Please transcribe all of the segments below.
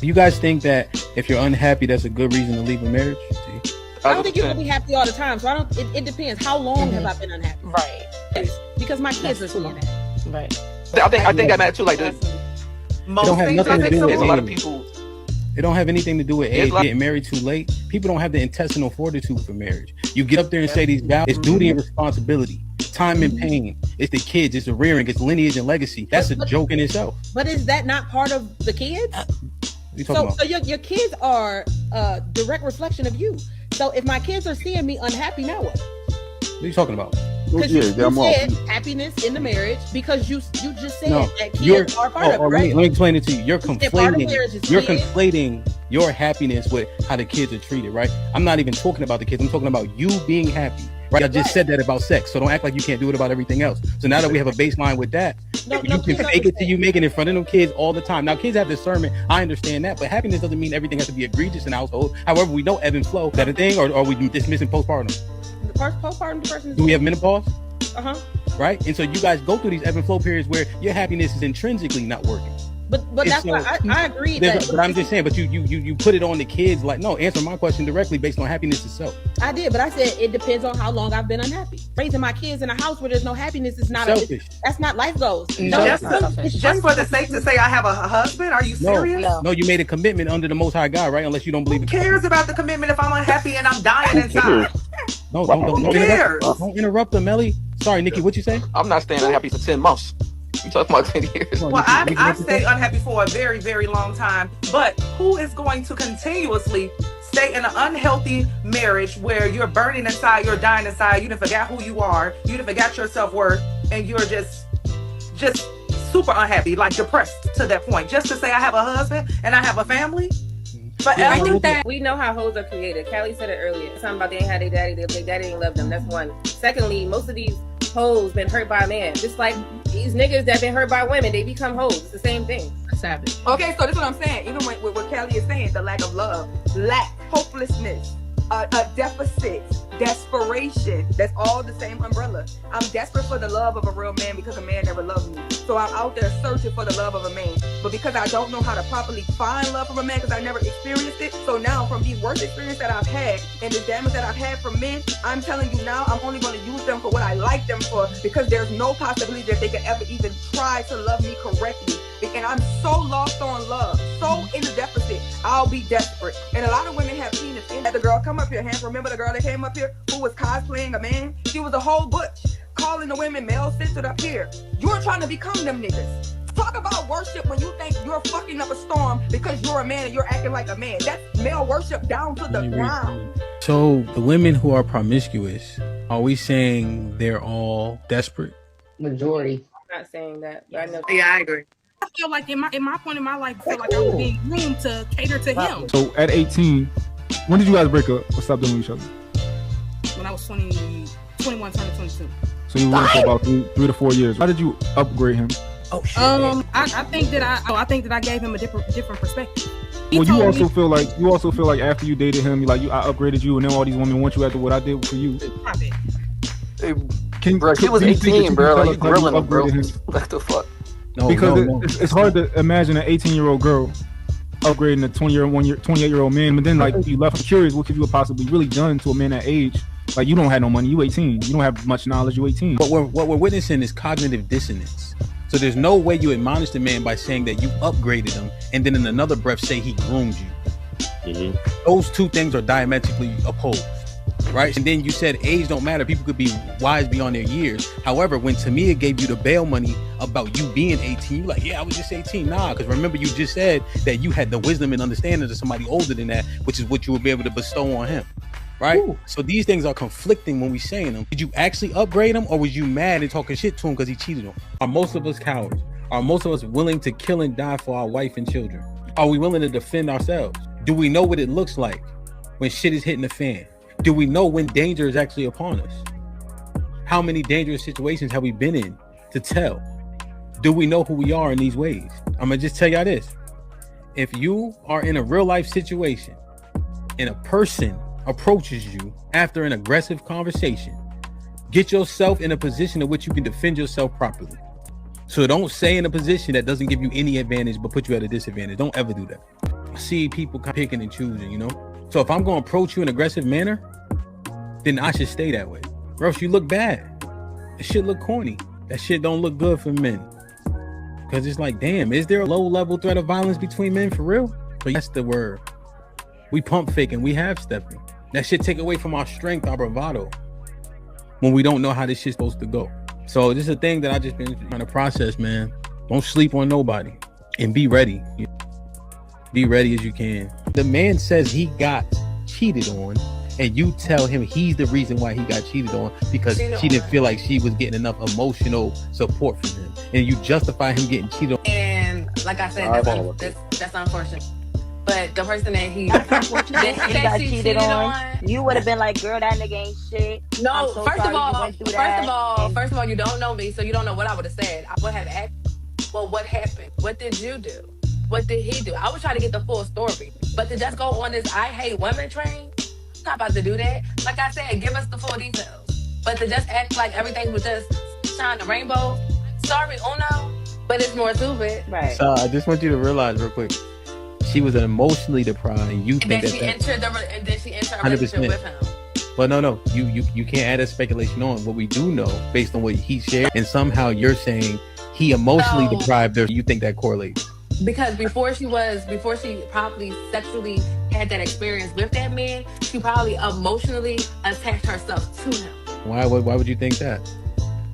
You guys think that if you're unhappy, that's a good reason to leave a marriage? See? I don't think you can be happy all the time. So I don't. It depends. How long have I been unhappy? Right. Because my kids are seeing that. Right. I think that matters too. Like Most don't have nothing to do with there's a lot of people. It don't have anything to do with age. Getting married too late. People don't have the intestinal fortitude for marriage. You get up there and say these vows. It's duty and responsibility, time and pain. It's the kids. It's the rearing. It's lineage and legacy. That's a joke in itself. But is that not part of the kids? So your kids are a direct reflection of you. So if my kids are seeing me unhappy, now what? What are you talking about? Because you said happiness in the marriage, because you just said that kids are part of it, right? Let me explain it to you. You're conflating your happiness with how the kids are treated, right? I'm not even talking about the kids. I'm talking about you being happy, right? I just said that about sex, so don't act like you can't do it about everything else. So now that we have a baseline with that, you can fake it till you make it in front of them kids all the time. Now, kids have discernment. I understand that, but happiness doesn't mean everything has to be egregious in the household. However, we know ebb and flow. Is that a thing, or are we dismissing postpartum? Postpartum depression. Do we have menopause? Right. And so you guys go through these ebb and flow periods where your happiness is intrinsically not working. But that's why I agree. But I'm just saying. But you put it on the kids. Like, no, answer my question directly based on happiness itself. I did, but I said it depends on how long I've been unhappy. Raising my kids in a house where there's no happiness is not selfish. That's not life goals. Just for the sake to say I have a husband. Are you serious? No, you made a commitment under the Most High God, right? Unless you don't believe. Who cares about the commitment if I'm unhappy and I'm dying inside? No, don't interrupt them, Melly. Sorry, Nikki, what you say? I'm not staying unhappy for 10 months. You talking about 10 years? Well, I've stayed unhappy for a very, very long time. But who is going to continuously stay in an unhealthy marriage where you're burning inside, you're dying inside, you done forgot who you are, you done forgot your self-worth, and you're just super unhappy, like depressed to that point, just to say I have a husband and I have a family? I think that we know how hoes are created. Callie said it earlier. Something about they ain't had their daddy, their daddy didn't love them. That's one. Secondly, most of these hoes been hurt by a man. Just like these niggas that been hurt by women, they become hoes. It's the same thing. Savage. Okay, so this is what I'm saying. Even with what Callie is saying, the lack of love, hopelessness, a deficit, desperation. That's all the same umbrella. I'm desperate for the love of a real man because a man never loved me. So I'm out there searching for the love of a man. But because I don't know how to properly find love from a man because I never experienced it. So now from the worst experience that I've had and the damage that I've had from men, I'm telling you now I'm only going to use them for what I like them for, because there's no possibility that they could ever even try to love me correctly. And I'm so lost on love, so in the deficit, I'll be desperate. And a lot of women have seen this. The girl come up here, remember the girl that came up here who was cosplaying a man? She was a whole butch, calling the women male-centered up here. You're trying to become them niggas. Talk about worship when you think you're fucking up a storm because you're a man and you're acting like a man. That's male worship down to the ground. So the women who are promiscuous, are we saying they're all desperate? Majority. I'm not saying that, but I know. Yeah, I agree. I feel like in my point in my life, I feel like I was being groomed to cater to him. So at 18, when did you guys break up or stop doing with each other? When I was 21, turning 22. So you were for about 3 to 4 years. How did you upgrade him? I think that I gave him a different perspective. Well, you also feel like after you dated him, I upgraded you, and then all these women want you after what I did for you. Bro, she was 18, bro. Like, you grilling him, bro. What the fuck? It's hard to imagine an 18-year-old girl upgrading a 28-year-old man, but then you left curious, what could you have possibly really done to a man that age? Like, you don't have no money, you 18, you don't have much knowledge, you 18. What we're witnessing is cognitive dissonance. So there's no way you admonish the man by saying that you upgraded him and then in another breath say he groomed you. Mm-hmm. Those two things are diametrically opposed, right? And then you said age don't matter. People could be wise beyond their years. However, when Tamia gave you the bail money about you being 18, you're like, yeah, I was just 18. Nah, because remember you just said that you had the wisdom and understanding of somebody older than that, which is what you would be able to bestow on him. Right? Ooh. So these things are conflicting when we saying them. Did you actually upgrade him, or was you mad and talking shit to him because he cheated on you? Are most of us cowards? Are most of us willing to kill and die for our wife and children? Are we willing to defend ourselves? Do we know what it looks like when shit is hitting the fan? Do we know when danger is actually upon us? How many dangerous situations have we been in to tell? Do we know who we are in these ways? I'm gonna just tell y'all this. If you are in a real life situation and a person approaches you after an aggressive conversation, get yourself in a position in which you can defend yourself properly. So don't stay in a position that doesn't give you any advantage but put you at a disadvantage. Don't ever do that. see people picking and choosing, you know? So if I'm going to approach you in an aggressive manner, then I should stay that way. Or else you look bad. That shit look corny. That shit don't look good for men. Because it's like, damn, is there a low-level threat of violence between men for real? But that's the word. We pump faking. We half stepping. That shit take away from our strength, our bravado, when we don't know how this shit's supposed to go. So this is a thing that I just been trying to process, man. Don't sleep on nobody. And be ready. Be ready as you can. The man says he got cheated on, and you tell him he's the reason why he got cheated on because she didn't feel like she was getting enough emotional support from him, and you justify him getting cheated on. And like I said, that's unfortunate. But the person that he got cheated on, you would have been like, "Girl, that nigga ain't shit." No, first of all, you don't know me, so you don't know what I would have said. I would have asked, "Well, what happened? What did you do? What did he do?" I would try to get the full story, but to just go on this "I hate women" train, I'm not about to do that. Like I said, give us the full details. But to just act like everything was just shine the rainbow, sorry, Uno, but it's more to it. Right. So I just want you to realize real quick, she was emotionally deprived, and you think and then she entered a relationship with him. But no, you can't add a speculation on what we do know based on what he shared, and somehow you're saying he emotionally deprived her. You think that correlates? Because before she probably sexually had that experience with that man, she probably emotionally attached herself to him. Why would you think that?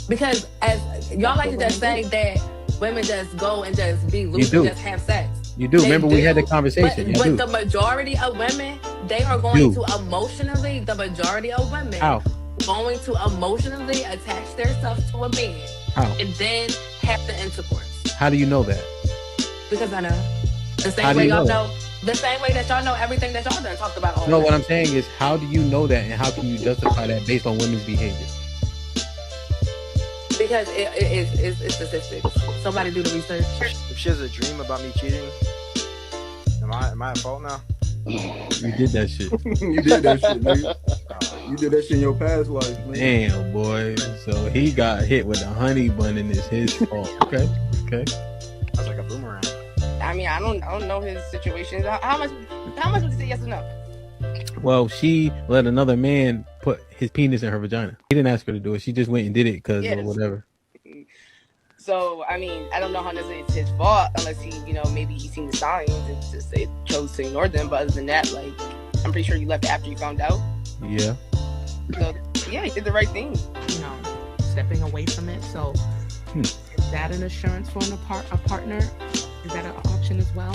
Because as y'all like to just say that women just go and just be loose and just have sex. You do. Remember we had the conversation. But the majority of women, they are going to emotionally, going to emotionally attach themselves to a man. How? And then have the intercourse. How do you know that? Because I know. The same way y'all know. The same way that y'all know everything that y'all done talked about. No, what I'm saying is, how do you know that, and how can you justify that based on women's behavior? Because it's statistics. Somebody do the research. If she has a dream about me cheating, am I at fault now? You did that shit. You did that shit, nigga. You did that shit in your past life, man. Damn, boy. So he got hit with a honey bun and it's his fault. Okay. That's like a boomerang. I mean, I don't know his situation. How much would you say yes or no? Well, she let another man put his penis in her vagina. He didn't ask her to do it. She just went and did it because or whatever. So, I mean, I don't know how necessarily it's his fault unless he, maybe he's seen the signs and just chose to ignore them. But other than that, like, I'm pretty sure you left after you found out. Yeah. So, yeah, he did the right thing. Stepping away from it. So, is that an assurance for a partner? Is that an option as well?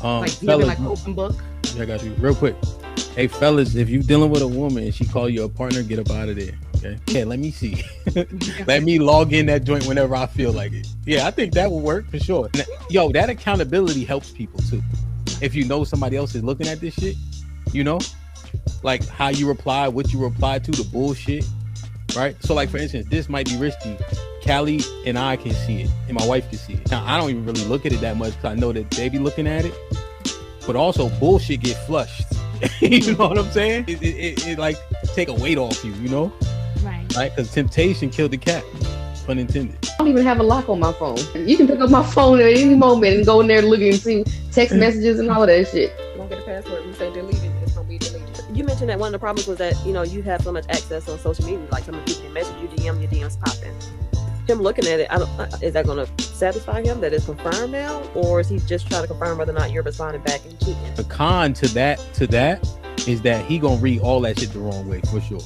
Like, you like open book? Yeah, I got you. Real quick. Hey, fellas, if you dealing with a woman and she call you a partner, get up out of there. Okay. Yeah, let me see. Let me log in that joint whenever I feel like it. Yeah, I think that will work for sure. Yo, that accountability helps people too. If you know somebody else is looking at this shit, like how you reply, what you reply to, the bullshit, right? So like, for instance, this might be risky. Callie and I can see it, and my wife can see it. Now, I don't even really look at it that much because I know that they be looking at it. But also, bullshit get flushed. You know what I'm saying? It like take a weight off you, Right? Because temptation killed the cat. Pun intended. I don't even have a lock on my phone. You can pick up my phone at any moment and go in there looking and see text messages and all of that shit. Don't get a password. You say delete it, it's gonna be deleted. You mentioned that one of the problems was that you have so much access on social media. Like, some of people can message you, DM, your DMs popping. Him looking at it, is that going to satisfy him that it's confirmed now, or is he just trying to confirm whether or not you're responding back and cheating? The con to that is that he gonna read all that shit the wrong way for sure.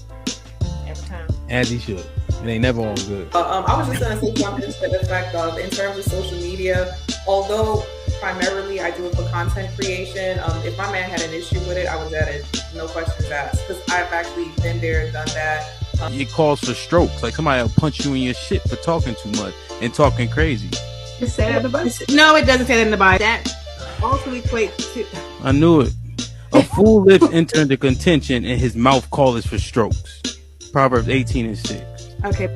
Every time. As he should. It ain't never all good. I was just going to say something to the fact of, in terms of social media, although primarily I do it for content creation, if my man had an issue with it, I was at it, no questions asked, because I've actually been there, done that. It calls for strokes. Like, somebody will punch you in your shit for talking too much and talking crazy. It say that in the Bible? No, it doesn't say that in the Bible. That also equates to... I knew it. A fool lips enter into contention and his mouth calleth for strokes. Proverbs 18:6. Okay.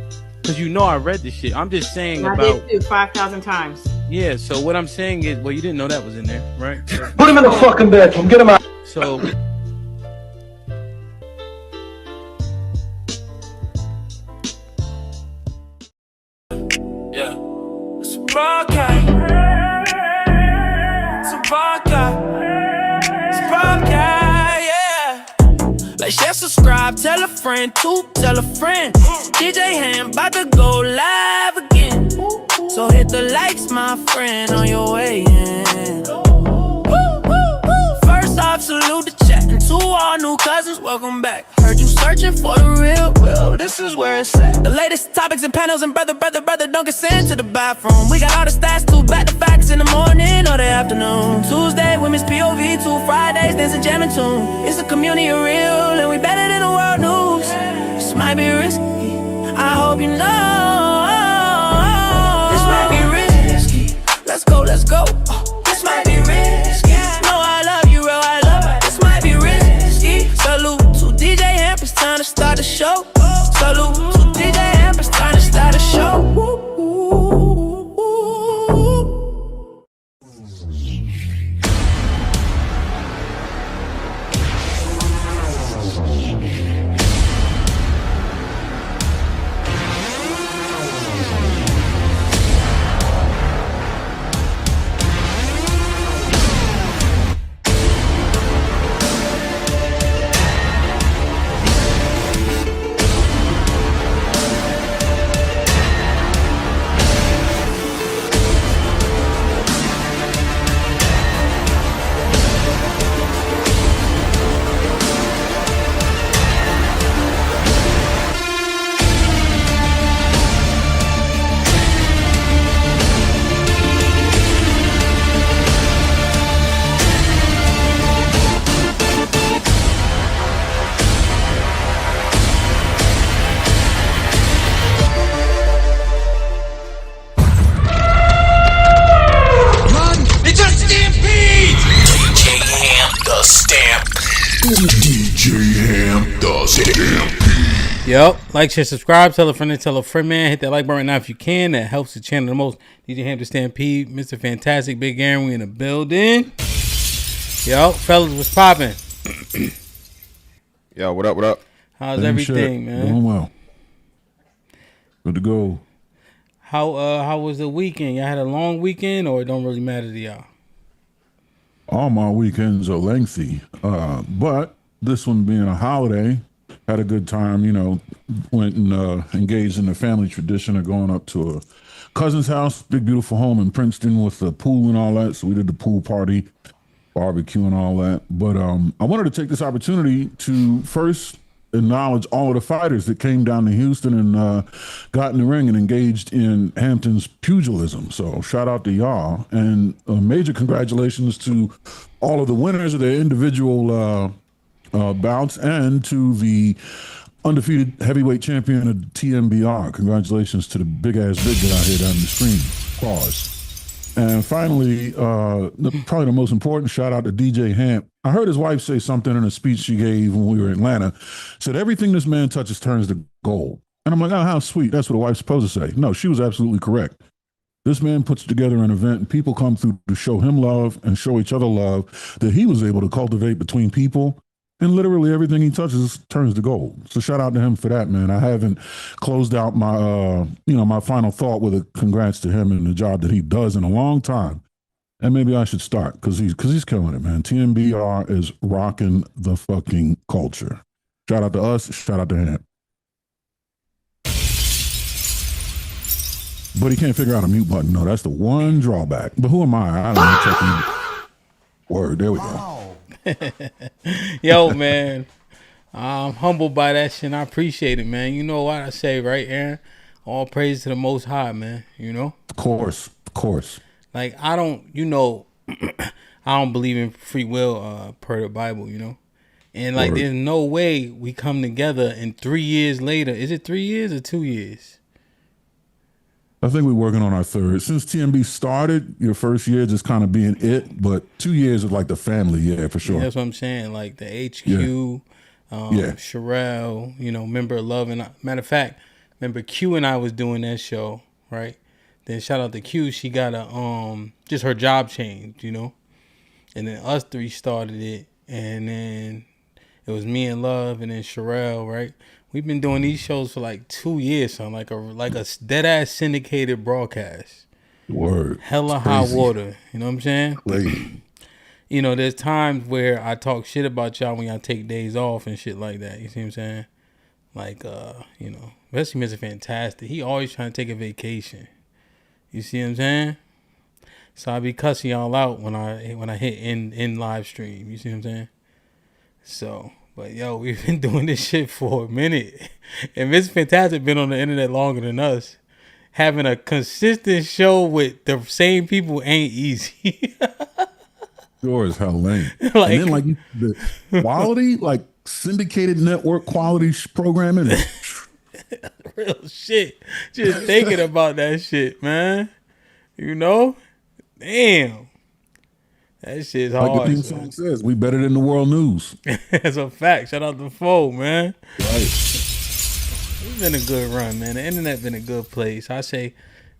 Because I read this shit. I'm just saying I did too, 5,000 times. Yeah, so what I'm saying is, well, you didn't know that was in there, right? Put him in the fucking bedroom. Get him out. So... Some vodka. Say share, subscribe, tell a friend, tell a friend. DJ Ham about to go live again. So hit the likes, my friend, on your way in. First off, salute the chat. And to all new cousins, welcome back. Heard you searching for the real, well, this is where it's at. The latest topics and panels, and brother, don't get sent to the bathroom. We got all the stats, too, back to facts in the morning or the afternoon. Tuesday, women's POV, 2 Fridays, dancing, jamming tune. It's a community of real, and we better than the world news. This might be risky, I hope you know. This might be risky, let's go, let's go. This might be risky, no, I love you, real, I love it. This might be risky. Salute to DJ Hamp, it's time to start the show. Salute to DJ Hamp, it's time to start the show. Yep, like, share, subscribe, tell a friend, man. Hit that like button right now if you can. That helps the channel the most. DJ Ham the Stampede, Mr. Fantastic, Big Aaron, we in the building. Yo, fellas, what's popping? Yo, what up? How's everything, man? Doing well. Good to go. How was the weekend? Y'all had a long weekend, or it don't really matter to y'all? All my weekends are lengthy, but this one being a holiday, had a good time. You know, went and engaged in the family tradition of going up to a cousin's house, big beautiful home in Princeton with a pool and all that. So we did the pool party, barbecue and all that. But I wanted to take this opportunity to first acknowledge all of the fighters that came down to Houston and got in the ring and engaged in Hampton's pugilism. So shout out to y'all, and major congratulations to all of the winners of their individual bouts, and to the undefeated heavyweight champion of TMBR. Congratulations to the big ass big guy out here down the screen. Pause. And finally, probably the most important, shout out to DJ Hamp. I heard his wife say something in a speech she gave when we were in Atlanta. Said everything this man touches turns to gold. And I'm like, oh, how sweet. That's what a wife's supposed to say. No, she was absolutely correct. This man puts together an event, and people come through to show him love and show each other love that he was able to cultivate between people. And literally everything he touches turns to gold. So shout out to him for that, man. I haven't closed out my, my final thought with a congrats to him and the job that he does in a long time. And maybe I should start because he's killing it, man. TMBR is rocking the fucking culture. Shout out to us. Shout out to him. But he can't figure out a mute button. No, that's the one drawback. But who am I? I don't know. Checking. Word. There we go. Yo, man, I'm humbled by that shit. I appreciate it, man. You know what I say, right, Aaron? All praise to the Most High, man. You know? Of course. Like, I don't believe in free will per the Bible, you know? And, like, there's no way we come together and 3 years later. Is it 3 years or 2 years? I think we're working on our third. Since TMB started, your first year just kind of being it, but 2 years of like the family, yeah, for sure. Yeah, that's what I'm saying. Like the HQ, Sherelle, member of Love. And matter of fact, remember Q and I was doing that show, right? Then shout out to Q, she got just her job changed, and then us three started it, and then it was me and Love, and then Sherelle, right? We've been doing these shows for like 2 years, son. Like a dead ass syndicated broadcast. Word. Hella hot water. You know what I'm saying? Crazy. you know, there's times where I talk shit about y'all when y'all take days off and shit like that. You see what I'm saying? Like, you know, especially Mr. Fantastic. He always trying to take a vacation. You see what I'm saying? So I be cussing y'all out when I hit in live stream. You see what I'm saying? So, but yo, we've been doing this shit for a minute, and Mr. Fantastic been on the internet longer than us. Having a consistent show with the same people ain't easy. Sure as hell ain't. Like, and then like the quality, like syndicated network quality programming. Real shit. Just thinking about that shit, man. You know? Damn. That shit's hard. Like the theme song says, we better than the world news. That's a fact. Shout out to Foe, man. Right. It's been a good run, man. The internet been a good place. I say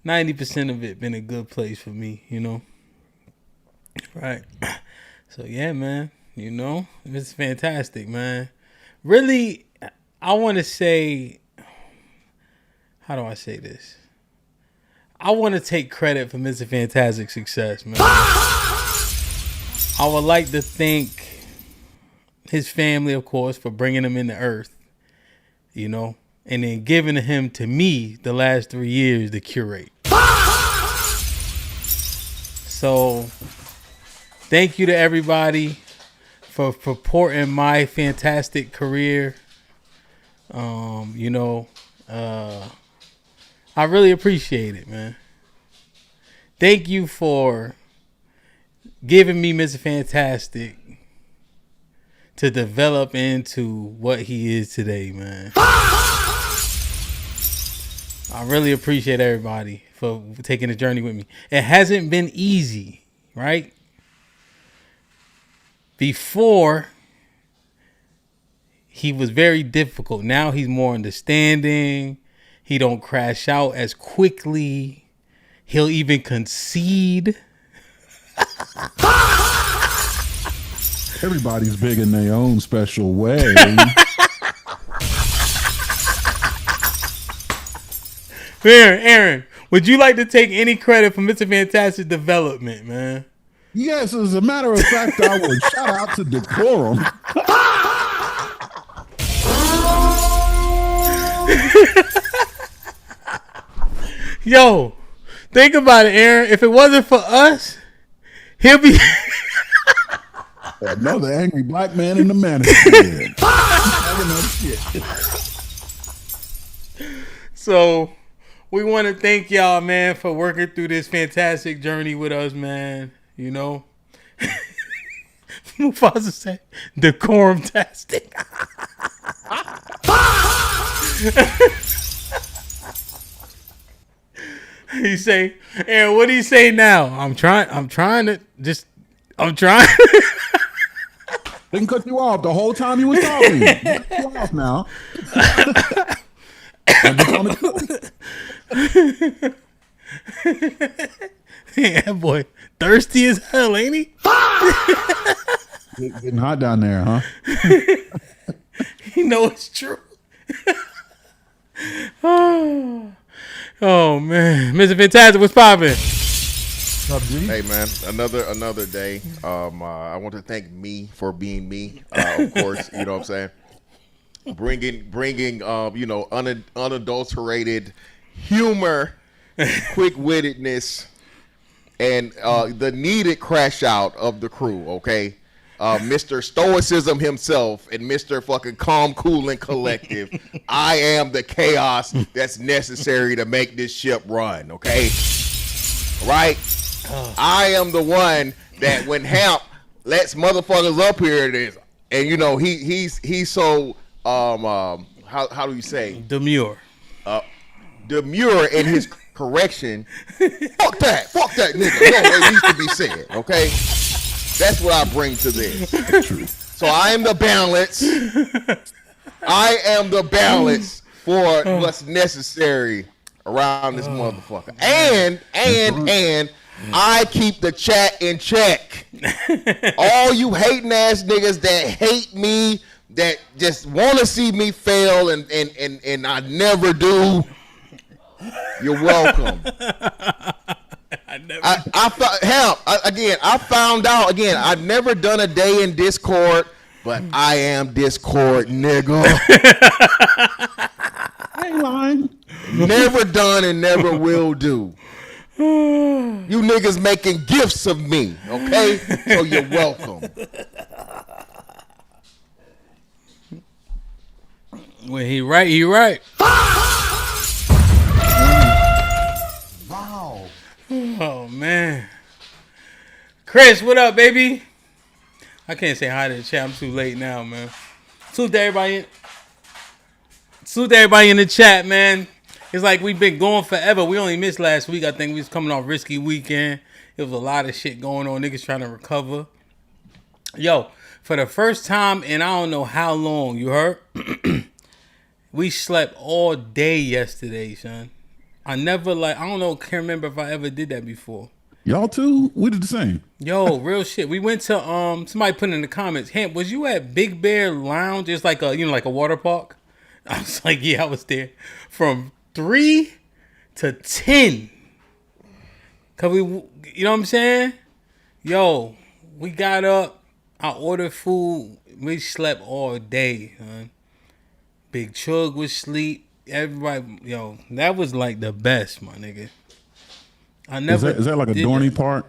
90% of it been a good place for me, you know? Right. So, yeah, man. You know? It's fantastic, man. Really, I want to say... How do I say this? I want to take credit for Mr. Fantastic's success, man. I would like to thank his family, of course, for bringing him into Earth, you know, and then giving him to me the last 3 years to curate. So, thank you to everybody for supporting my fantastic career. You know, I really appreciate it, man. Thank you for giving me Mr. Fantastic to develop into what he is today, man. I really appreciate everybody for taking the journey with me. It hasn't been easy, right? Before, he was very difficult. Now he's more understanding. He don't crash out as quickly. He'll even concede. Everybody's big in their own special way. Aaron, would you like to take any credit for Mr. Fantastic's development, man? Yes, as a matter of fact, I would. Shout out to Decorum. Yo, think about it, Aaron. If it wasn't for us, he'll be another angry black man in the manosphere. So, we want to thank y'all, man, for working through this fantastic journey with us, man. You know, Mufasa said, decorum-tastic. He say, Aaron, what do you say now? I'm trying. I'm trying. They can cut you off the whole time you was talking. Cut you off now. Yeah, boy, thirsty as hell, ain't he? Getting hot down there, huh? You know it's true. Oh man, Mr. Fantastic, what's poppin'? Hey man, another day. I want to thank me for being me. Of course, you know what I'm saying. Bringing you know, unadulterated humor, quick-wittedness, and the needed crash out of the crew. Okay. Mr. Stoicism himself and Mr. fucking calm, cool, and collective. I am the chaos that's necessary to make this ship run, okay? Right? I am the one that when HAMP lets motherfuckers up here, it is, and you know he's so how do you say demure in his correction. Fuck that nigga. No, it needs to be said, okay? That's what I bring to this. True. So I am the balance. I am the balance for what's necessary around this motherfucker. And I keep the chat in check. All you hating ass niggas that hate me, that just want to see me fail and I never do, you're welcome. I found out again. I've never done a day in Discord, but I am Discord, nigga. I ain't lying. Never done and never will do. You niggas making gifts of me, okay? So you're welcome. When he right. Wow. Oh man. Chris, what up, baby? I can't say hi to the chat. I'm too late now, man. Salute to everybody in the chat, man. It's like we've been going forever. We only missed last week. I think we was coming off risky weekend. It was a lot of shit going on. Niggas trying to recover. Yo, for the first time in I don't know how long, you heard? We slept all day yesterday, son. I don't know, can't remember if I ever did that before. Y'all too? We did the same. Yo, real shit. We went to somebody put in the comments, Hamp, was you at Big Bear Lounge? It's like like a water park. I was like, yeah, I was there from 3 to 10. Cause you know what I'm saying? Yo, we got up, I ordered food, we slept all day, son. Big Chug was asleep. Everybody, yo, that was like the best, my nigga. Is that like a Dorney Park?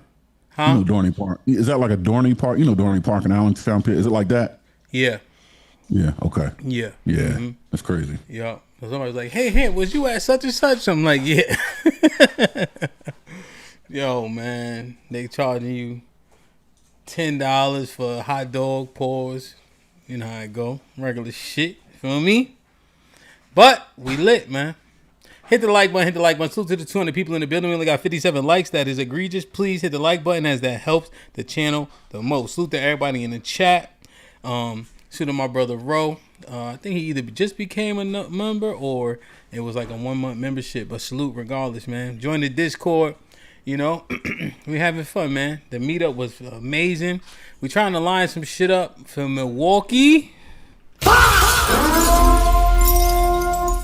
Huh? You know Dorney Park. Is that like a Dorney Park? You know Dorney Park in Allentown, Pitt. Is it like that? Yeah. Yeah. Okay. Yeah. Yeah. Mm-hmm. That's crazy. Yeah. Somebody was like, "Hey, Hamp, was you at such and such?" I'm like, "Yeah." Yo, man, they charging you $10 for a hot dog. Pause. You know how it go. Regular shit. Feel me? But we lit, man. Hit the like button. Salute to the 200 people in the building. We only got 57 likes. That is egregious. Please hit the like button as that helps the channel the most. Salute to everybody in the chat. Salute to my brother Ro. I think he either just became a member or it was like a 1 month membership. But salute regardless, man. Join the Discord. You know, we having fun, man. The meetup was amazing. We trying to line some shit up for Milwaukee.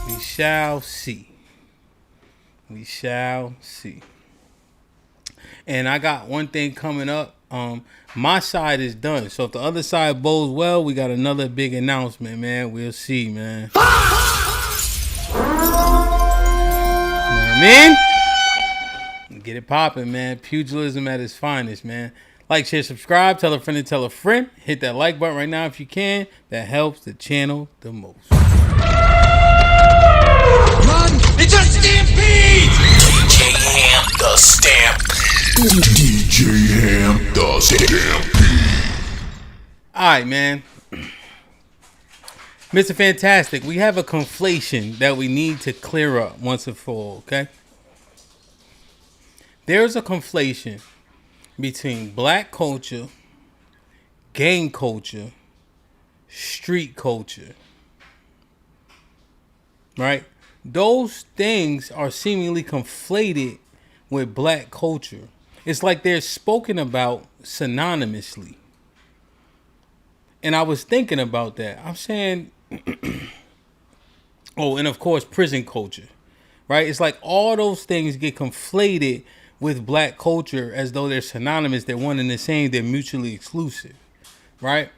We shall see. We shall see. And I got one thing coming up. My side is done. So if the other side bows well, we got another big announcement, man. We'll see, man. You know what I mean? Get it popping, man. Pugilism at its finest, man. Like, share, subscribe. Tell a friend to tell a friend. Hit that like button right now if you can. That helps the channel the most. Run! It's a stampede! DJ Ham the Stampede. DJ Ham the Stampede. Alright, man. Mr. Fantastic, we have a conflation that we need to clear up once and for all, okay? There's a conflation between black culture, gang culture, street culture. Right? Those things are seemingly conflated with black culture. It's like they're spoken about synonymously. And I was thinking about that. I'm saying, oh, and of course, prison culture. Right? It's like all those things get conflated with black culture as though they're synonymous, they're one and the same, they're mutually exclusive, right?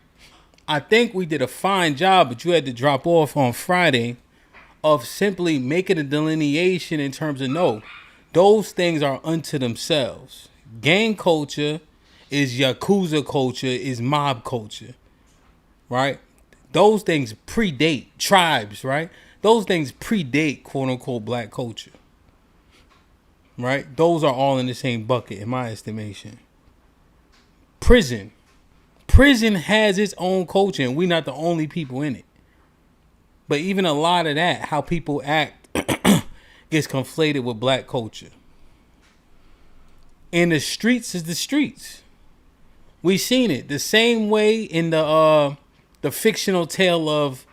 I think we did a fine job, but you had to drop off on Friday of simply making a delineation in terms of no, those things are unto themselves. Gang culture is Yakuza culture, is mob culture, right? Those things predate tribes, right? Those things predate quote unquote black culture. Right? Those are all in the same bucket, in my estimation. Prison has its own culture, and we're not the only people in it. But even a lot of that, how people act, gets conflated with black culture. And the streets is the streets. We seen it the same way in the fictional tale of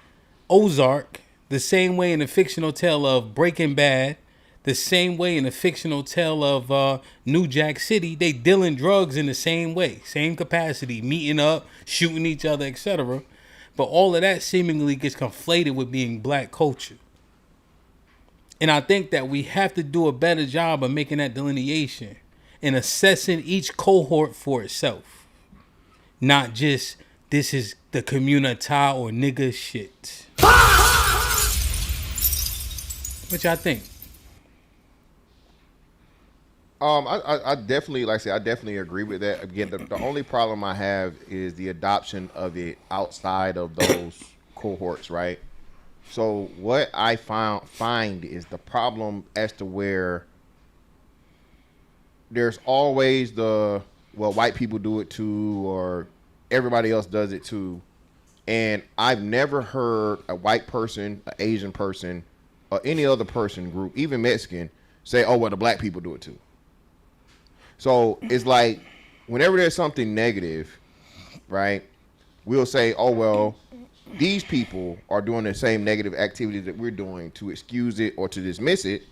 Ozark, the same way in the fictional tale of Breaking Bad. The same way in the fictional tale of New Jack City, they dealing drugs in the same way, same capacity, meeting up, shooting each other, etc. But all of that seemingly gets conflated with being black culture. And I think that we have to do a better job of making that delineation. and assessing each cohort for itself, not just this is the community or nigga shit. Which I think. I definitely, like I said, I definitely agree with that. Again, the only problem I have is the adoption of it outside of those cohorts, right? So what I find is the problem as to where there's always white people do it too, or everybody else does it too. And I've never heard a white person, an Asian person, or any other person group, even Mexican, say, oh, well, the black people do it too. So it's like whenever there's something negative, right, we'll say, oh, well, these people are doing the same negative activities that we're doing to excuse it or to dismiss it.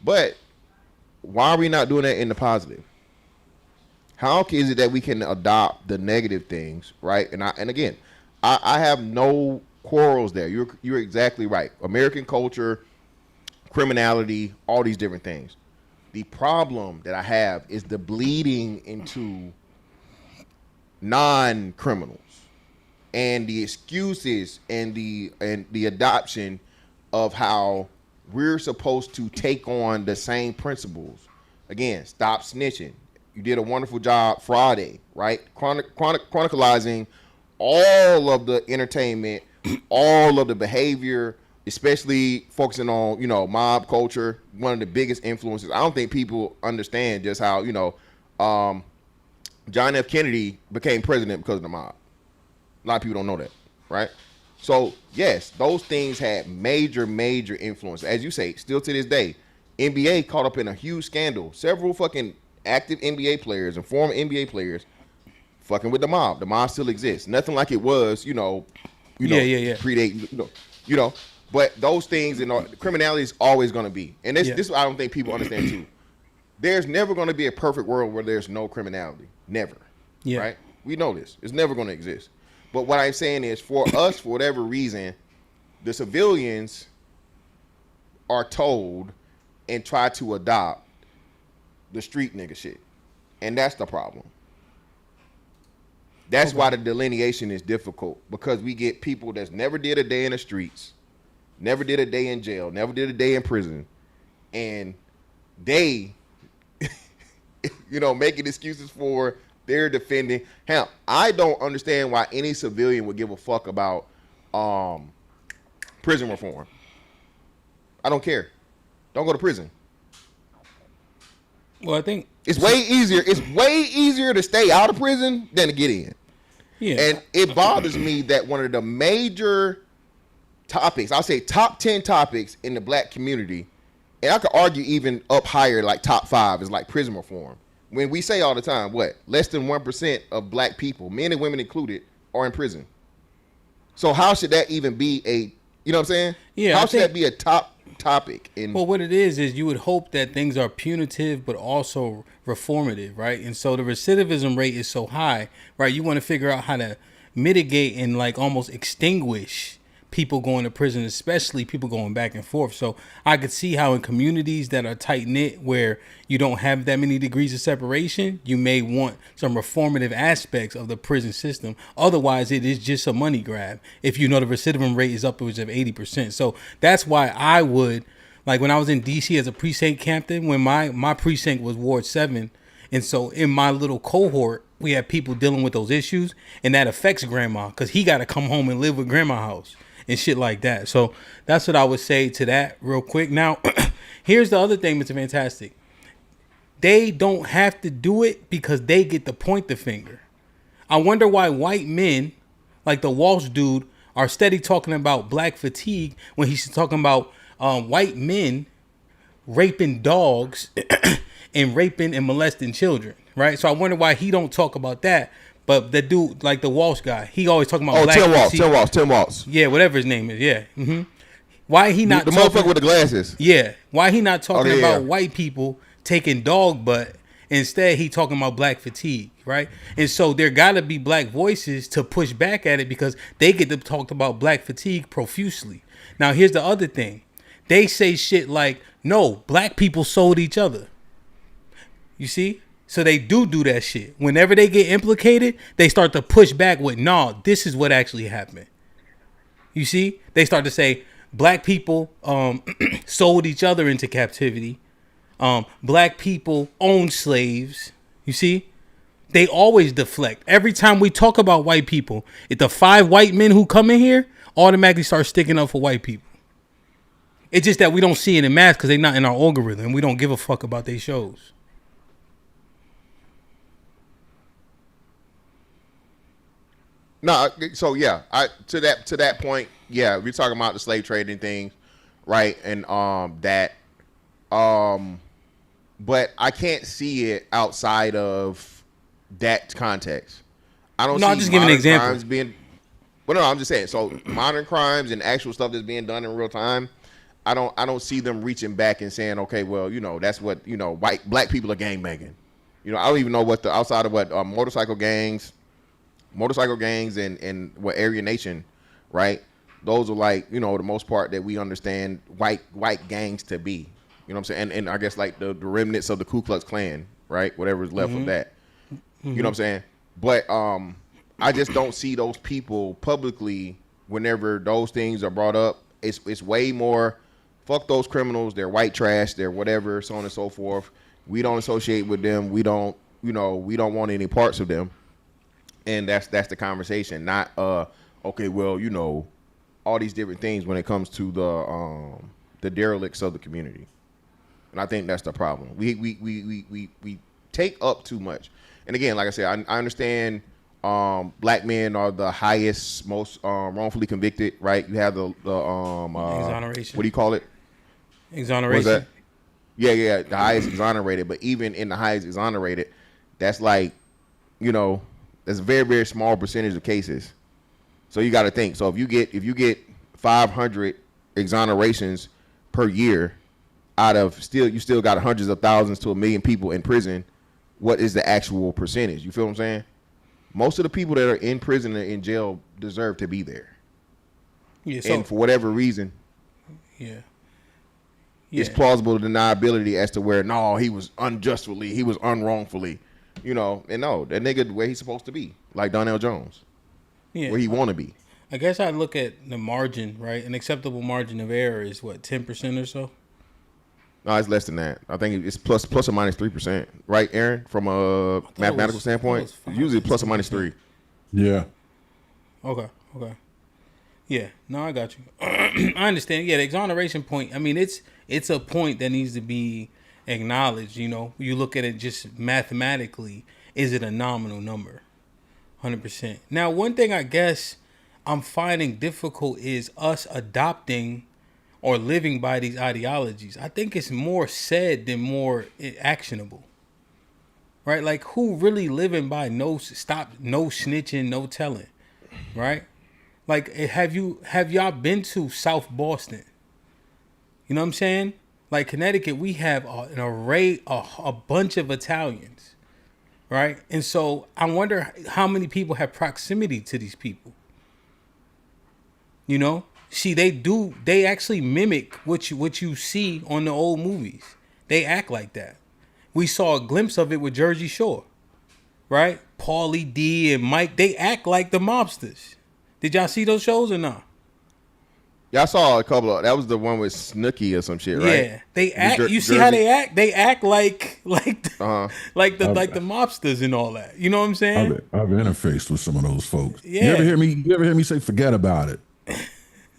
But why are we not doing that in the positive? How is it that we can adopt the negative things, right? And again, I have no quarrels there. You're exactly right. American culture, criminality, all these different things. The problem that I have is the bleeding into non-criminals and the excuses and the adoption of how we're supposed to take on the same principles. Again, stop snitching. You did a wonderful job Friday, right? Chronicalizing all of the entertainment, all of the behavior, especially focusing on, mob culture, one of the biggest influences. I don't think people understand just how, John F. Kennedy became president because of the mob. A lot of people don't know that, right? So, yes, those things had major, major influence. As you say, still to this day, NBA caught up in a huge scandal. Several fucking active NBA players and former NBA players fucking with the mob. The mob still exists. Nothing like it was, predate, But those things, criminality is always going to be. And this I don't think people understand too. There's never going to be a perfect world where there's no criminality. Never. Yeah. Right? We know this. It's never going to exist. But what I'm saying is, for us, for whatever reason, the civilians are told and try to adopt the street nigga shit. And that's the problem. That's why the delineation is difficult, because we get people that's never did a day in the streets, never did a day in jail, never did a day in prison, and they, making excuses for they're defending. Hell, I don't understand why any civilian would give a fuck about prison reform. I don't care. Don't go to prison. Well, I think it's way easier. It's way easier to stay out of prison than to get in. Yeah. And it bothers me that one of the major topics, I'll say top 10 topics in the black community, and I could argue even up higher, like top 5, is like prison reform. When we say all the time, less than 1% of black people, men and women included, are in prison. So how should that even be you know what I'm saying? Yeah. How should that be a top topic? Well, what it is you would hope that things are punitive but also reformative, right? And so the recidivism rate is so high, right? You want to figure out how to mitigate and like almost extinguish people going to prison, especially people going back and forth. So I could see how in communities that are tight knit, where you don't have that many degrees of separation, you may want some reformative aspects of the prison system. Otherwise, it is just a money grab. If you know the recidivism rate is upwards of 80%. So that's why I would, like when I was in DC as a precinct captain, when my precinct was Ward 7, and so in my little cohort, we had people dealing with those issues, and that affects grandma because he got to come home and live with grandma's house and shit like that. So that's what I would say to that real quick. Now, here's the other thing, Mr. Fantastic. They don't have to do it because they get to point the finger. I wonder why white men, like the Walsh dude, are steady talking about black fatigue when he's talking about white men raping dogs and raping and molesting children, right? So I wonder why he don't talk about that. But the dude, like the Walsh guy, he always talking about black fatigue. Tim Walsh. Yeah, whatever his name is. Yeah. Mm-hmm. Why he not the motherfucker with the glasses? Yeah. Why he not talking about white people taking dog butt? Instead, he talking about black fatigue, right? And so there got to be black voices to push back at it because they get to talk about black fatigue profusely. Now, here's the other thing. They say shit like, no, black people sold each other. You see? So they do that shit. Whenever they get implicated, they start to push back with, "No, this is what actually happened." You see? They start to say black people sold each other into captivity. Black people owned slaves. You see? They always deflect. Every time we talk about white people, if the 5 white men who come in here automatically start sticking up for white people. It's just that we don't see it in mass because they're not in our algorithm. We don't give a fuck about their shows. No, so yeah, to that point, yeah, we're talking about the slave trading thing, right? And but I can't see it outside of that context. I don't. No, I'm just giving an example. Well, no, I'm just saying. So modern crimes and actual stuff that's being done in real time, I don't see them reaching back and saying, okay, well, that's what black people are gangbanging. I don't even know what outside of what motorcycle gangs and what Aryan Nation, right? Those are like, the most part that we understand white gangs to be. You know what I'm saying? And I guess like the remnants of the Ku Klux Klan, right? Whatever is left of that. Mm-hmm. You know what I'm saying? But I just don't see those people publicly whenever those things are brought up. It's way more, fuck those criminals, they're white trash, they're whatever, so on and so forth. We don't associate with them. We don't want any parts of them. And that's the conversation, not okay, well, all these different things when it comes to the derelicts of the community. And I think that's the problem. We take up too much. And again, like I said, I understand black men are the highest, most wrongfully convicted, right? You have the exoneration. What do you call it? Exoneration. What's that? Yeah, the highest exonerated. But even in the highest exonerated, that's like, that's a very, very small percentage of cases. So you got to think. So if you get 500 exonerations per year out of you still got hundreds of thousands to 1 million people in prison, what is the actual percentage? You feel what I'm saying? Most of the people that are in prison and in jail deserve to be there. Yeah. So, and for whatever reason, it's plausible deniability as to where he was unjustly, he was unwrongfully. And no, that nigga where he's supposed to be, like Donnell Jones, where he want to be. I guess I look at the margin, right? An acceptable margin of error is what, 10% or so? No, it's less than that. I think it's plus or minus 3%, right, Aaron? From a mathematical standpoint, usually plus or minus 3. Yeah. Okay. Yeah, no, I got you. I understand. Yeah, the exoneration point. I mean, it's a point that needs to be acknowledged. You look at it just mathematically. Is it a nominal number? 100%. Now, one thing I guess I'm finding difficult is us adopting or living by these ideologies. I think it's more said than more actionable. Right? Like, who really living by no snitching, no telling? Right? Like, have y'all been to South Boston? You know what I'm saying? Like Connecticut, we have an array, a bunch of Italians, right? And so I wonder how many people have proximity to these people. See, they actually mimic what you see on the old movies. They act like that. We saw a glimpse of it with Jersey Shore, right? Paulie D and Mike, they act like the mobsters. Did y'all see those shows or not? Yeah, I saw a couple of. That was the one with Snooki or some shit, right? Yeah, they act. You see how they act? They act like the mobsters and all that. You know what I'm saying? I've interfaced with some of those folks. Yeah. You ever hear me say, "Forget about it"?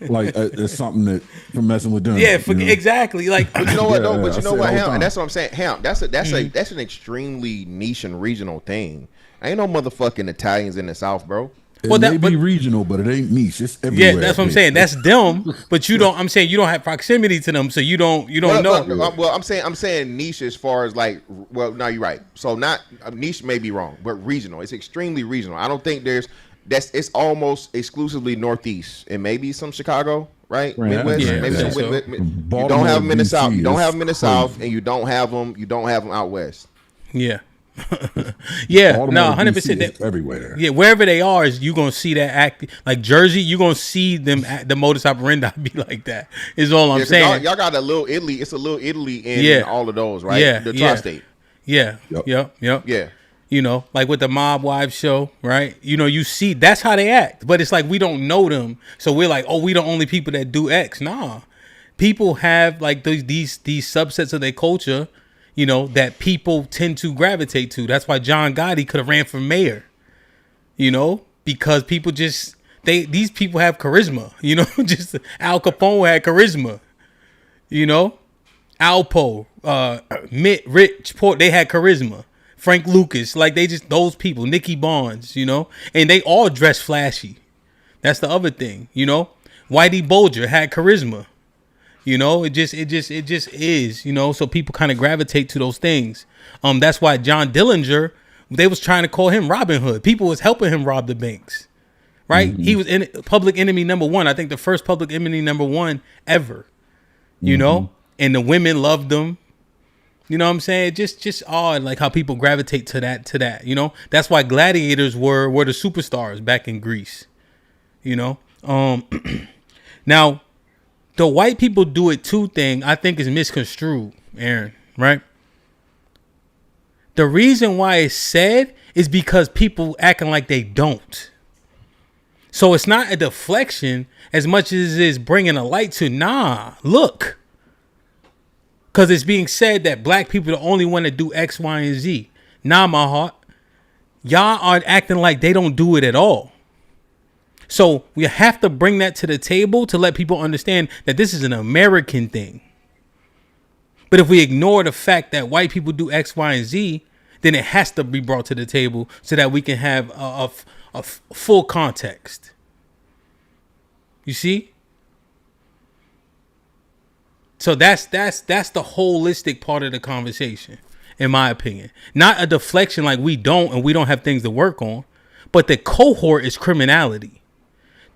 Like it's something that from messing with them. Yeah, exactly. Like, but you know what though? But you know what, Ham? And that's what I'm saying. Ham, that's an extremely niche and regional thing. Ain't no motherfucking Italians in the South, bro. It may be regional, but it ain't niche. It's everywhere. Yeah, that's what I'm saying. That's them, but you don't. I'm saying you don't have proximity to them, so you don't know. Well, I'm saying niche as far as like. Well, no, you're right. So not niche may be wrong, but regional. It's extremely regional. I don't think it's almost exclusively Northeast and maybe some Chicago, right? Midwest. Yeah, maybe some. You don't have them in the South. You don't have them in the South, and you don't have them out West. Yeah. Yeah, no, 100%. Everywhere. Yeah, wherever they are, is you gonna see that act like Jersey. You gonna see them. The modus operandi be like that. Is all I'm saying. Y'all got a little Italy. It's a little Italy in all of those, right? Yeah, the tri-state. Yeah. Yep. Yeah. You know, like with the Mob Wives show, right? You know, you see that's how they act, but it's like we don't know them, so we're like, oh, we the only people that do X. Nah, people have like these subsets of their culture, you know, that people tend to gravitate to. That's why John Gotti could have ran for mayor, you know, because people just these people have charisma, you know. Just Al Capone had charisma, you know. Alpo, Mitt, Rich, Port, they had charisma. Frank Lucas, like they just those people, Nicky Barnes, you know, and they all dress flashy. That's the other thing, you know. Whitey Bulger had charisma, you know. It just is, you know. So people kind of gravitate to those things. That's why John Dillinger, they was trying to call him Robin Hood. People was helping him rob the banks, right? Mm-hmm. He was in public enemy number one. I think the first public enemy number one ever, you know. And the women loved him. You know what I'm saying? Just odd, like how people gravitate to that. You know, that's why gladiators were the superstars back in Greece. You know, now the white people do it too thing I think is misconstrued, Aaron. Right? The reason why it's said is because people acting like they don't. So it's not a deflection as much as it is bringing a light to look. Because it's being said that black people are the only one that do X, Y, and Z. My heart. Y'all are acting like they don't do it at all. So we have to bring that to the table to let people understand that this is an American thing. But if we ignore the fact that white people do X, Y, and Z, then it has to be brought to the table so that we can have a full context. You see? So that's the holistic part of the conversation, in my opinion. Not a deflection like we don't have things to work on, but the cohort is criminality.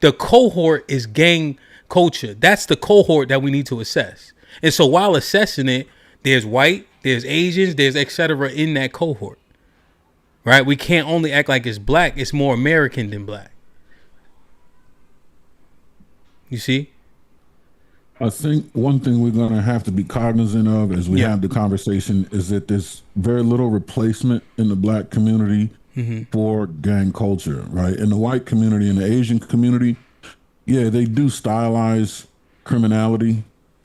The cohort is gang culture. That's the cohort that we need to assess. And so while assessing it, there's white, there's Asians, there's etc. in that cohort. Right? We can't only act like it's black. It's more American than black. You see? I think one thing we're going to have to be cognizant of as we have the conversation is that there's very little replacement in the black community for gang culture, right? In the white community and the Asian community, they do stylize criminality,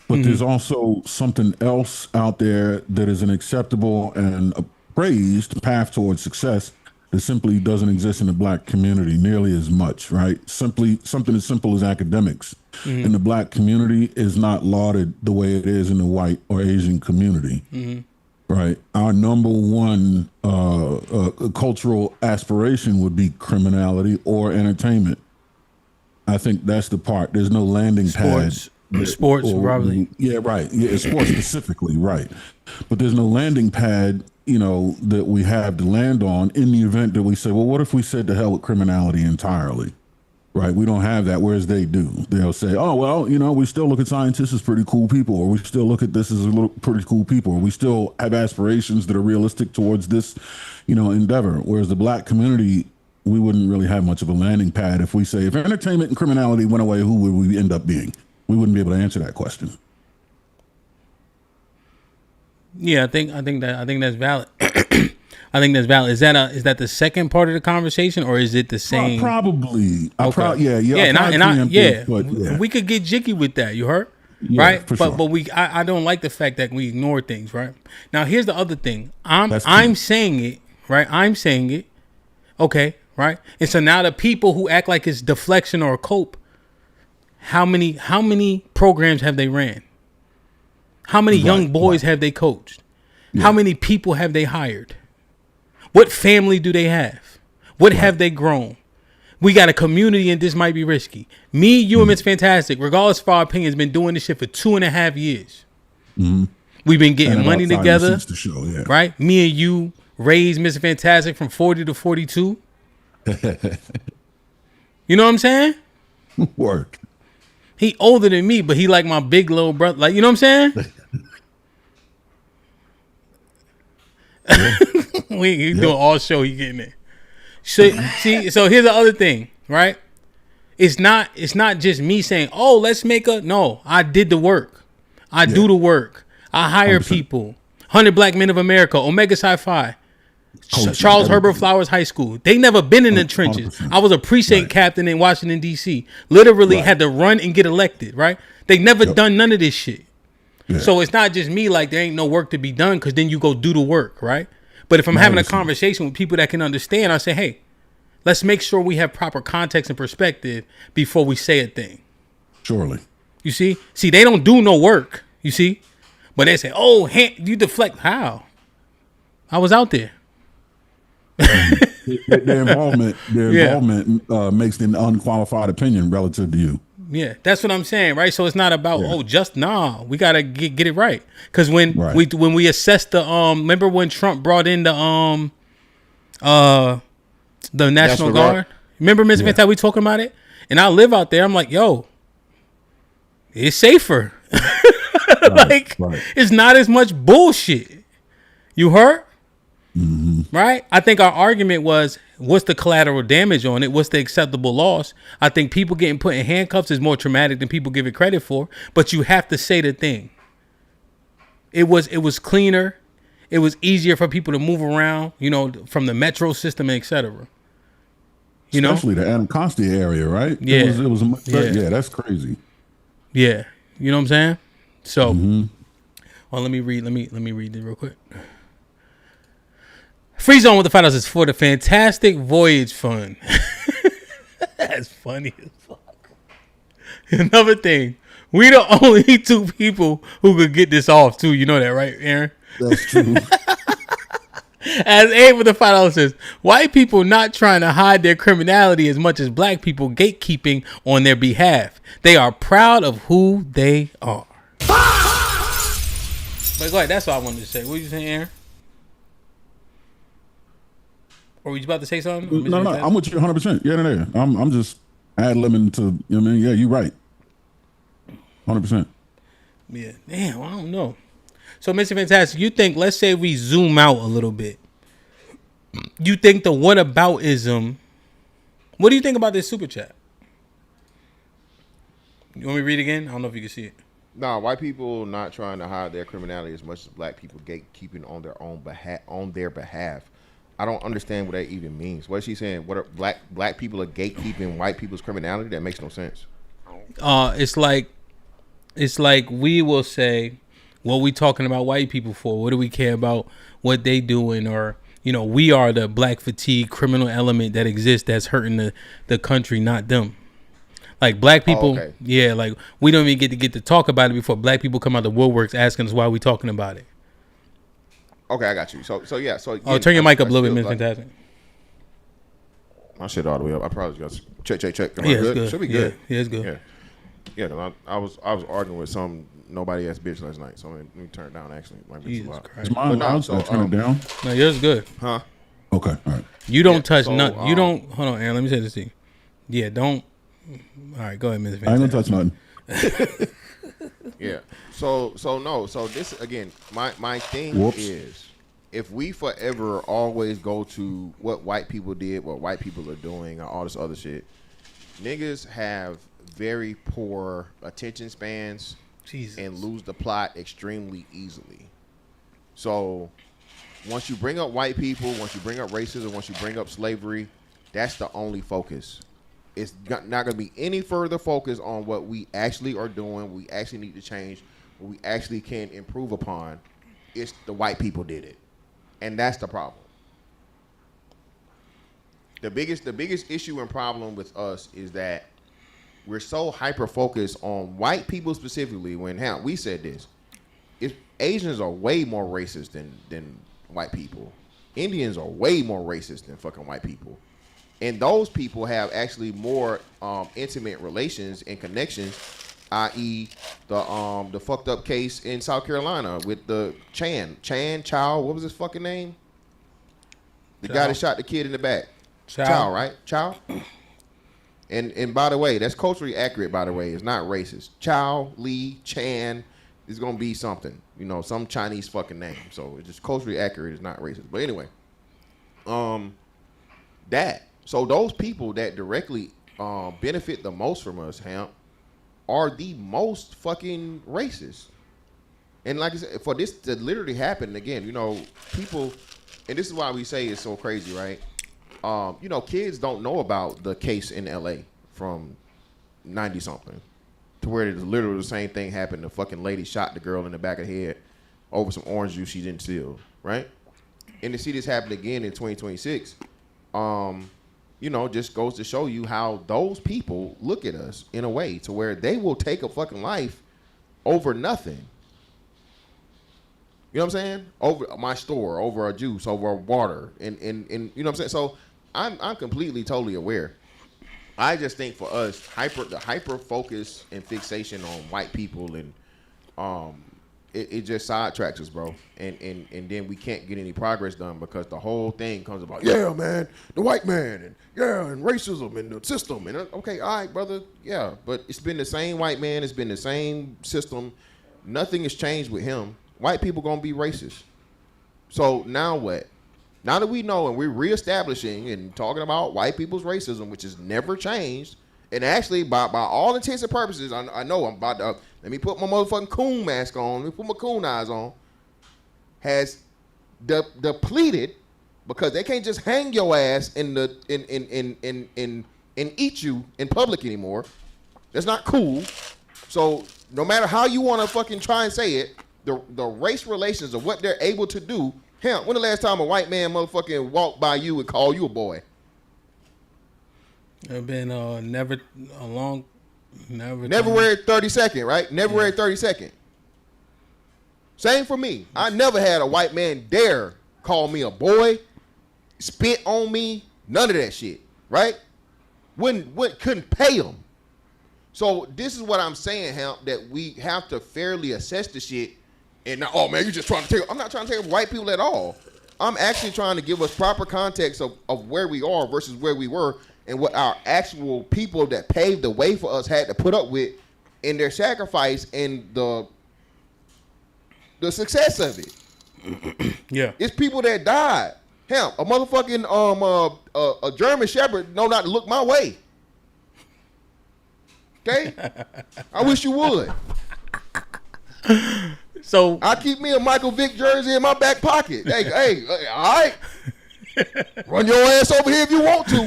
but there's also something else out there that is an acceptable and praised path towards success that simply doesn't exist in the black community nearly as much, right? Simply something as simple as academics in the black community is not lauded the way it is in the white or Asian community, right? Our number one cultural aspiration would be criminality or entertainment. I think that's the part. There's no landing pad. Sports, probably. Yeah, right. Yeah, sports specifically, right. But there's no landing pad, you know, that we have to land on in the event that we say, well, what if we said to hell with criminality entirely? Right? We don't have that, whereas they do. They'll say, oh, well, you know, we still look at scientists as pretty cool people, or we still look at this as pretty cool people, or we still have aspirations that are realistic towards this, you know, endeavor. Whereas the black community, we wouldn't really have much of a landing pad if we say, if entertainment and criminality went away, who would we end up being? We wouldn't be able to answer that question. Yeah, I think that's valid. I think that's valid. Is that the second part of the conversation, or is it the same? Probably. Okay. We could get jiggy with that. You heard, right? But sure. I don't like the fact that we ignore things, right? Now here's the other thing. I'm saying it, right? I'm saying it. Okay, right? And so now the people who act like it's deflection or a cope, how many programs have they ran? How many young boys have they coached? Yeah. How many people have they hired? What family do they have? What have they grown? We got a community, and this might be risky. Me, you, and It's Fantastic, regardless of our opinions, been doing this shit for 2.5 years. We've been getting money together, right? Me and you raised Mr. Fantastic from 40 to 42. You know what I'm saying? Work. He older than me, but he like my big little brother. Like, you know what I'm saying? We doing all show. He getting it. So here's the other thing, right? It's not just me saying, "Oh, let's make a." No, I did the work. I do the work. I hire 100%. People. 100 Black Men of America, Omega Sci-Fi, Charles Herbert Flowers High School. They never been in the trenches. 100%. I was a precinct captain in Washington, D.C. Literally had to run and get elected, right? They never done none of this shit. Yeah. So it's not just me like there ain't no work to be done because then you go do the work, right? But if I'm having a conversation with people that can understand, I say, hey, let's make sure we have proper context and perspective before we say a thing. Surely. You see? See, they don't do no work, you see? But they say, oh, you deflect. How? I was out there. Their involvement makes an unqualified opinion relative to you. Yeah, that's what I'm saying, right? So it's not about we gotta get it right. Because when we assess the remember when Trump brought in the National Guard? Remember, Ms. Fantastic, we talking about it? And I live out there. I'm like, yo, it's safer. It's not as much bullshit. You heard? Mm-hmm. Right? I think our argument was, what's the collateral damage on it? What's the acceptable loss? I think people getting put in handcuffs is more traumatic than people give it credit for. But you have to say the thing. It was cleaner. It was easier for people to move around, from the metro system, etc. Especially the Anacostia area, right? Yeah. It was that's crazy. Yeah. You know what I'm saying? So, well, let me read this real quick. Free Zone with the $5 is for the Fantastic Voyage Fund. That's funny as fuck. Another thing, we the only two people who could get this off too. You know that, right, Aaron? That's true. As Abe with the $5 says, white people not trying to hide their criminality as much as black people gatekeeping on their behalf. They are proud of who they are. But go ahead, that's what I wanted to say. What were you saying, Aaron? Or were you about to say something? No, I'm with you 100%. Yeah. I'm just ad-libbing to, yeah, you're right. 100%. Yeah, damn, I don't know. So, Mr. Fantastic, you think, let's say we zoom out a little bit. You think the whataboutism, what do you think about this super chat? You want me to read again? I don't know if you can see it. No, white people not trying to hide their criminality as much as black people gatekeeping on their behalf. I don't understand what that even means. What is she saying? What are black people are gatekeeping white people's criminality? That makes no sense. It's like we will say, what we talking about white people for? What do we care about what they doing? Or, we are the black fatigue criminal element that exists that's hurting the country, not them. Like black people, like we don't even get to talk about it before black people come out the woodworks asking us why we talking about it. Okay, I got you. So yeah. So again, turn your mic up a little bit, Ms. Fantastic. My shit all the way up. I probably got check. Am I good? Should be good. Yeah, it's good. Yeah. I was arguing with some nobody ass bitch last night. So let me turn it down. Actually, might be too loud. Is mine loud? So turn it down. No, yours good. Huh? Okay. All right. You don't touch nothing. You don't. Hold on, Aaron. Let me say this to you. Yeah, don't. All right, go ahead, Ms. Fantastic. I ain't gonna touch nothing. Yeah. So this again, my thing is, if we forever always go to what white people did, what white people are doing, and all this other shit, niggas have very poor attention spans and lose the plot extremely easily. So once you bring up white people, once you bring up racism, once you bring up slavery, that's the only focus. It's not going to be any further focus on what we actually are doing, we actually need to change, what we actually can improve upon. It's the white people did it. And that's the problem. The biggest issue and problem with us is that we're so hyper-focused on white people specifically when we said this. Asians are way more racist than white people. Indians are way more racist than fucking white people. And those people have actually more intimate relations and connections, i.e. the fucked up case in South Carolina with the Chow, what was his fucking name? The guy that shot the kid in the back. Chow, right? Chow? And by the way, that's culturally accurate, by the way. It's not racist. Chow, Lee, Chan is going to be something. Some Chinese fucking name. So it's just culturally accurate. It's not racist. But anyway, So those people that directly benefit the most from us, HAMP, are the most fucking racist. And like I said, for this to literally happen again, you know, people, and this is why we say it's so crazy, right? You know, kids don't know about the case in L.A. from 90 something, to where it's literally the same thing happened. The fucking lady shot the girl in the back of the head over some orange juice she didn't steal, right? And to see this happen again in 2026, you know, just goes to show you how those people look at us in a way to where they will take a fucking life over nothing. You know what I'm saying? Over my store, over a juice, over a water, and you know what I'm saying? So I'm completely, totally aware. I just think for us, the hyper focus and fixation on white people and it just sidetracks us, bro. And then we can't get any progress done because the whole thing comes about, yeah, man, the white man, and racism and the system. And okay, all right, brother, yeah, but it's been the same white man, it's been the same system. Nothing has changed with him. White people gonna be racist. So now what? Now that we know and we're reestablishing and talking about white people's racism, which has never changed, and actually by all intents and purposes, I know I'm about to let me put my motherfucking coon mask on, let me put my coon eyes on, has depleted, because they can't just hang your ass and eat you in public anymore. That's not cool. So no matter how you want to fucking try and say it, the race relations of what they're able to do. Hell, when the last time a white man motherfucking walked by you and called you a boy? It's been never every 32nd, right? Never every 32nd. Same for me. I never had a white man dare call me a boy, spit on me, none of that shit, right? Couldn't pay him. So this is what I'm saying, Hamp, that we have to fairly assess the shit. And now, oh man, you're just trying to take. I'm not trying to take white people at all. I'm actually trying to give us proper context of where we are versus where we were, and what our actual people that paved the way for us had to put up with in their sacrifice and the success of it. Yeah, it's people that died. Hell, a motherfucking a German Shepherd know not to look my way. Okay, I wish you would. So I keep me a Michael Vick jersey in my back pocket. Hey, all right. Run your ass over here if you want to.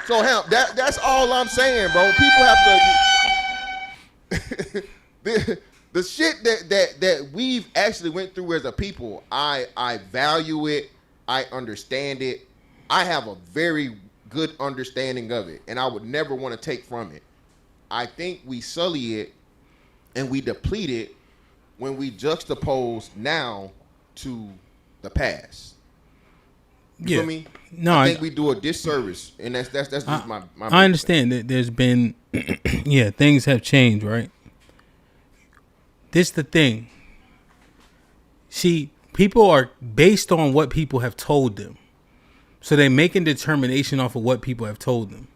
So, Hamp, that's all I'm saying, bro. People have to. The shit that we've actually went through as a people, I value it. I understand it. I have a very good understanding of it, and I would never want to take from it. I think we sully it and we deplete it when we juxtapose now to the past. You feel me? No, I think we do a disservice, and that's just my I understand that there's been things have changed, right? This is the thing. See, people are based on what people have told them. So they make a determination off of what people have told them.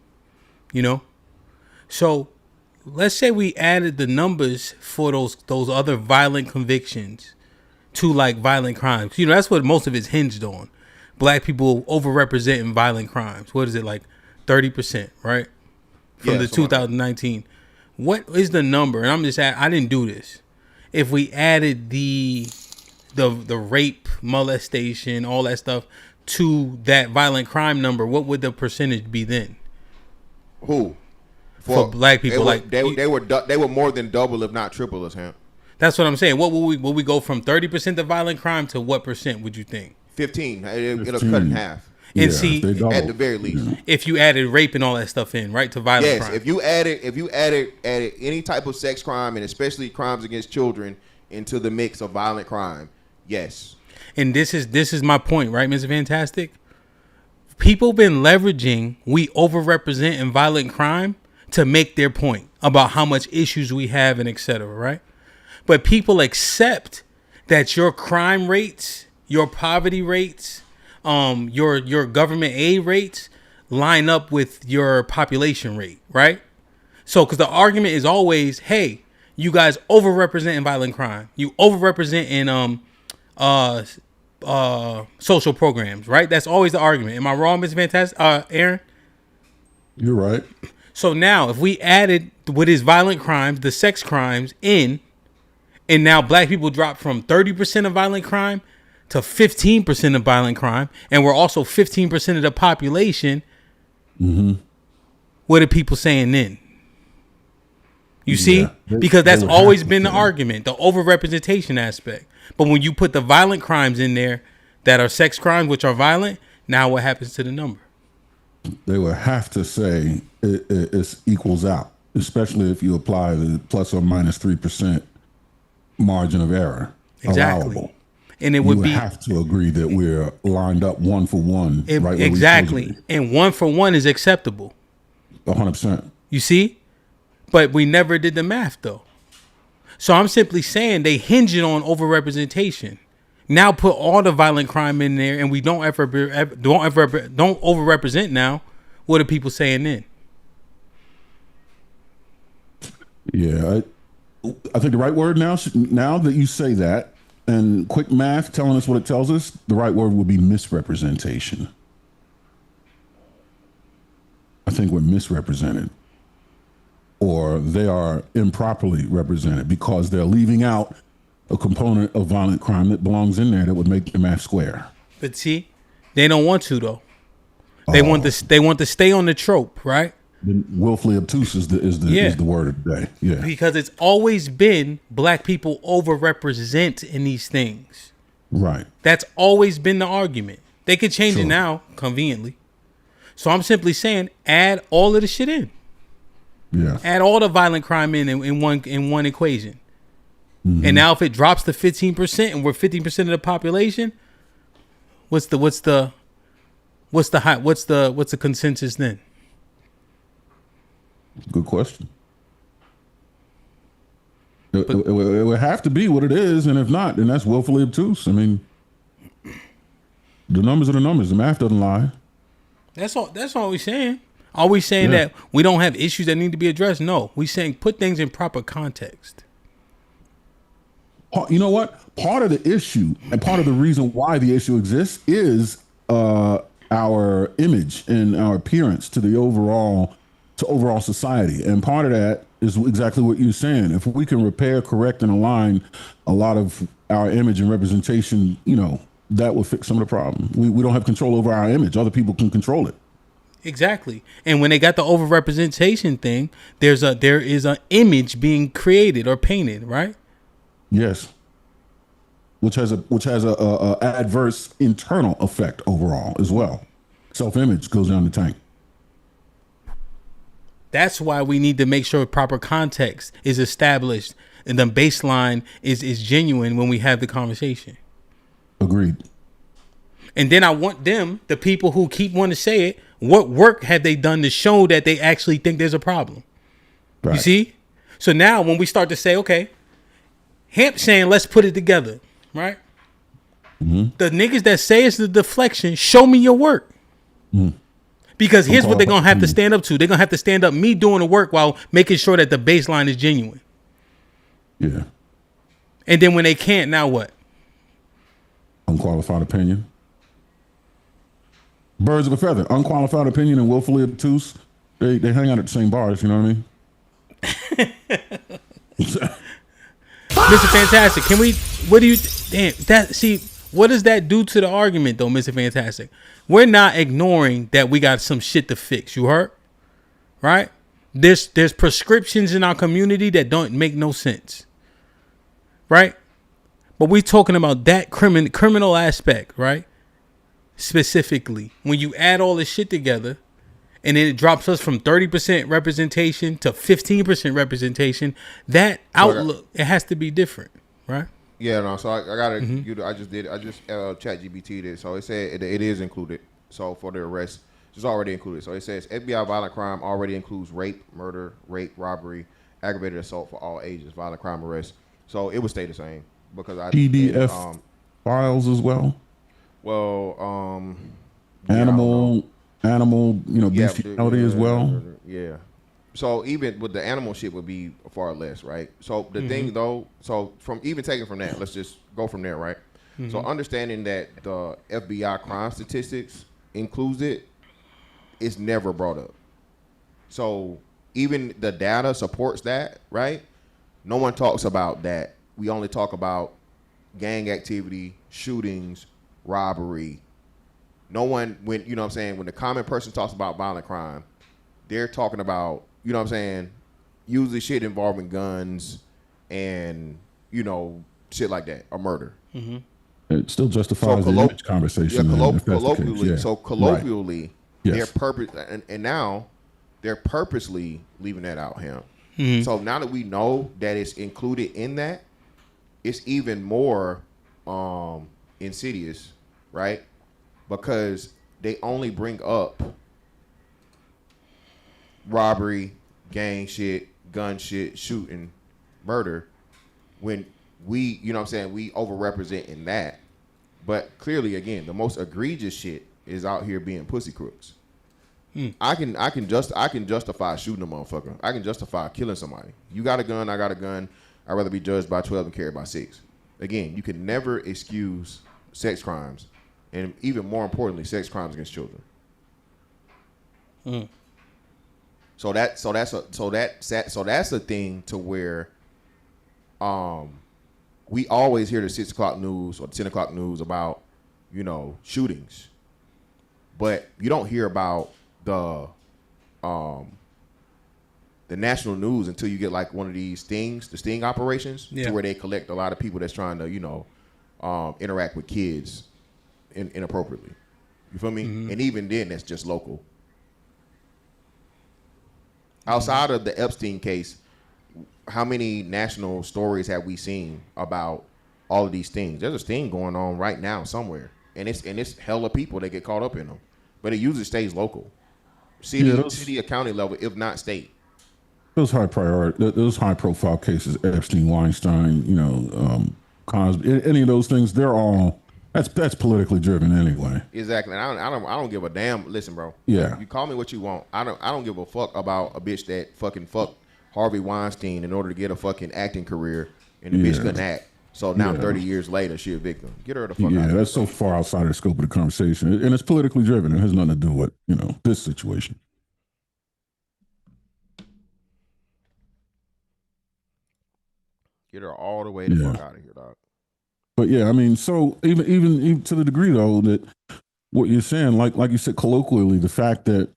You know? So let's say we added the numbers for those other violent convictions to like violent crimes. You know, that's what most of it's hinged on. Black people overrepresenting violent crimes. What is it, like 30%, right? From the 2019. What is the number? And I'm just I didn't do this. If we added the rape, molestation, all that stuff to that violent crime number, what would the percentage be then? Who? For black people, they were more than double, if not triple, us, Hamp. That's what I'm saying. What will we go from 30% of violent crime to what percent would you think? 15. It'll cut in half. And see, at the very least, if you added rape and all that stuff in, right, to violent crime. Yes, if you added any type of sex crime and especially crimes against children into the mix of violent crime, yes. And this is my point, right, Mr. Fantastic? People been leveraging we overrepresent in violent crime to make their point about how much issues we have and et cetera, right? But people accept that your crime rates, your poverty rates, your government aid rates line up with your population rate, right? So, because the argument is always, hey, you guys overrepresent in violent crime. You overrepresent in social programs, right? That's always the argument. Am I wrong, Mr. Fantastic? Aaron? You're right. So now, if we added with his violent crimes, the sex crimes in, and now black people drop from 30% of violent crime to 15% of violent crime, and we're also 15% of the population. What are people saying then? You see? Because that's always been the argument, the overrepresentation aspect. But when you put the violent crimes in there that are sex crimes, which are violent, now what happens to the number? They would have to say it equals out, especially if you apply the plus or minus 3% margin of error. Exactly. Allowable. And it would be have to agree that we're lined up 1 for 1. Right exactly. And 1 for 1 is acceptable. 100%. You see? But we never did the math though. So I'm simply saying they hinge it on overrepresentation. Now put all the violent crime in there, and we don't overrepresent now. What are people saying then? Yeah, I think the right word now that you say that, and quick math telling us what it tells us, the right word would be misrepresentation. I think we're misrepresented, or they are improperly represented because they're leaving out a component of violent crime that belongs in there that would make the math square. But see, they don't want to though. They want to stay on the trope, right? Willfully obtuse is the word of the day. Yeah. Because it's always been black people overrepresent in these things. Right. That's always been the argument. They could change it now, conveniently. So I'm simply saying, add all of the shit in. Yeah. Add all the violent crime in one equation. And now if it drops to 15% and we're 15% of the population, what's the consensus then? Good question. It would have to be what it is, and if not, then that's willfully obtuse. I mean, the numbers are the numbers. The math doesn't lie. That's all we're saying. Are we saying that we don't have issues that need to be addressed? No. We're saying put things in proper context. You know what? Part of the issue and part of the reason why the issue exists is our image and our appearance to the overall society. And part of that is exactly what you're saying. If we can repair, correct, and align a lot of our image and representation, that will fix some of the problem. We don't have control over our image. Other people can control it. Exactly. And when they got the overrepresentation thing, there is an image being created or painted, right? Yes. Which has a adverse internal effect overall as well. Self-image goes down the tank. That's why we need to make sure proper context is established and the baseline is genuine when we have the conversation. Agreed. And then I want them, the people who keep wanting to say it, what work have they done to show that they actually think there's a problem? Right. You see? So now when we start to say, okay, HAMP saying, let's put it together, right? The niggas that say it's the deflection, show me your work. Because here's what they're going to have to stand up to. They're going to have to stand up me doing the work while making sure that the baseline is genuine. Yeah. And then when they can't, now what? Unqualified opinion. Birds of a feather. Unqualified opinion and willfully obtuse. They hang out at the same bars, you know what I mean? Mr. Fantastic, what does that do to the argument though, Mr. Fantastic? We're not ignoring that we got some shit to fix. You heard? Right? There's prescriptions in our community that don't make no sense. Right? But we're talking about that criminal aspect, right? Specifically, when you add all this shit together and then it drops us from 30% representation to 15% representation, that outlook, it has to be different, right? Yeah, no. So I got it. I just chat GBT'd it. So it said it is included. So for the arrest, it's already included. So it says FBI violent crime already includes rape, murder, robbery, aggravated assault for all ages, violent crime arrest. So it would stay the same because PDF files as well. Well, animal, bestiality as well. Yeah. So even with the animal shit would be far less, right? So the thing though, from that, let's just go from there, right? So understanding that the FBI crime statistics includes it's never brought up. So even the data supports that, right? No one talks about that. We only talk about gang activity, shootings, robbery. No one, when you know what I'm saying, when the common person talks about violent crime, they're talking about, you know what I'm saying, usually shit involving guns and, you know, shit like that, or murder. Mm-hmm. It still justifies the image conversation. Colloquially, yeah. So colloquially, right. Yes. and now they're purposely leaving that out here. Mm-hmm. So now that we know that it's included in that, it's even more insidious, right? Because they only bring up robbery, gang shit, gun shit, shooting, murder, when we, you know what I'm saying, we overrepresent in that. But clearly, again, the most egregious shit is out here being pussy crooks. I can justify shooting a motherfucker. I can justify killing somebody. You got a gun, I got a gun. I'd rather be judged by 12 and carried by 6. Again, you can never excuse sex crimes, and even more importantly, sex crimes against children. So that's a thing to where we always hear the 6 o'clock news or 10 o'clock news about, you know, shootings, but you don't hear about the national news until you get like one of these stings, the sting operations, to where they collect a lot of people that's trying to, you know, interact with kids inappropriately. You feel me? Mm-hmm. And even then, that's just local. Outside of the Epstein case, how many national stories have we seen about all of these things? There's a sting going on right now somewhere, and it's hella people that get caught up in them, but it usually stays local, city or county level, if not state. Those high profile cases, Epstein, Weinstein, you know, Cosby, any of those things, they're all that's politically driven anyway. Exactly. And I don't give a damn. Listen, bro. Yeah. You call me what you want. I don't give a fuck about a bitch that fucking fucked Harvey Weinstein in order to get a fucking acting career, and the bitch couldn't act. So now 30 years later, she a victim. Get her the fuck out. Yeah, that's so far outside the scope of the conversation, and it's politically driven. It has nothing to do with, you know, this situation. Get her all the way the fuck out of here, dog. But yeah, I mean, so even to the degree though that what you're saying, like you said, colloquially, the fact that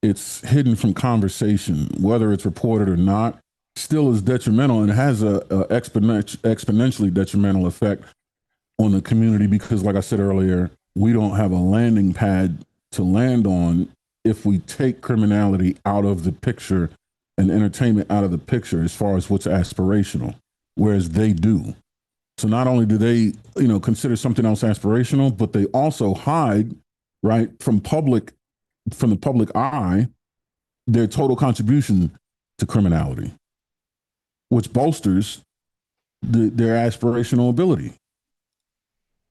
it's hidden from conversation, whether it's reported or not, still is detrimental and has a exponentially detrimental effect on the community, because, like I said earlier, we don't have a landing pad to land on if we take criminality out of the picture and entertainment out of the picture as far as what's aspirational, whereas they do. So not only do they, you know, consider something else aspirational, but they also hide, right, from the public eye, their total contribution to criminality, which bolsters their aspirational ability.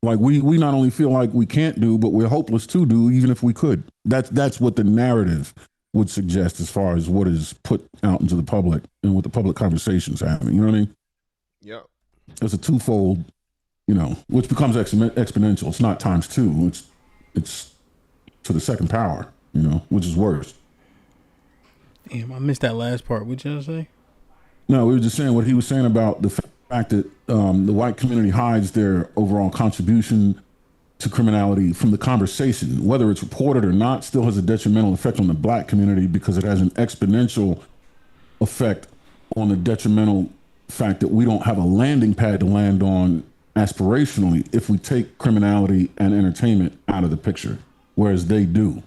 Like we not only feel like we can't do, but we're hopeless to do, even if we could. That's what the narrative would suggest as far as what is put out into the public and what the public conversation's having. You know what I mean? Yep. It's a twofold, you know, which becomes exponential. It's not times two. It's to the second power, you know, which is worse. Damn, I missed that last part. What you say? No, we were just saying what he was saying about the fact that the white community hides their overall contribution to criminality from the conversation, whether it's reported or not, still has a detrimental effect on the black community because it has an exponential effect on the detrimental fact that we don't have a landing pad to land on aspirationally if we take criminality and entertainment out of the picture, whereas they do.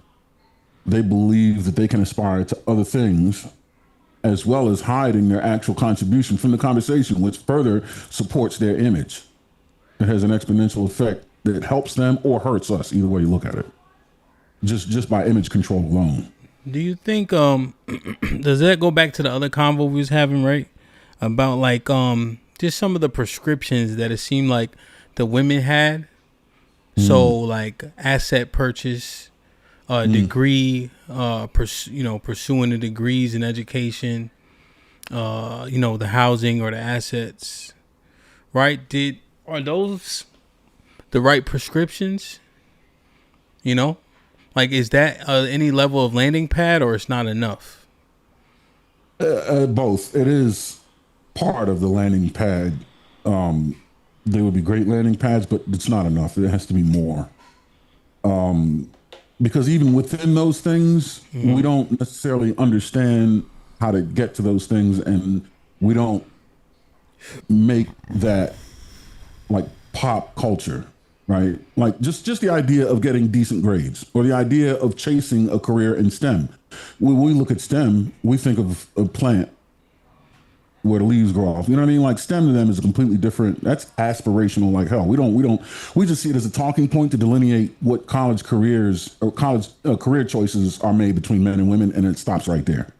They believe that they can aspire to other things as well as hiding their actual contribution from the conversation, which further supports their image. It has an exponential effect that helps them or hurts us, either way you look at it, just by image control alone. Do you think does that go back to the other convo we was having, right? About like just some of the prescriptions that it seemed like the women had. So like asset purchase, degree, pursuing the degrees in education, the housing or the assets, right? Are those the right prescriptions? You know, Like, is that any level of landing pad, or it's not enough? Both. It is part of the landing pad. They would be great landing pads, but it's not enough. It has to be more. Because even within those things, we don't necessarily understand how to get to those things, and we don't make that like pop culture, right? Like just the idea of getting decent grades, or the idea of chasing a career in STEM. When we look at STEM, we think of a plant where the leaves grow off. You know what I mean? Like STEM to them is a completely different. That's aspirational like hell. We just see it as a talking point to delineate what college careers or college career choices are made between men and women, and it stops right there.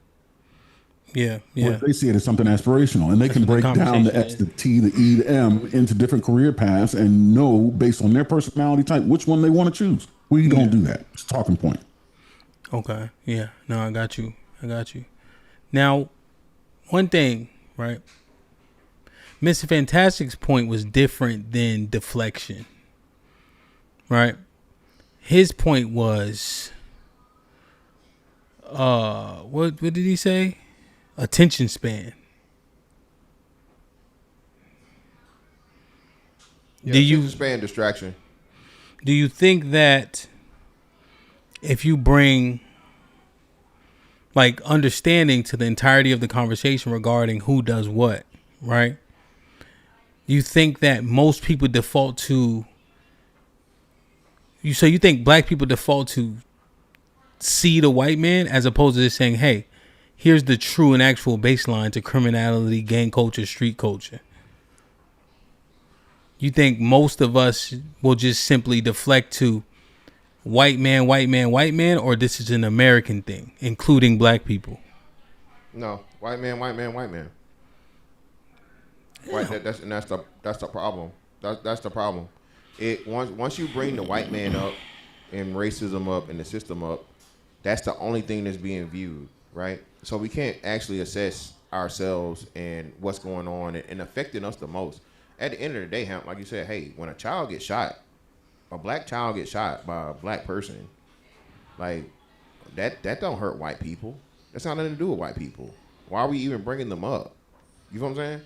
Yeah. Where they see it as something aspirational, and they can break down the X, the T, the E, the M into different career paths and know based on their personality type which one they want to choose. We don't do that. It's a talking point. Okay. Yeah. No, I got you. Now, one thing, right? Mr. Fantastic's point was different than deflection, right? His point was, what did he say? Attention span. Yeah, attention span distraction. Do you think that if you bring like understanding to the entirety of the conversation regarding who does what, right? You think that most people default to you think black people default to see the white man as opposed to just saying, hey, here's the true and actual baseline to criminality, gang culture, street culture. You think most of us will just simply deflect to white man, or this is an American thing, including black people? No, white man. That's the problem. That's the problem. Once you bring the white man up and racism up and the system up, that's the only thing that's being viewed, right? So we can't actually assess ourselves and what's going on and affecting us the most. At the end of the day, HAMP, like you said, hey, when a child gets shot, a black child gets shot by a black person, like that don't hurt white people. That's not nothing to do with white people. Why are we even bringing them up? You know what I'm saying?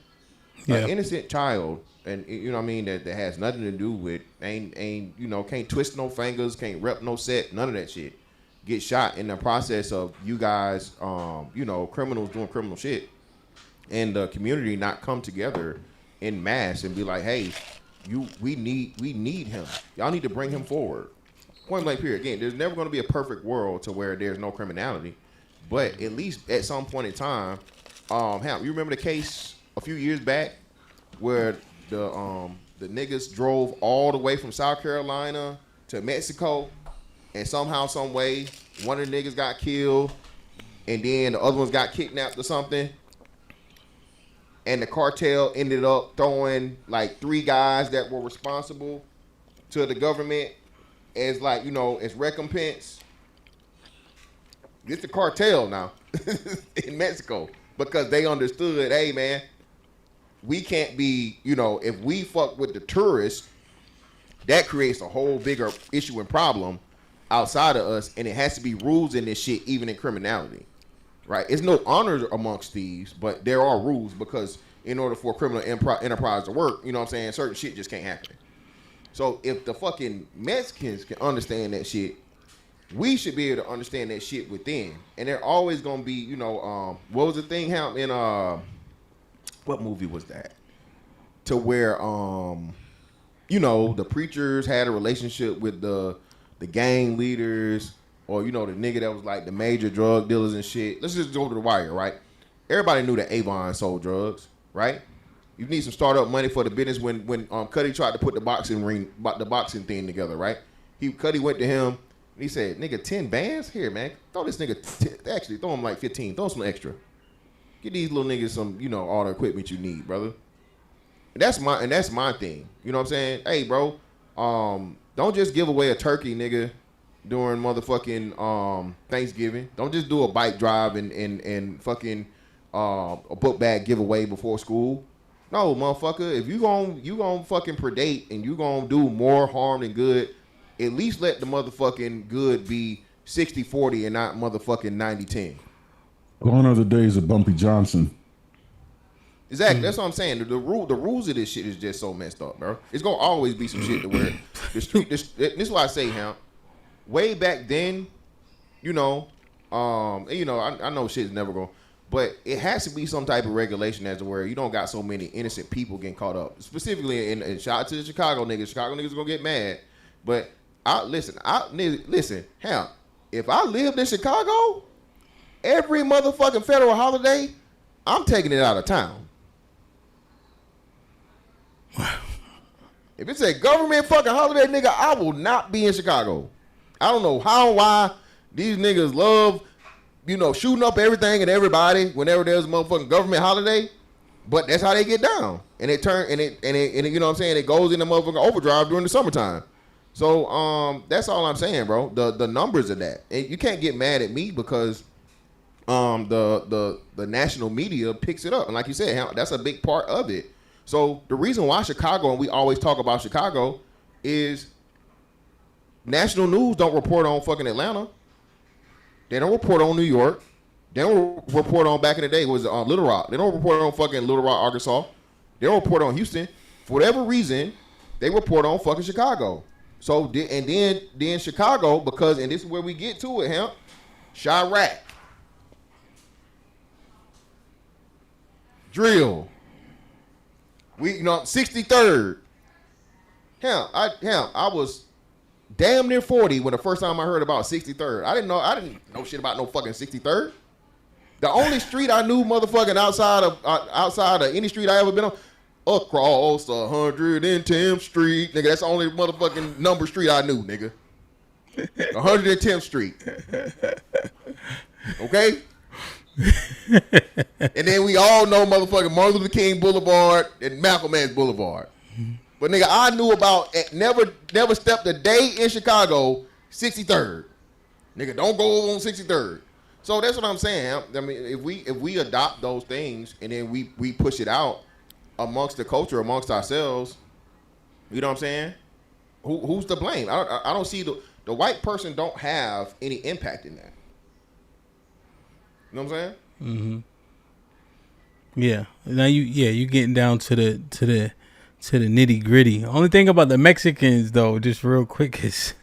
Yeah. An innocent child, and you know what I mean, that has nothing to do with ain't can't twist no fingers, can't rep no set, none of that shit. Get shot in the process of you guys, criminals doing criminal shit, and the community not come together in mass and be like, hey, we need him. Y'all need to bring him forward. Point blank period. Again, there's never going to be a perfect world to where there's no criminality, but at least at some point in time, HAMP, you remember the case a few years back where the niggas drove all the way from South Carolina to Mexico, and somehow, some way, one of the niggas got killed, and then the other ones got kidnapped or something. And the cartel ended up throwing like 3 guys that were responsible to the government as as recompense. It's the cartel now in Mexico, because they understood, hey man, we can't be, if we fuck with the tourists, that creates a whole bigger issue and problem outside of us, and it has to be rules in this shit, even in criminality, right? It's no honor amongst thieves, but there are rules, because in order for a criminal enterprise to work, you know what I'm saying, certain shit just can't happen. So if the fucking Mexicans can understand that shit, we should be able to understand that shit within. And they're always gonna be, what was the thing in what movie was that? To where the preachers had a relationship with the gang leaders, or the nigga that was like the major drug dealers and shit. Let's just go to The Wire, right? Everybody knew that Avon sold drugs, right? You need some startup money for the business. When Cuddy tried to put the boxing thing together, right? Cuddy went to him and he said, "Nigga, 10 bands here, man. Throw this nigga actually throw him like 15. Throw some extra. Get these little niggas some all the equipment you need, brother." And that's my thing. You know what I'm saying? Hey, bro, don't just give away a turkey, nigga, during motherfucking Thanksgiving. Don't just do a bike drive and fucking a book bag giveaway before school. No, motherfucker, if you gon' fucking predate and you gonna do more harm than good at least let the motherfucking good be 60-40 and not motherfucking 90-10. Gone are the days of Bumpy Johnson. Exactly. That's what I'm saying. The rules of this shit is just so messed up, bro. It's gonna always be some shit to where the street. This is why I say, Hamp. Way back then, I know shit's never going, but it has to be some type of regulation as to where you don't got so many innocent people getting caught up. Specifically, in shout out to the Chicago niggas. Chicago niggas are gonna get mad, but listen, Hamp. If I lived in Chicago, every motherfucking federal holiday, I'm taking it out of town. If it's a government fucking holiday, nigga, I will not be in Chicago. I don't know why these niggas love, shooting up everything and everybody whenever there's a motherfucking government holiday, but that's how they get down. And it you know what I'm saying? It goes into motherfucking overdrive during the summertime. So that's all I'm saying, bro. The numbers of that. And you can't get mad at me because the national media picks it up. And like you said, that's a big part of it. So the reason why Chicago, and we always talk about Chicago, is national news don't report on fucking Atlanta. They don't report on New York. They don't report on, back in the day, it was Little Rock. They don't report on fucking Little Rock, Arkansas. They don't report on Houston. For whatever reason, they report on fucking Chicago. So, and then Chicago, because, and this is where we get to it, Hamp, Chirac, drill. 63rd. I was damn near 40 when the first time I heard about 63rd. I didn't know shit about no fucking 63rd. The only street I knew, motherfucking outside of any street I ever been on, across 110th Street, nigga. That's the only motherfucking number street I knew, nigga. 110th Street. Okay. And then we all know motherfucking Martin Luther King Boulevard and Malcolm X Boulevard. But nigga, I knew about never stepped a day in Chicago, 63rd. Nigga, don't go on 63rd. So that's what I'm saying. I mean, if we adopt those things and then we push it out amongst the culture, amongst ourselves, you know what I'm saying? Who's to blame? I don't see the white person don't have any impact in that. You know what I'm saying? Mm-hmm. Yeah. Now you getting down to the nitty gritty. Only thing about the Mexicans though, just real quick, is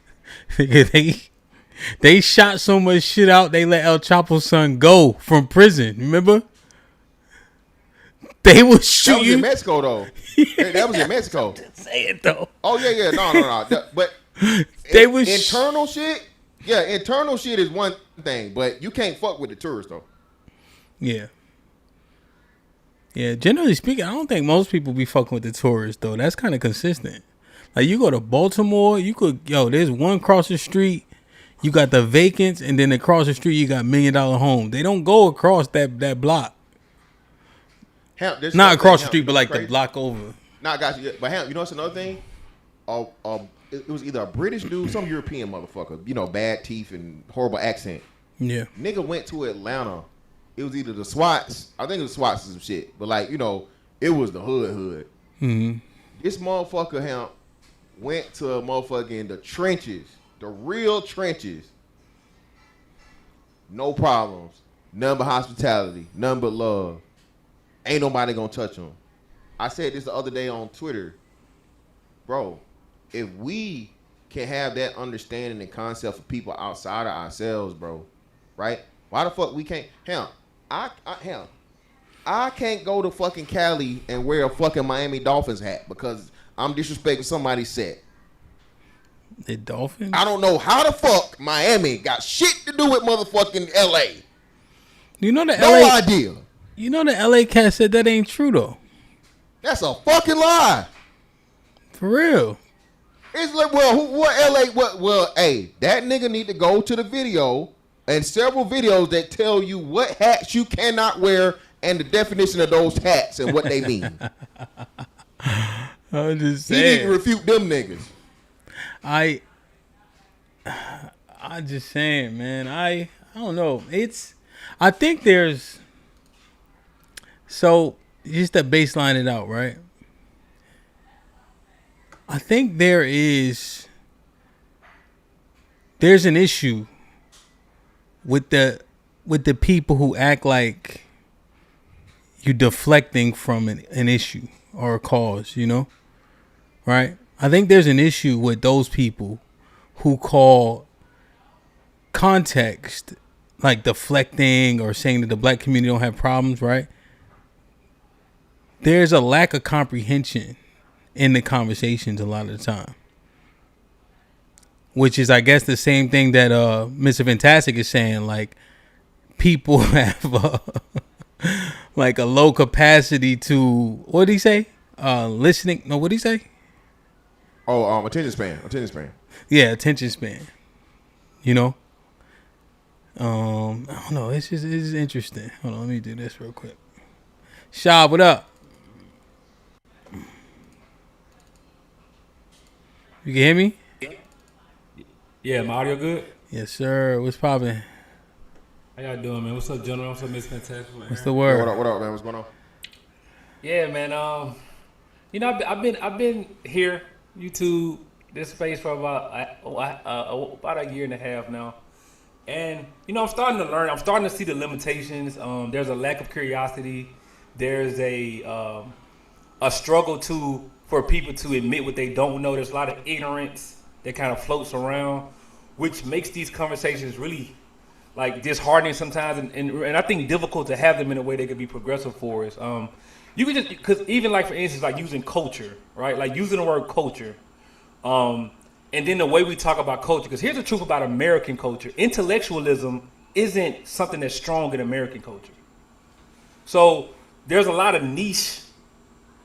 they shot so much shit out. They let El Chapo's son go from prison. Remember? They was shooting. That was in Mexico though. That was in Mexico. Say it though. Oh yeah. No. But they was internal shit. Yeah, internal shit is one thing, but you can't fuck with the tourists though. Yeah. Yeah, generally speaking, I don't think most people be fucking with the tourists though. That's kind of consistent. Like you go to Baltimore, there's one across the street, you got the vacants, and then across the street you got $1 Million Home. They don't go across that block. Not across the street, but like crazy. The block over. Nah, I got you. But you know what's another thing? It was either a British dude, some European motherfucker, bad teeth and horrible accent. Yeah. Nigga went to Atlanta. It was either the SWATs. I think it was SWATs or some shit. But it was the hood. Mm-hmm. This motherfucker went to motherfucking the trenches. The real trenches. No problems. None but hospitality. None but love. Ain't nobody gonna touch him. I said this the other day on Twitter. Bro, if we can have that understanding and concept for people outside of ourselves, bro, right? Why the fuck we can't? I can't go to fucking Cali and wear a fucking Miami Dolphins hat because I'm disrespecting somebody's set. The Dolphins? I don't know how the fuck Miami got shit to do with motherfucking LA. You know the No idea. You know the LA cat said that ain't true though. That's a fucking lie. For real. It's like, hey, that nigga need to go to the video and several videos that tell you what hats you cannot wear and the definition of those hats and what they mean. I'm just saying. He need to refute them niggas. I just saying, man. I don't know. I think there's, so just to baseline it out, right? I think there is there's an issue with the people who act like you're deflecting from an issue or a cause, you know? Right? I think there's an issue with those people who call context like deflecting or saying that the black community don't have problems, right? There's a lack of comprehension in the conversations a lot of the time. Which is, I guess, the same thing that Mr. Fantastic is saying. Like, people have like a low capacity to, what did he say? Listening. No, what did he say? Oh, attention span. Yeah, attention span. You know? I don't know. It's interesting. Hold on, let me do this real quick. Shab, what up? You can hear me? Yeah, my audio good? Yes, sir. What's poppin'? How y'all doing, man? What's up, gentlemen? What's up, Miss Fantastic? What's the word? What up, man? What's going on? Yeah, man. You know, I've been here, YouTube, this space for about a year and a half now, and you know, I'm starting to learn. I'm starting to see the limitations. There's a lack of curiosity. There's a struggle for people to admit what they don't know. There's a lot of ignorance that kind of floats around, which makes these conversations really like disheartening sometimes, and I think difficult to have them in a way they could be progressive for us. You could just, because even like for instance, like using culture, right? Like using the word culture, and then the way we talk about culture. Because here's the truth about American culture: intellectualism isn't something that's strong in American culture. So there's a lot of niche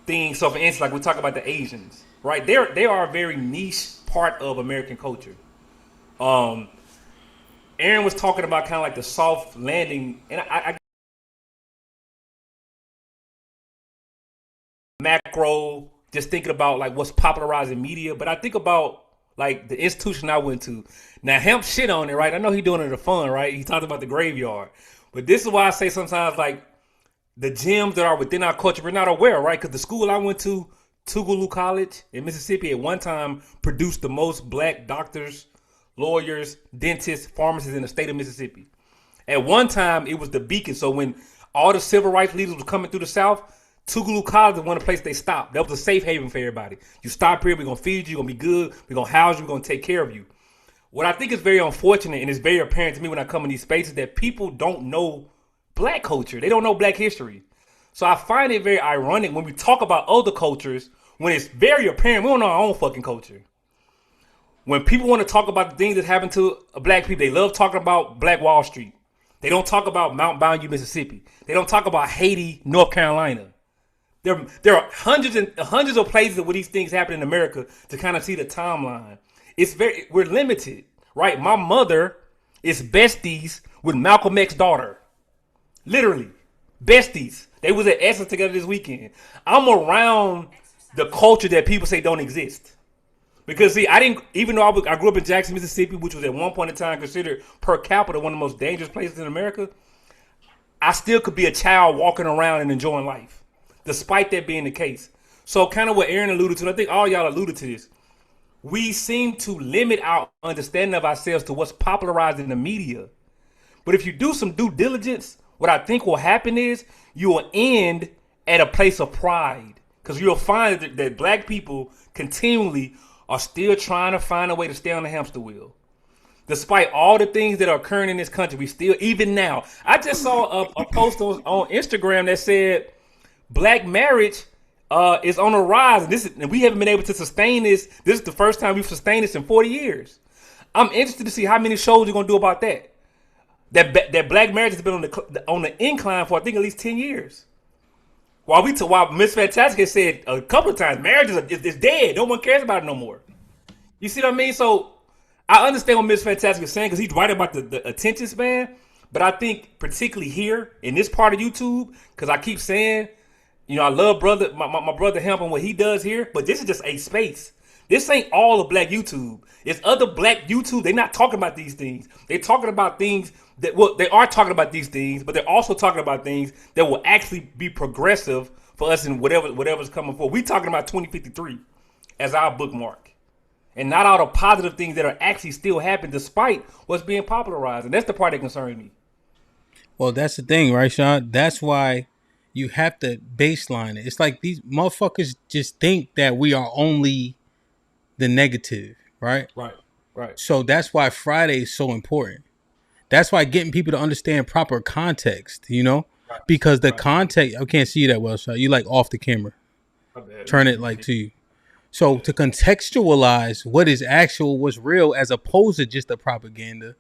things. So for instance, like we talk about the Asians, right? They are a very niche part of American culture. Aaron was talking about kind of like the soft landing, and I macro, just thinking about like what's popularizing media. But I think about like the institution I went to. Now Hemp shit on it, right? I know he doing it for fun, right? He talked about the graveyard, but this is why I say sometimes like the gems that are within our culture we're not aware, right? Because the school I went to, Tougaloo College in Mississippi, at one time produced the most black doctors, lawyers, dentists, pharmacists in the state of Mississippi. At one time, it was the beacon. So when all the civil rights leaders were coming through the South, Tougaloo College was one of the places they stopped. That was a safe haven for everybody. You stop here, we're going to feed you, you're going to be good, we're going to house you, we're going to take care of you. What I think is very unfortunate, and it's very apparent to me when I come in these spaces, that people don't know black culture. They don't know black history. So I find it very ironic when we talk about other cultures, when it's very apparent we don't know our own fucking culture. When people want to talk about the things that happen to black people, they love talking about Black Wall Street. They don't talk about Mount Bayou, Mississippi. They don't talk about Haiti, North Carolina. There are hundreds of places where these things happen in America to kind of see the timeline. We're limited, right? My mother is besties with Malcolm X's daughter. Literally, besties. They was at Essence together this weekend. I'm around the culture that people say don't exist. Because see, even though I grew up in Jackson, Mississippi, which was at one point in time considered per capita one of the most dangerous places in America, I still could be a child walking around and enjoying life, despite that being the case. So kind of what Aaron alluded to, and I think all y'all alluded to this, we seem to limit our understanding of ourselves to what's popularized in the media. But if you do some due diligence, what I think will happen is you will end at a place of pride, because you'll find that black people continually are still trying to find a way to stay on the hamster wheel. Despite all the things that are occurring in this country, we still, even now, I just saw a post on Instagram that said black marriage is on a rise, and we haven't been able to sustain this. This is the first time we've sustained this in 40 years. I'm interested to see how many shows you're gonna do about that. That black marriage has been on the incline for I think at least 10 years. While Miss Fantastic has said a couple of times, marriage is dead. No one cares about it no more. You see what I mean? So I understand what Miss Fantastic is saying, because he's right about the attention span. But I think particularly here in this part of YouTube, because I keep saying, you know, I love my brother Hemp and what he does here, but this is just a space. This ain't all of black YouTube. It's other black YouTube. They're not talking about these things. They're talking about things that, well, they are talking about these things, but they're also talking about things that will actually be progressive for us in whatever's coming forward. We talking about 2053 as our bookmark. and not all the positive things that are actually still happening despite what's being popularized. And that's the part that concerns me. Well, that's the thing, right, Sean? That's why you have to baseline it. It's like these motherfuckers just think that we are only the negative, right? Right. So that's why Friday is so important. That's why getting people to understand proper context, because the context, I can't see you that well, Sean. You like off the camera. Turn it like to you. So to contextualize what is actual, what's real, as opposed to just the propaganda,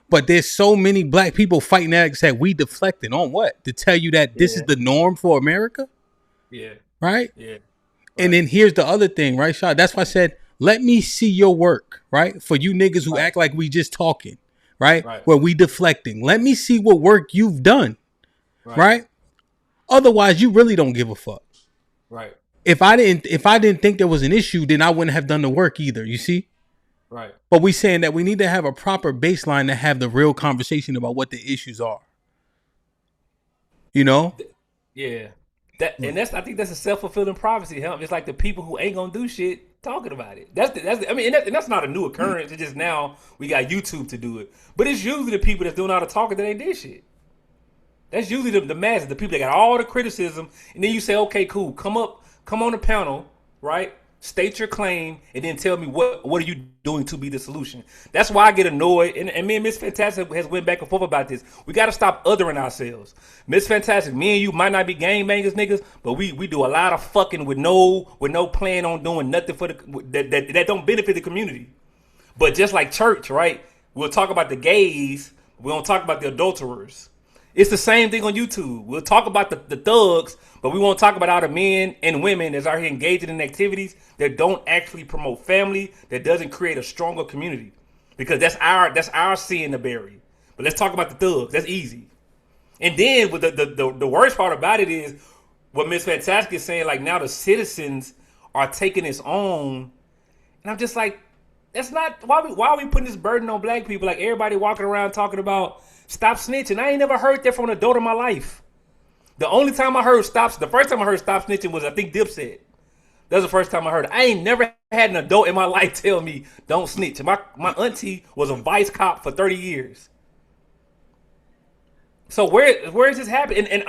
But there's so many black people fighting addicts that we deflecting on what? To tell you that this is the norm for America? Yeah. Right? Yeah. And then here's the other thing, right, Shad? That's why I said, let me see your work, right? For you niggas who act like we just talking, right? Where we deflecting. Let me see what work you've done, right? Otherwise, you really don't give a fuck. Right. If I didn't think there was an issue, then I wouldn't have done the work either, you see? Right. But we saying that we need to have a proper baseline to have the real conversation about what the issues are. Yeah. I think that's a self-fulfilling prophecy, huh? It's like the people who ain't gonna do shit talking about it. That's not a new occurrence. It's just now we got YouTube to do it. But it's usually the people that's doing all the talking that ain't did shit. That's usually the masses, the people that got all the criticism, and then you say, okay, cool, come on the panel, right? State your claim, and then tell me what are you doing to be the solution. That's why I get annoyed, and me and Miss Fantastic has went back and forth about this. We got to stop othering ourselves. Miss Fantastic, me and you might not be gangbangers, niggas, but we do a lot of fucking with no plan on doing nothing for that don't benefit the community. But just like church, right? We'll talk about the gays, we don't talk about the adulterers. It's the same thing on YouTube. We'll talk about the thugs, but we won't talk about all the men and women that's out here engaging in activities that don't actually promote family, that doesn't create a stronger community. Because that's our sin to bury. But let's talk about the thugs. That's easy. And then with the worst part about it is what Miss Fantastic is saying, like now the citizens are taking this on. And I'm just like, that's not why are we putting this burden on black people? Like everybody walking around talking about stop snitching. I ain't never heard that from an adult in my life. The first time I heard stop snitching was, I think, Dipset. That was the first time I heard it. I ain't never had an adult in my life tell me don't snitch. My auntie was a vice cop for 30 years. So where is this happening? And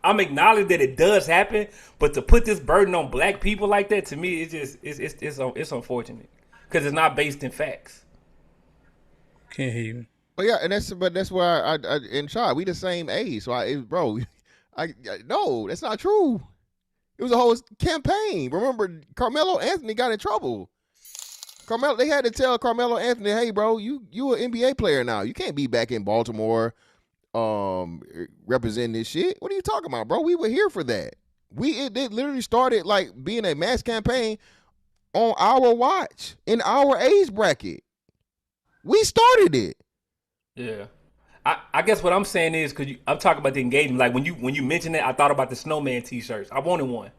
I'm acknowledging that it does happen, but to put this burden on black people like that, to me, it's unfortunate because it's not based in facts. Can't hear you. But yeah, and that's why I in Shad, we the same age. So no, that's not true. It was a whole campaign. Remember, Carmelo Anthony got in trouble. They had to tell Carmelo Anthony, hey, bro, you an NBA player now. You can't be back in Baltimore representing this shit. What are you talking about, bro? We were here for that. It literally started like being a mass campaign on our watch, in our age bracket. We started it. Yeah. I guess what I'm saying is, because I'm talking about the engagement. Like when you mentioned that, I thought about the snowman t-shirts. I wanted one.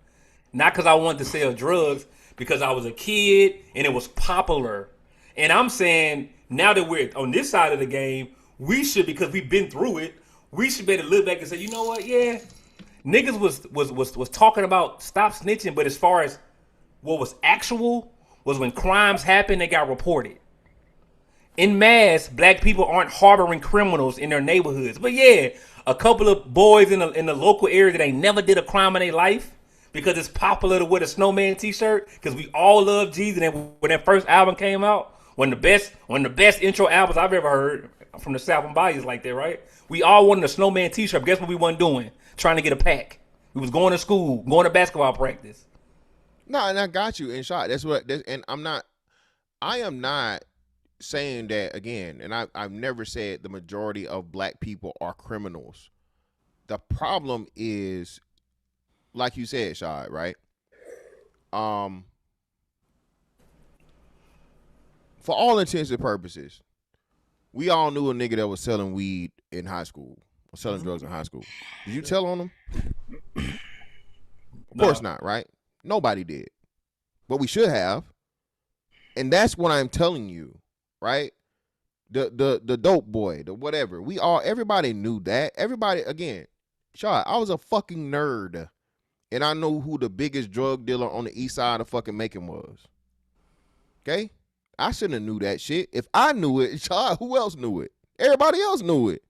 Not because I wanted to sell drugs, because I was a kid and it was popular. And I'm saying now that we're on this side of the game, we should, because we've been through it, we should be able to look back and say, you know what, yeah, niggas was talking about stop snitching, but as far as what was actual was when crimes happened, they got reported. In mass, black people aren't harboring criminals in their neighborhoods. But yeah, a couple of boys in the local area that ain't never did a crime in their life because it's popular to wear the snowman t-shirt because we all love Jesus. And when that first album came out, one of the best intro albums I've ever heard from the South and Bayous like that, right? We all wanted a snowman t-shirt. Guess what we wasn't doing? Trying to get a pack. We was going to school, going to basketball practice. No, and I got you in shot. And I am not saying that again, and I've never said the majority of black people are criminals. The problem is, like you said, Shad, right? For all intents and purposes, we all knew a nigga that was selling weed in high school, or selling drugs in high school. Did you tell on him? Of course not, right? Nobody did. But we should have. And that's what I'm telling you. Right? The dope boy, the whatever. Everybody knew that. Everybody, again, Shad, I was a fucking nerd. And I know who the biggest drug dealer on the east side of fucking Macon was. Okay, I shouldn't have knew that shit. If I knew it, who else knew it? Everybody else knew it.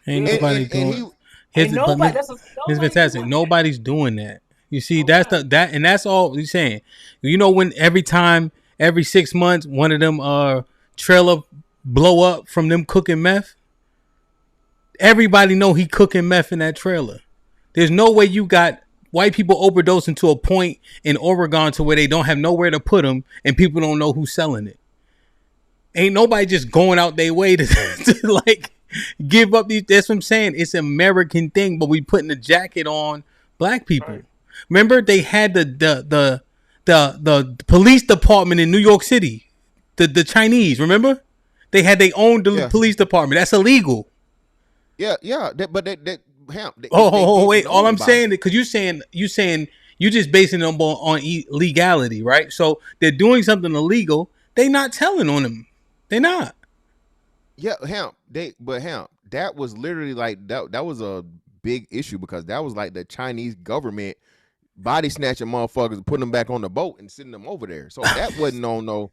Ain't nobody doing. It's fantastic. Nobody's doing that. You see, and that's all you're saying. You know, when every 6 months, one of them trailer blow up from them cooking meth. Everybody know he cooking meth in that trailer. There's no way you got white people overdosing to a point in Oregon to where they don't have nowhere to put them, and people don't know who's selling it. Ain't nobody just going out their way to like give up these. That's what I'm saying. It's an American thing, but we putting the jacket on black people. Right. Remember, they had the police department in New York City. The Chinese, remember? They had their own police department. That's illegal. Yeah. Wait. All I'm saying, because you saying you just basing them on legality, right? So they're doing something illegal. They not telling on them. They not. Yeah, HAMP. That was literally like that was a big issue because that was like the Chinese government body snatching motherfuckers and putting them back on the boat and sending them over there. So that wasn't on no.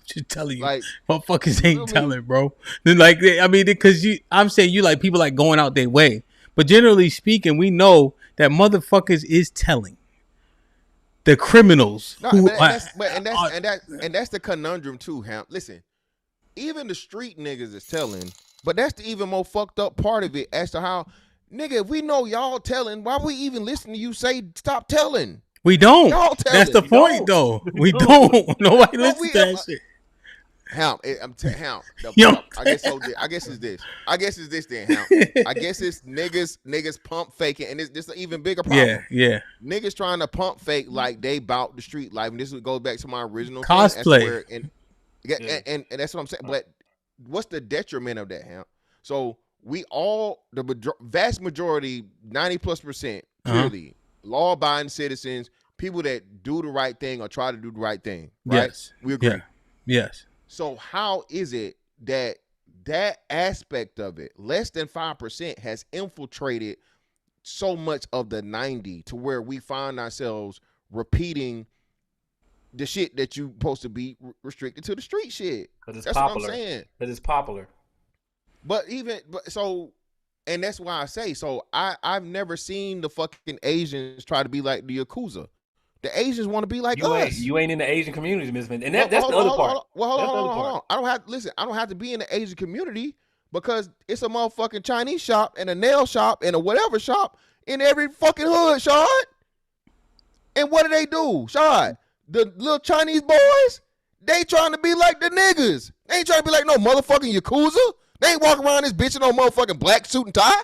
Just telling you, like, motherfuckers ain't telling, bro. Like, I mean, because I'm saying you like people like going out their way, but generally speaking, we know that motherfuckers is telling the criminals. No, that's the conundrum too, HAMP. Listen, even the street niggas is telling, but that's the even more fucked up part of it as to how, nigga, if we know y'all telling, why we even listen to you say stop telling? We don't. That's the point, though. We don't. Nobody listens to that shit. HAMP, HAMP. I guess it's this then, HAMP. I guess it's niggas pump faking, and this is an even bigger problem. Yeah. Niggas trying to pump fake like they bout the street life, and this goes back to my original cosplay. And that's what I'm saying. But what's the detriment of that, HAMP? So we all, the vast majority, 90+%, clearly, law-abiding citizens, people that do the right thing or try to do the right thing. Right? Yes. We agree. Yeah. Yes. So how is it that aspect of it, less than 5%, has infiltrated so much of the 90 to where we find ourselves repeating the shit that you supposed to be restricted to the street shit? Because it's that's popular. What I'm saying. Because it's popular. And that's why I say, so I've never seen the fucking Asians try to be like the Yakuza. The Asians want to be like us. You ain't in the Asian community, Miss Vince. And that's the other part. Hold on. I don't have to be in the Asian community because it's a motherfucking Chinese shop and a nail shop and a whatever shop in every fucking hood, Shad. And what do? Shad, the little Chinese boys, they trying to be like the niggas. They ain't trying to be like no motherfucking Yakuza. They ain't walking around this bitch in no motherfucking black suit and tie.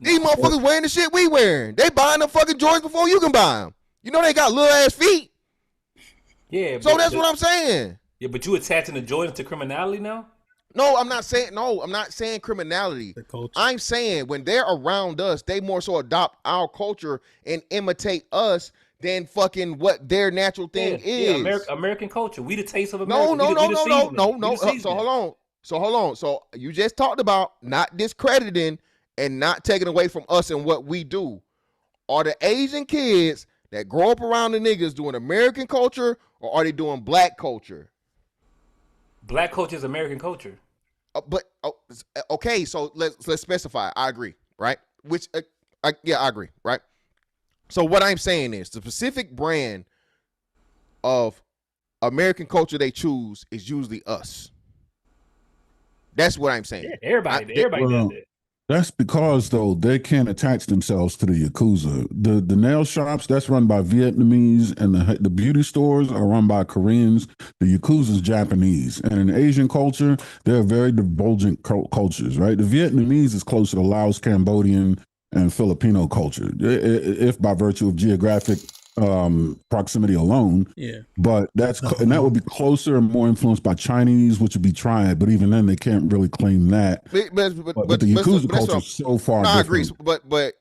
These motherfuckers wearing the shit we wearing. They buying the fucking Jordans before you can buy them. You know they got little ass feet. Yeah. So that's what I'm saying. Yeah, but you attaching the Jordans to criminality now? No, I'm not saying criminality. I'm saying when they're around us, they more so adopt our culture and imitate us than fucking what their natural thing is. Yeah, American culture. We the taste of America. No. So hold on. So you just talked about not discrediting and not taking away from us and what we do. Are the Asian kids that grow up around the niggas doing American culture, or are they doing black culture? Black culture is American culture. Okay, so let's specify. I agree, right? I agree, right? So what I'm saying is the specific brand of American culture they choose is usually us. That's what I'm saying. Yeah, everybody does that. That's because, though, they can't attach themselves to the Yakuza. The nail shops, that's run by Vietnamese, and the beauty stores are run by Koreans. The Yakuza's Japanese. And in Asian culture, they're very divulgent cultures, right? The Vietnamese is closer to Laos, Cambodian, and Filipino culture, if by virtue of geographic proximity alone. Yeah. But and that would be closer and more influenced by Chinese, which would be triad, but even then they can't really claim that. But the Yakuza culture is so far different. I agree.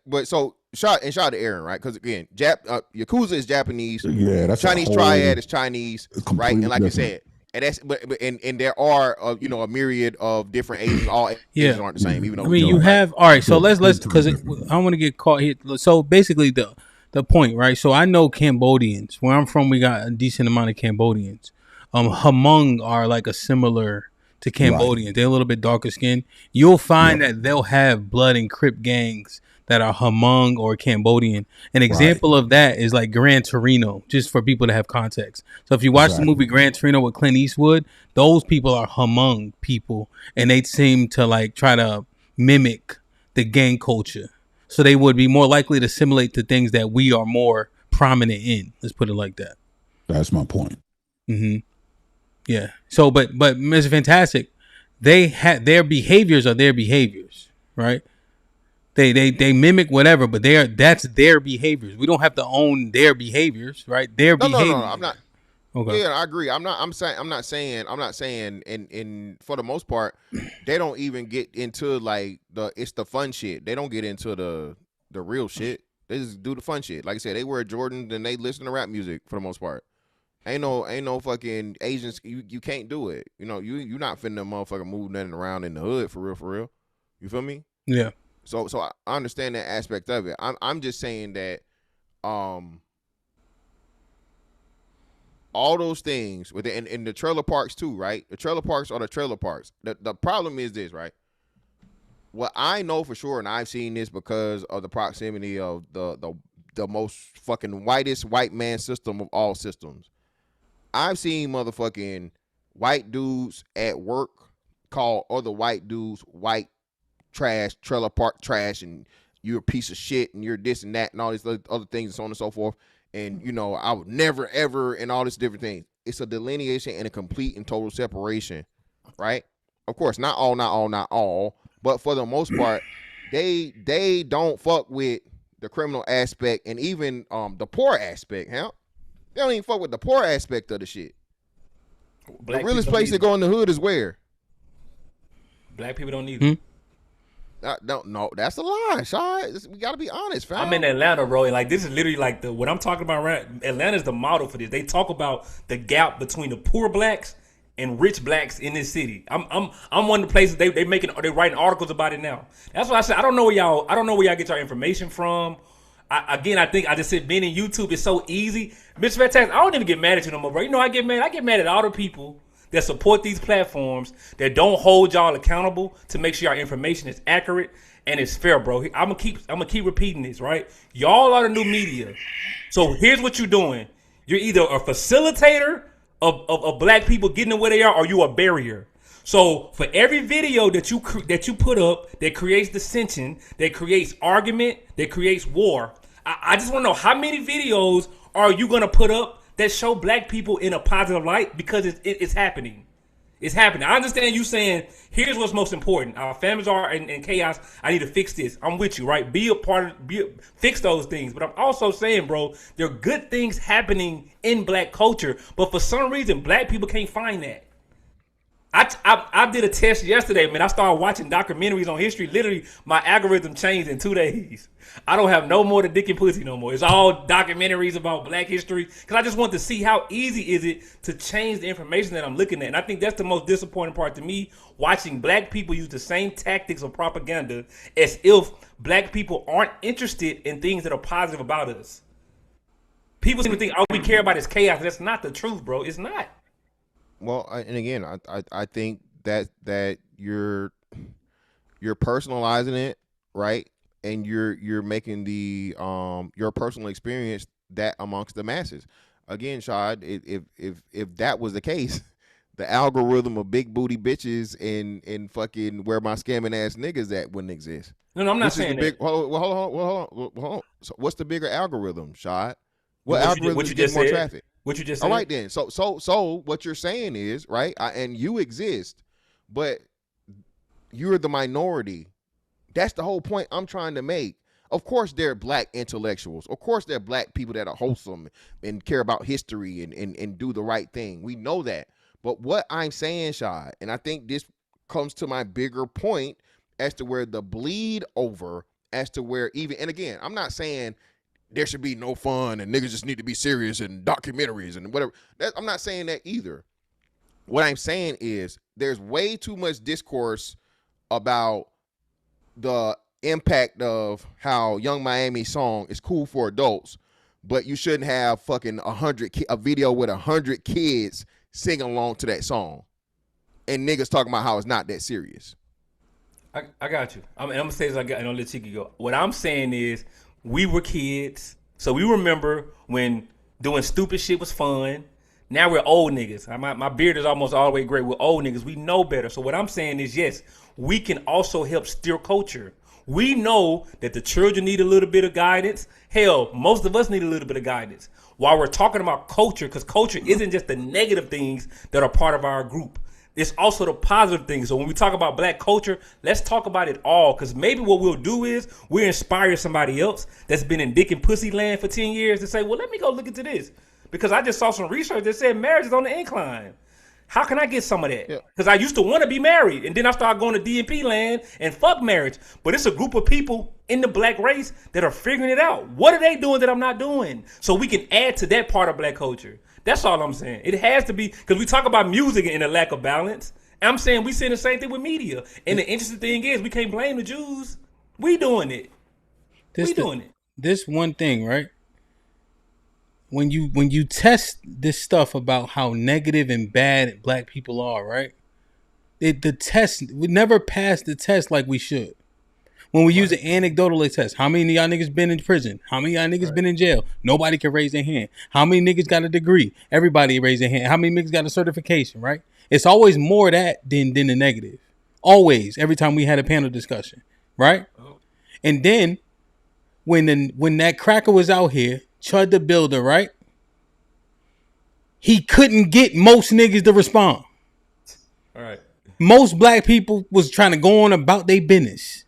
But so shout to Aaron, right? Because again, Yakuza is Japanese. Yeah, that's Chinese triad is Chinese, right? And like you said, and that's and there are a myriad of different Asians. All Asians aren't the same. Even though you have all right. So let's because I don't want to get caught here. So basically, the the point, right? So I know Cambodians. Where I'm from, we got a decent amount of Cambodians. Hmong are like a similar to Cambodians. Right. They're a little bit darker skinned. You'll find that they'll have blood and Crip gangs that are Hmong or Cambodian. An example of that is like Gran Torino, just for people to have context. So if you watch the movie Gran Torino with Clint Eastwood, those people are Hmong people, and they seem to like try to mimic the gang culture. So they would be more likely to assimilate to things that we are more prominent in. Let's put it like that. That's my point. Mm-hmm. Yeah. So, but Mr. Fantastic, they had their behaviors are their behaviors, right? They mimic whatever, but that's their behaviors. We don't have to own their behaviors, right? Their behaviors. No. I'm not. Okay. Yeah, I agree. I'm not saying. And for the most part, they don't even get into like it's the fun shit. They don't get into the real shit. They just do the fun shit. Like I said, they wear Jordans and they listen to rap music for the most part. Ain't no fucking Asians. You can't do it. You know, you not finna motherfucker move nothing around in the hood for real. You feel me? Yeah. So I understand that aspect of it. I'm just saying that all those things with in the trailer parks too, right? The trailer parks are the trailer parks. The problem is this, right? What I know for sure, and I've seen this because of the proximity of the most fucking whitest white man system of all systems. I've seen motherfucking white dudes at work call other white dudes white trash, trailer park trash, and you're a piece of shit, and you're this and that, and all these other things, and so on and so forth. And, you know, I would never, ever, and all this different things. It's a delineation and a complete and total separation, right? Of course, not all, but for the most part, they don't fuck with the criminal aspect and even the poor aspect, huh? They don't even fuck with the poor aspect of the shit. The realest place to go in the hood is where? Black people don't need it. No, that's a lie, Sean. We gotta be honest, fam. I'm in Atlanta, bro, and like this is literally like what I'm talking about. Atlanta's the model for this. They talk about the gap between the poor blacks and rich blacks in this city. I'm one of the places they writing articles about it now. That's why I said I don't know where y'all get your information from. I think I just said being in YouTube is so easy. Mr. Fantastic, I don't even get mad at you no more, bro. You know I get mad at all the people that support these platforms that don't hold y'all accountable to make sure our information is accurate and it's fair, bro. I'm gonna keep repeating this, right? Y'all are the new media. So here's what you're doing. You're either a facilitator of black people getting to where they are, or you a barrier. So for every video that you put up that creates dissension, that creates argument, that creates war, I just want to know how many videos are you gonna put up that show black people in a positive light, because it's happening. It's happening. I understand you saying, here's what's most important. Our families are in chaos. I need to fix this. I'm with you, right? Fix those things. But I'm also saying, bro, there are good things happening in black culture, but for some reason, black people can't find that. I did a test yesterday, man. I started watching documentaries on history. Literally, my algorithm changed in 2 days. I don't have no more the dick and pussy no more. It's all documentaries about black history, because I just want to see how easy is it to change the information that I'm looking at. And I think that's the most disappointing part to me, watching black people use the same tactics of propaganda as if black people aren't interested in things that are positive about us. People seem to think all we care about is chaos. That's not the truth, bro. It's not. Well, and again, I think that you're personalizing it, right? And you're making the your personal experience that amongst the masses. Again, Shad, if that was the case, the algorithm of big booty bitches and fucking where my scamming ass niggas at wouldn't exist. No, I'm not saying that. Hold on. So what's the bigger algorithm, Shad? What algorithm gets more traffic? What you just said. All right then. So what you're saying is, right, and you exist, but you're the minority. That's the whole point I'm trying to make. Of course there are black intellectuals. Of course there are black people that are wholesome and care about history and do the right thing. We know that. But what I'm saying, Shad, and I think this comes to my bigger point as to where the bleed over, as to where even, and again, I'm not saying there should be no fun and niggas just need to be serious and documentaries and whatever. I'm not saying that either. What I'm saying is there's way too much discourse about the impact of how Young Miami's song is cool for adults, but you shouldn't have fucking a video with 100 kids singing along to that song, and niggas talking about how it's not that serious. I got you. I'm gonna say this. And I'll let Chicky go. What I'm saying is, we were kids, so we remember when doing stupid shit was fun. Now we're old niggas. My beard is almost all the way gray. We're old niggas. We know better. So what I'm saying is, yes, we can also help steer culture. We know that the children need a little bit of guidance. Hell, most of us need a little bit of guidance. While we're talking about culture, because culture isn't just the negative things that are part of our group. It's also the positive things. So when we talk about black culture, let's talk about it all. Because maybe what we'll do is we'll inspire somebody else that's been in dick and pussy land for 10 years to say, well, let me go look into this. Because I just saw some research that said marriage is on the incline. How can I get some of that? Because I used to want to be married. And then I started going to DNP land and fuck marriage. But it's a group of people in the black race that are figuring it out. What are they doing that I'm not doing? So we can add to that part of black culture. That's all I'm saying. It has to be, because we talk about music and the lack of balance. I'm saying we saying the same thing with media. And the interesting thing is, we can't blame the Jews. We doing it. This one thing, right? When you test this stuff about how negative and bad black people are, right? The test, we never pass the test like we should. When we use an anecdotal test, how many of y'all niggas been in prison? How many of y'all niggas been in jail? Nobody can raise their hand. How many niggas got a degree? Everybody raise their hand. How many niggas got a certification, right? It's always more of that than the negative. Always, every time we had a panel discussion, right? And then when that cracker was out here, Chud the Builder, right? He couldn't get most niggas to respond. All right. Most black people was trying to go on about their business.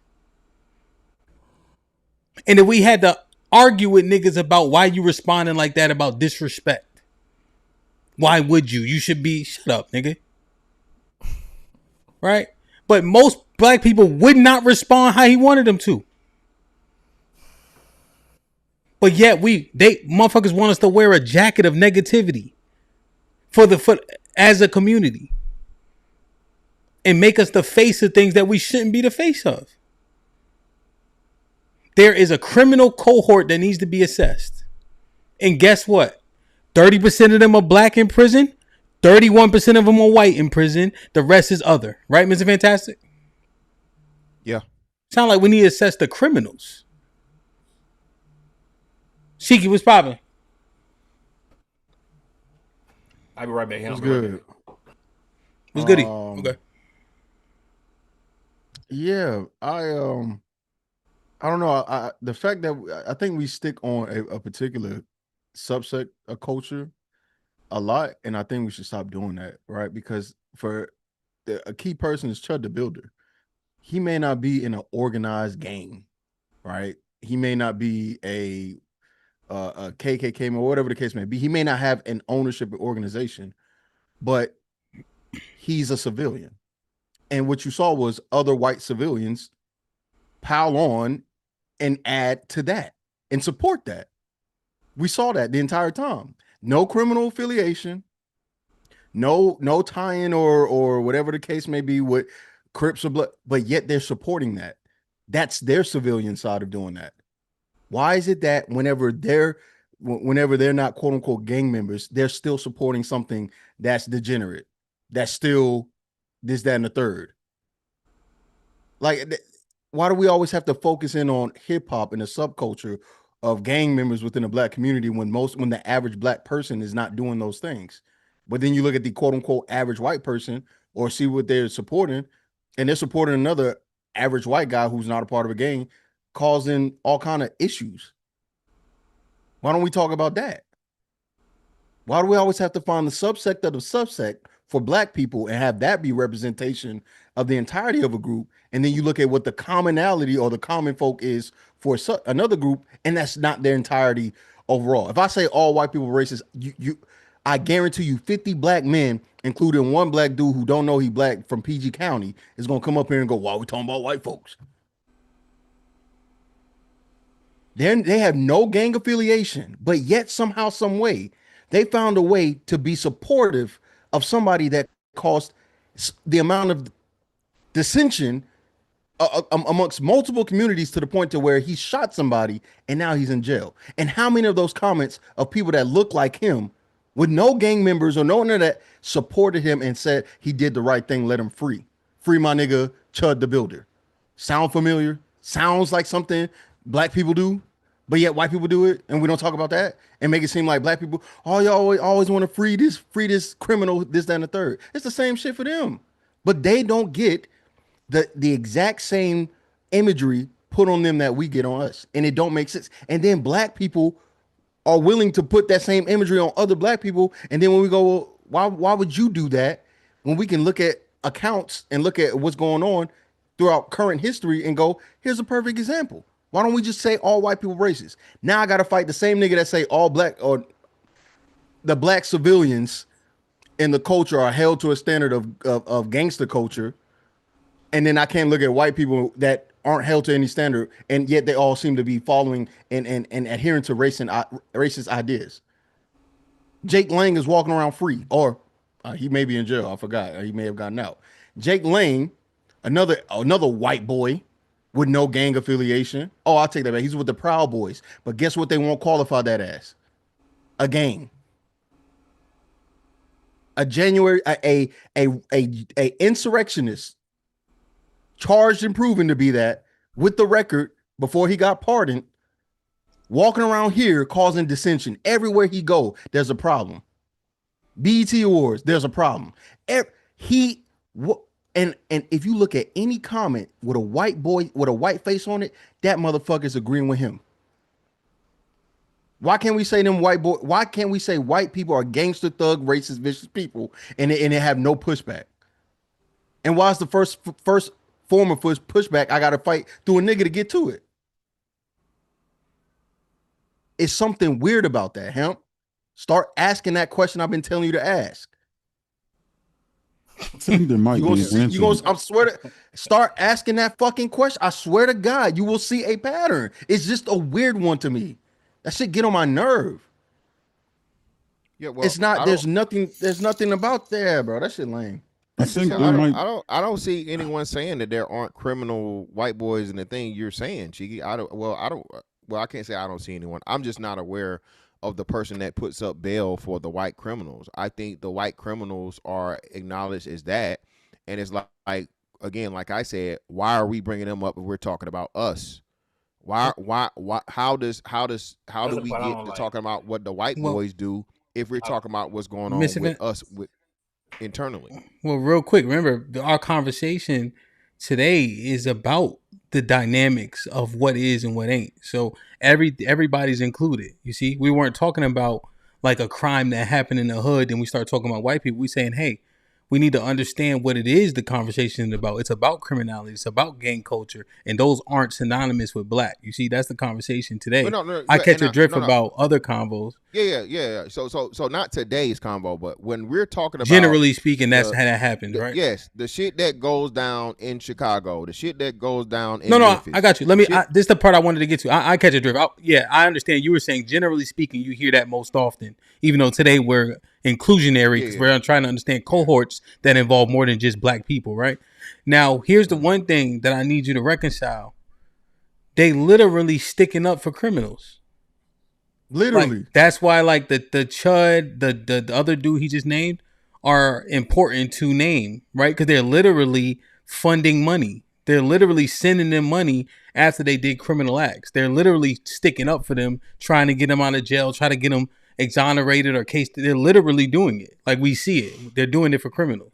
And then we had to argue with niggas about why you responding like that about disrespect. Why would you? You should be, shut up, nigga. Right? But most black people would not respond how he wanted them to. But yet they motherfuckers want us to wear a jacket of negativity for as a community and make us the face of things that we shouldn't be the face of. There is a criminal cohort that needs to be assessed. And guess what? 30% of them are black in prison. 31% of them are white in prison. The rest is other. Right, Mr. Fantastic? Yeah. Sound like we need to assess the criminals. Shiki, what's popping? I'll be right back. What's good? What's goody? Okay. Yeah, I don't know. The fact that I think we stick on a particular subset of culture a lot, and I think we should stop doing that, right? Because for a key person is Chud the Builder. He may not be in an organized gang, right? He may not be a KKK or whatever the case may be. He may not have an ownership organization, but he's a civilian. And what you saw was other white civilians pile on and add to that and support that. We saw that the entire time. No criminal affiliation, no tie-in or whatever the case may be with Crips or Blood, but yet they're supporting that. That's their civilian side of doing that. Why is it that whenever they're not quote unquote gang members, they're still supporting something that's degenerate, that's still this, that, and the third? Like, why do we always have to focus in on hip hop and the subculture of gang members within the black community when the average black person is not doing those things? But then you look at the quote unquote average white person or see what they're supporting, and they're supporting another average white guy who's not a part of a gang, causing all kind of issues. Why don't we talk about that? Why do we always have to find the subsect of the subsect for black people and have that be representation of the entirety of a group? And then you look at what the commonality or the common folk is for another group, and that's not their entirety overall. If I say all white people are racist, I guarantee you 50 black men, including one black dude who don't know he black from PG County, is going to come up here and go, why are we talking about white folks? They have no gang affiliation, but yet somehow, some way, they found a way to be supportive of somebody that caused the amount of dissension amongst multiple communities to the point to where he shot somebody and now he's in jail. And how many of those comments of people that look like him with no gang members or no one that supported him and said he did the right thing, let him free my nigga Chud the Builder? Sound familiar? Sounds like something black people do, but yet white people do it, and we don't talk about that and make it seem like black people, oh, y'all always want to free this criminal, this, that, and the third. It's the same shit for them, but they don't get the exact same imagery put on them that we get on us, and it don't make sense. And then black people are willing to put that same imagery on other black people, and then when we go, well, why would you do that when we can look at accounts and look at what's going on throughout current history and go, here's a perfect example. Why don't we just say all white people racist? Now I got to fight the same nigga that say all black or the black civilians in the culture are held to a standard of gangster culture. And then I can't look at white people that aren't held to any standard, and yet they all seem to be following and adhering to racist ideas. Jake Lang is walking around free, or he may be in jail. I forgot. He may have gotten out. Jake Lang, another white boy with no gang affiliation. Oh, I'll take that back. He's with the Proud Boys. But guess what they won't qualify that as? A gang. A insurrectionist charged and proven to be that with the record before he got pardoned, walking around here causing dissension. Everywhere he go, there's a problem. BET Awards, there's a problem. And if you look at any comment with a white boy with a white face on it, that motherfucker's agreeing with him. Why can't we say them white boy? Why can't we say white people are gangster, thug, racist, vicious people, and they have no pushback? And why is the first form of pushback I got to fight through a nigga to get to it? It's something weird about that, Hemp. Start asking that question I've been telling you to ask. I think there might be an answer. I swear to start asking that fucking question. I swear to God, you will see a pattern. It's just a weird one to me. That shit get on my nerve. Yeah, well, it's not. There's nothing about there, bro. That shit lame. I think I don't see anyone saying that there aren't criminal white boys in the thing you're saying, Cheeky. I can't say I don't see anyone. I'm just not aware of the person that puts up bail for the white criminals. I think the white criminals are acknowledged as that, and it's like again, like I said, why are we bringing them up if we're talking about us? Why? How do we get to talking about what the white boys do if we're talking about what's going on with us internally? Well, real quick, remember our conversation today is about the dynamics of what is and what ain't. So everybody's included. You see, we weren't talking about like a crime that happened in the hood. Then we start talking about white people. We saying, hey, we need to understand what it is the conversation is about. It's about criminality. It's about gang culture. And those aren't synonymous with black. You see, that's the conversation today. I catch your drift about other combos. Yeah. So not today's combo, but when we're talking about... Generally speaking, that's how that happens, right? Yes. The shit that goes down in Chicago. The shit that goes down in Memphis. I got you. This is the part I wanted to get to. I catch your drift. I understand. You were saying, generally speaking, you hear that most often. Even though today we're inclusionary because we're trying to understand cohorts that involve more than just black people, right? Now, here's the one thing that I need you to reconcile. They literally sticking up for criminals. Literally. Like, that's why like the Chud, the other dude he just named are important to name, right? Because they're literally funding money. They're literally sending them money after they did criminal acts. They're literally sticking up for them, trying to get them out of jail, try to get them exonerated or case. They're literally doing it. Like we see it. They're doing it for criminals.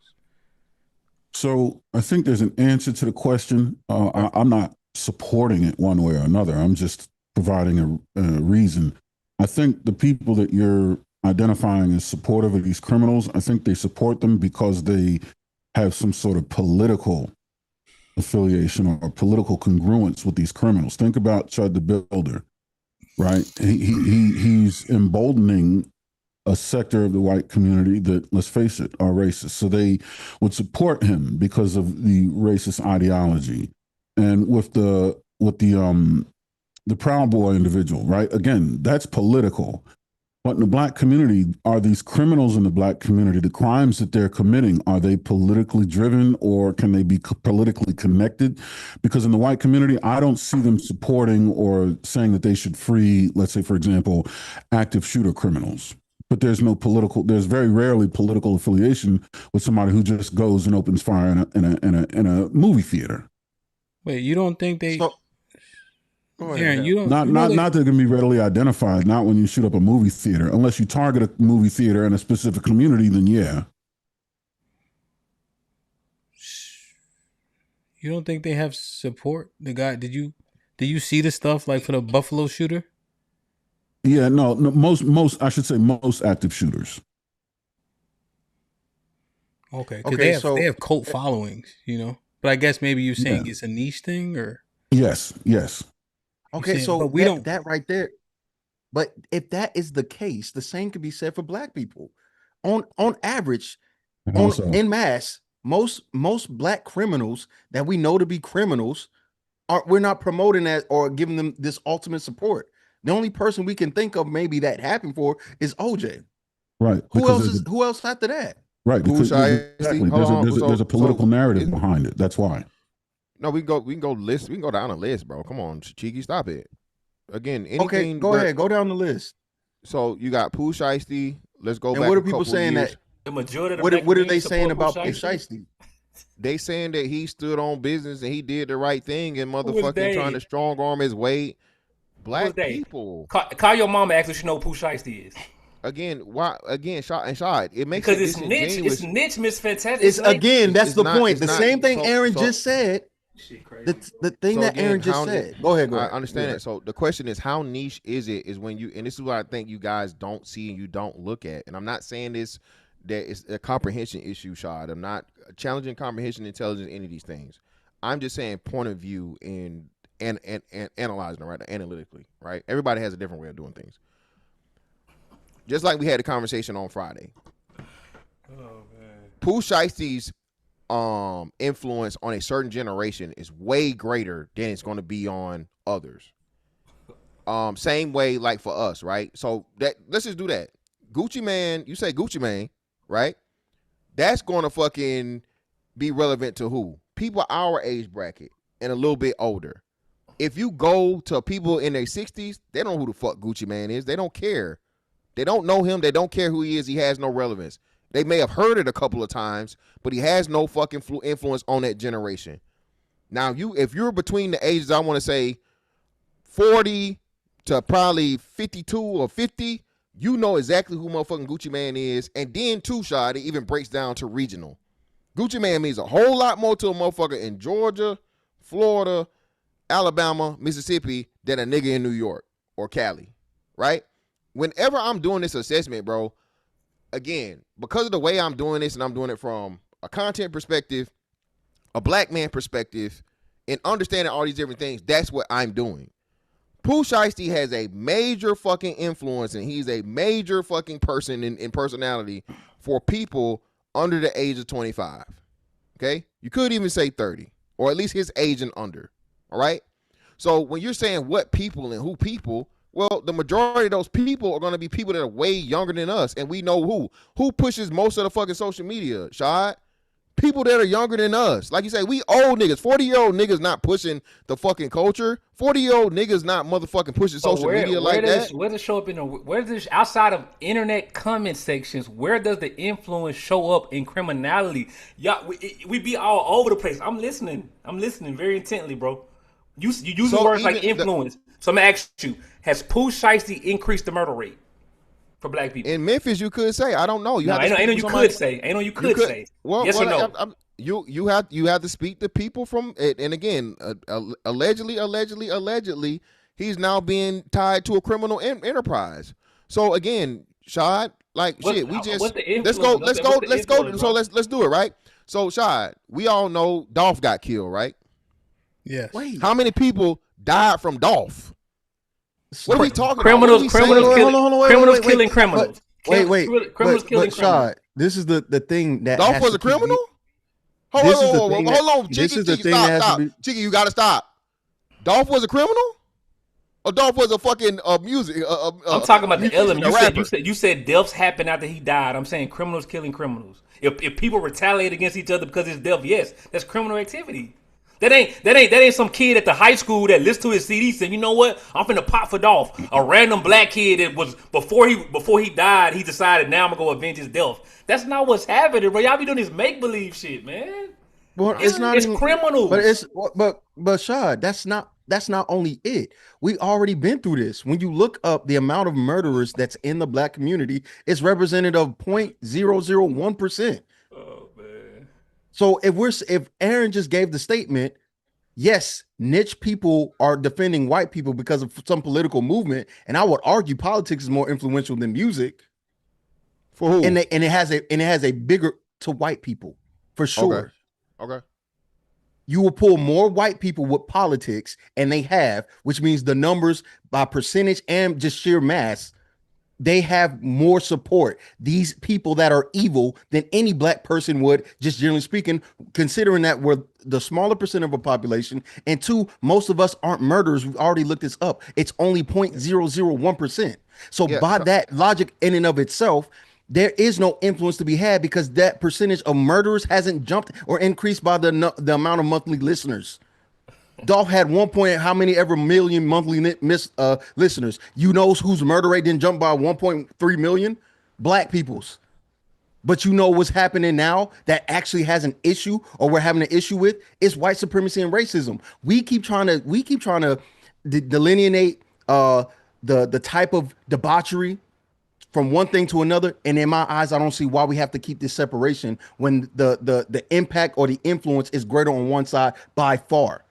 So I think there's an answer to the question. I'm not supporting it one way or another. I'm just providing a reason. I think the people that you're identifying as supportive of these criminals, I think they support them because they have some sort of political affiliation or political congruence with these criminals. Think about Chud the Builder. Right, he's emboldening a sector of the white community that, let's face it, are racist. So they would support him because of the racist ideology. And with the Proud Boy individual, right? Again, that's political. But in the black community, are these criminals in the black community, the crimes that they're committing, are they politically driven or can they be politically connected? Because in the white community, I don't see them supporting or saying that they should free, let's say, for example, active shooter criminals. But there's very rarely political affiliation with somebody who just goes and opens fire in a movie theater. Wait, you don't think they... Aaron, you don't, not that it can be readily identified. Not when you shoot up a movie theater, unless you target a movie theater in a specific community. Then yeah. You don't think they have support? The guy, did you see the stuff like for the Buffalo shooter? Yeah, no. Most I should say most active shooters. Okay, because they have cult followings, you know. But I guess maybe you're saying it's a niche thing, or yes. Okay, so we don't that right there. But if that is the case, the same could be said for black people. On average, in mass, most black criminals that we know to be criminals we're not promoting that or giving them this ultimate support. The only person we can think of maybe that happened for is OJ. Right. Who else after that? Right. Because exactly. There's a political narrative behind it. That's why. No, we can go list. We can go down a list, bro. Come on, Cheeky, stop it. Again, anything. Okay, go ahead. Go down the list. So you got Pooh Shiesty. Let's go back. And what are people saying that? The majority of what are they saying about Pooh Shiesty? They saying that he stood on business and he did the right thing and motherfucking trying to strong arm his weight. Black people. Call your mama. Ask if she know who Pooh Shiesty is. Again, why? Again, shot. It makes because it's niche. It's niche, Miss Fantastic. It's again. That's the point. The same thing Aaron just said. The thing that Aaron just said. Go ahead. I understand it. So the question is, how niche is it? Is when you, and this is what I think you guys don't see and you don't look at. And I'm not saying this that it's a comprehension issue, Shad. I'm not challenging comprehension, intelligence, any of these things. I'm just saying point of view and analyzing it, right? Analytically, right? Everybody has a different way of doing things. Just like we had a conversation on Friday. Oh man. Pooh Shiesty's influence on a certain generation is way greater than it's going to be on others. Same way like for us, right? So that let's just do that. Gucci Man, you say Gucci Man, right? That's going to fucking be relevant to who? People our age bracket and a little bit older. If you go to people in their 60s, they don't know who the fuck Gucci Man is. They don't care. They don't know him. They don't care who he is. He has no relevance. They may have heard it a couple of times, but he has no fucking influence on that generation. Now, if you're between the ages, I want to say 40 to probably 52 or 50, you know exactly who motherfucking Gucci Man is. And then, too, Shad, it even breaks down to regional. Gucci Man means a whole lot more to a motherfucker in Georgia, Florida, Alabama, Mississippi than a nigga in New York or Cali, right? Whenever I'm doing this assessment, bro, again, because of the way I'm doing this and I'm doing it from a content perspective, a black man perspective, and understanding all these different things, that's what I'm doing. Pooh Shiesty has a major fucking influence and he's a major fucking person in personality for people under the age of 25, okay? You could even say 30, or at least his age and under, all right? So when you're saying what people and who people, well, the majority of those people are going to be people that are way younger than us, and we know who. Who pushes most of the fucking social media, Shad? People that are younger than us. Like you say, we old niggas. 40-year-old niggas not pushing the fucking culture. 40-year-old niggas not motherfucking pushing social media like that. Where does it show up in where does outside of internet comment sections, where does the influence show up in criminality? Y'all, we be all over the place. I'm listening very intently, bro. You use words like influence. So I'm gonna ask you: has Pooh Shiesty increased the murder rate for black people in Memphis? You could say, I don't know. I know you could say. Well, yes or no? You have to speak to people from it. And again, allegedly, he's now being tied to a criminal enterprise. So again, Shad, like shit, we just let's go. So let's do it, right? So Shad, we all know Dolph got killed, right? Yes. Wait. How many people died from Dolph? What are we talking criminals, about? Criminals killing criminals. Criminals killing criminals. This is the thing that Dolph was a criminal? Hold on. This is the thing that has to be. Chicky, you gotta stop. Dolph was a criminal? Adolph was a fucking music. I'm talking about the element. You said deaths happen after he died. I'm saying criminals killing criminals. If people retaliate against each other because it's death, yes, that's criminal activity. That ain't some kid at the high school that listened to his CD said, you know what, I'm finna pop for Dolph. A random black kid that was before he died, he decided now I'm gonna go avenge his death. That's not what's happening, bro. Y'all be doing this make believe shit, man. Well, it's not even criminals. But Shad, that's not only it. We already been through this. When you look up the amount of murderers that's in the black community, it's representative of 0.001%. Oh man. So if Aaron just gave the statement, yes, niche people are defending white people because of some political movement, and I would argue politics is more influential than music. For who? And it has a bigger to white people for sure. Okay. You will pull more white people with politics, and they have, which means the numbers by percentage and just sheer mass, they have more support. These people that are evil than any black person would, just generally speaking, considering that we're the smaller percent of a population, and two, most of us aren't murderers. We've already looked this up. It's only 0.001%. So by that logic in and of itself, there is no influence to be had because that percentage of murderers hasn't jumped or increased by the amount of monthly listeners. Dolph had 1 point how many ever million monthly listeners. You know whose murder rate didn't jump by 1.3 million? Black people's. But you know what's happening now that actually has an issue or we're having an issue with is white supremacy and racism. We keep trying to delineate the type of debauchery from one thing to another, and in my eyes, I don't see why we have to keep this separation when the impact or the influence is greater on one side by far.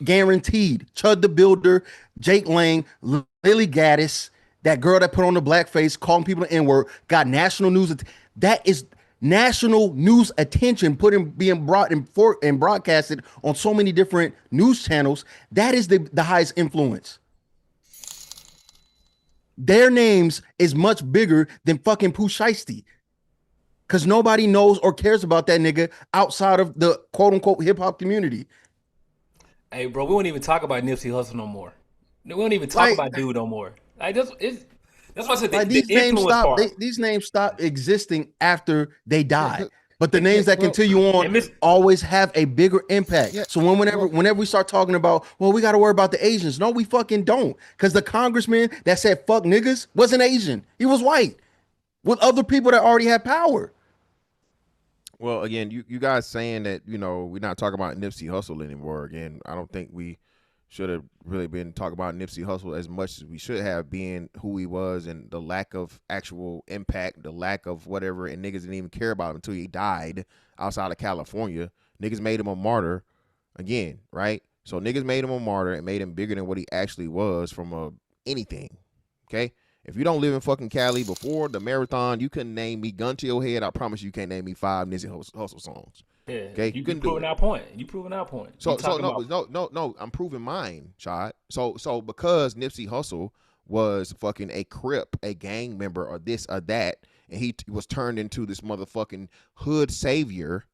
Guaranteed. Chud the Builder, Jake Lang, Lily Gaddis, that girl that put on the blackface, calling people the N-word, got national news. That is national news attention being brought and broadcasted on so many different news channels. That is the highest influence. Their names is much bigger than fucking Pooh Shiesty. Because nobody knows or cares about that nigga outside of the quote unquote hip hop community. Hey, bro, we won't even talk about Nipsey Hussle no more. We don't even talk about dude no more. Like that's why I said these names stop existing after they die. But the names that continue on always have a bigger impact. Yeah. So whenever we start talking about, well, we got to worry about the Asians. No, we fucking don't. Because the congressman that said fuck niggas wasn't Asian. He was white with other people that already had power. Well, again, you guys saying that, we're not talking about Nipsey Hussle anymore. Again, I don't think we should have really been talking about Nipsey Hussle as much as we should have, being who he was and the lack of actual impact, the lack of whatever, and niggas didn't even care about him until he died outside of California. Niggas made him a martyr again, right? So niggas made him a martyr and made him bigger than what he actually was from anything, okay? If you don't live in fucking Cali before the marathon, you couldn't name me, gun to your head, I promise you can't name me 5 Nipsey Hussle songs. Yeah, okay, you can prove our point. You proving our point. So no, I'm proving mine, Shad. So because Nipsey Hussle was fucking a Crip, a gang member, or this or that, and he was turned into this motherfucking hood savior,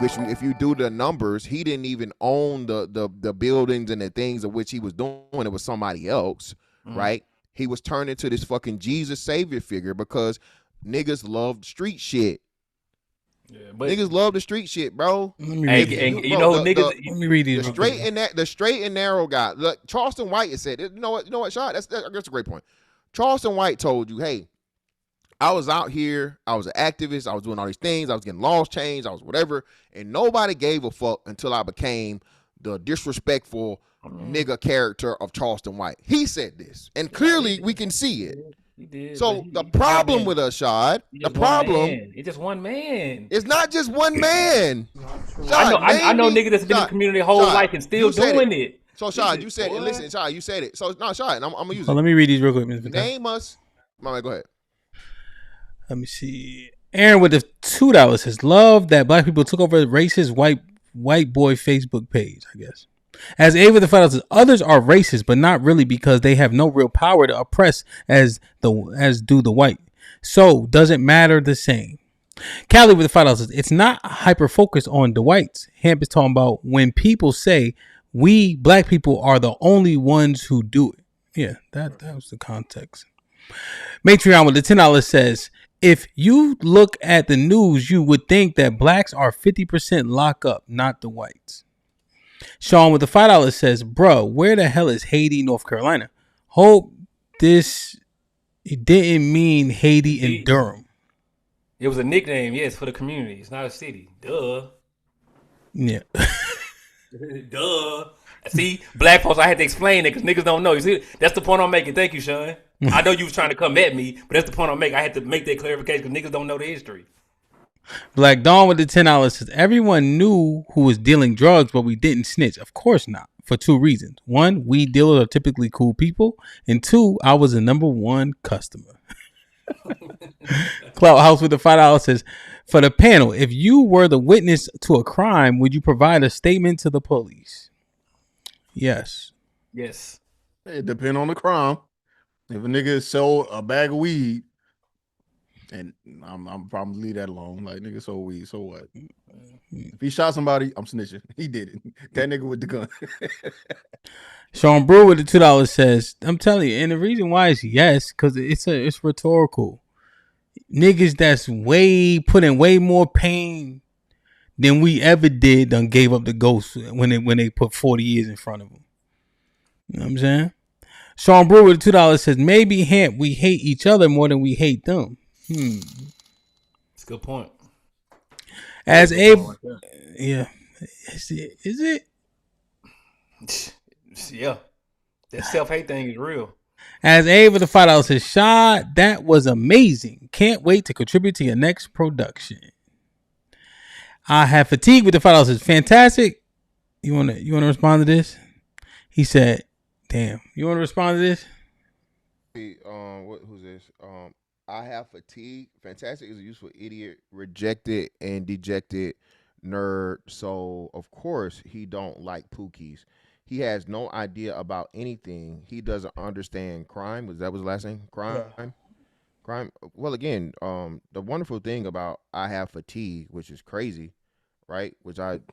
which if you do the numbers, he didn't even own the buildings and the things of which he was doing. It was somebody else, right? He was turned into this fucking Jesus savior figure because niggas loved street shit. Yeah, but niggas love the street shit, bro. Let me read these. The straight and narrow guy. Look, Charleston White has said, you know what, Sean? That's a great point. Charleston White told you, hey, I was out here, I was an activist, I was doing all these things, I was getting laws changed, I was whatever, and nobody gave a fuck until I became the disrespectful nigga character of Charleston White. He said this, and clearly we can see it. He did, so the problem with us, Shad, the problem, it's just one man. It's not just one man. Shad, I know niggas that's been in the community whole life and still doing it. So Shad, you said it. Listen, Shad, you said it. So no, Shad, I'm gonna use it. Let me read these real quick. Name us. Mama, go ahead. Let me see. Aaron with the $2 says, "Love that black people took over racist white boy Facebook page." I guess. As Ava the Final says, others are racist, but not really because they have no real power to oppress as do the white. So doesn't matter the same. Callie with the $5 says, it's not hyper focused on the whites. Hamp is talking about when people say We black people are the only ones who do it. Yeah, that was the context. Matreon with the $10 says, if you look at the news, you would think that blacks are 50% lock up, not the whites. Sean with the $5 says, bro, where the hell is Haiti, North Carolina? Hope this it didn't mean Haiti and Durham. It was a nickname, yes, for the community. It's not a city. Duh. Yeah. Duh. See, black folks, I had to explain it because niggas don't know. You see, that's the point I'm making. Thank you, Sean. I know you was trying to come at me, but that's the point I'm making. I had to make that clarification because niggas don't know the history. Black Dawn with the $10 says, everyone knew who was dealing drugs, but we didn't snitch. Of course not. For two reasons. One, weed dealers are typically cool people. And two, I was the number one customer. Clout House with the $5 says, for the panel, if you were the witness to a crime, would you provide a statement to the police? Yes. Yes. It depends on the crime. If a nigga sold a bag of weed, and I'm probably leave that alone. Like, nigga sold weed, so what? If he shot somebody, I'm snitching. He did it. That nigga with the gun. Sean Brewer with the $2 says, I'm telling you, and the reason why is yes, because it's rhetorical. Niggas that's putting way more pain than we ever did done gave up the ghost when they put 40 years in front of them. You know what I'm saying? Sean Brewer with the $2 says, maybe HAMP, we hate each other more than we hate them. That's a good point. As Abe, yeah. Is it? Yeah. That self-hate thing is real. As Abe with the $5 says, Shad, that was amazing. Can't wait to contribute to your next production. I have fatigue with the $5 says, fantastic. You wanna respond to this? He said, damn. You wanna respond to this? Who's this? I have fatigue. Fantastic is a useful idiot, rejected and dejected nerd. So of course he don't like Pookies. He has no idea about anything. He doesn't understand crime. Was that his last name? Crime. Yeah. Crime. Well, again, the wonderful thing about I have fatigue, which is crazy, right?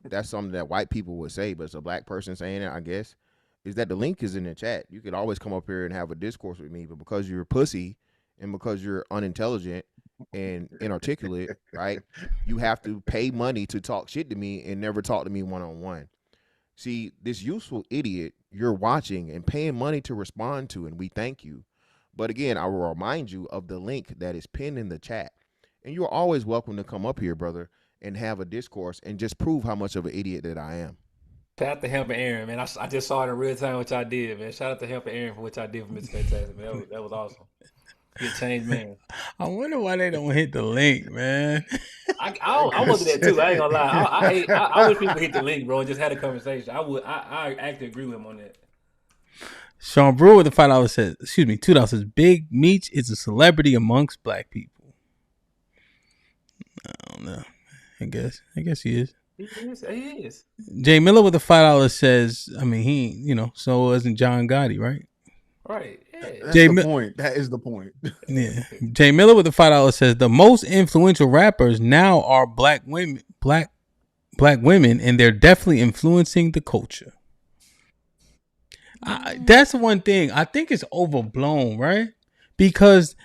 That's something that white people would say, but it's a black person saying it, I guess, is that the link is in the chat. You could always come up here and have a discourse with me, but because you're a pussy and because you're unintelligent and inarticulate, right, you have to pay money to talk shit to me and never talk to me one-on-one. See, this useful idiot you're watching and paying money to respond to, and we thank you. But again, I will remind you of the link that is pinned in the chat. And you're always welcome to come up here, brother, and have a discourse and just prove how much of an idiot that I am. Shout out to HAMP and Aaron, man. I just saw it in real time, which I did, man. Shout out to HAMP and Aaron for what I did for Mr. Fantastic, man. That was awesome. Good change, man. I wonder why they don't hit the link, man. I wanted that too. I ain't gonna lie. I wish people hit the link, bro, and just had a conversation. I actually agree with him on that. Sean Brewer with the $5 says, $2 says, Big Meech is a celebrity amongst black people. I don't know. I guess he is. He is. Jay Miller with the $5 says, I mean, so isn't John Gotti, right? Right. Yeah. That's the point. That is the point. Yeah. Jay Miller with the $5 says, the most influential rappers now are black women, and they're definitely influencing the culture. That's one thing. I think it's overblown, right? Because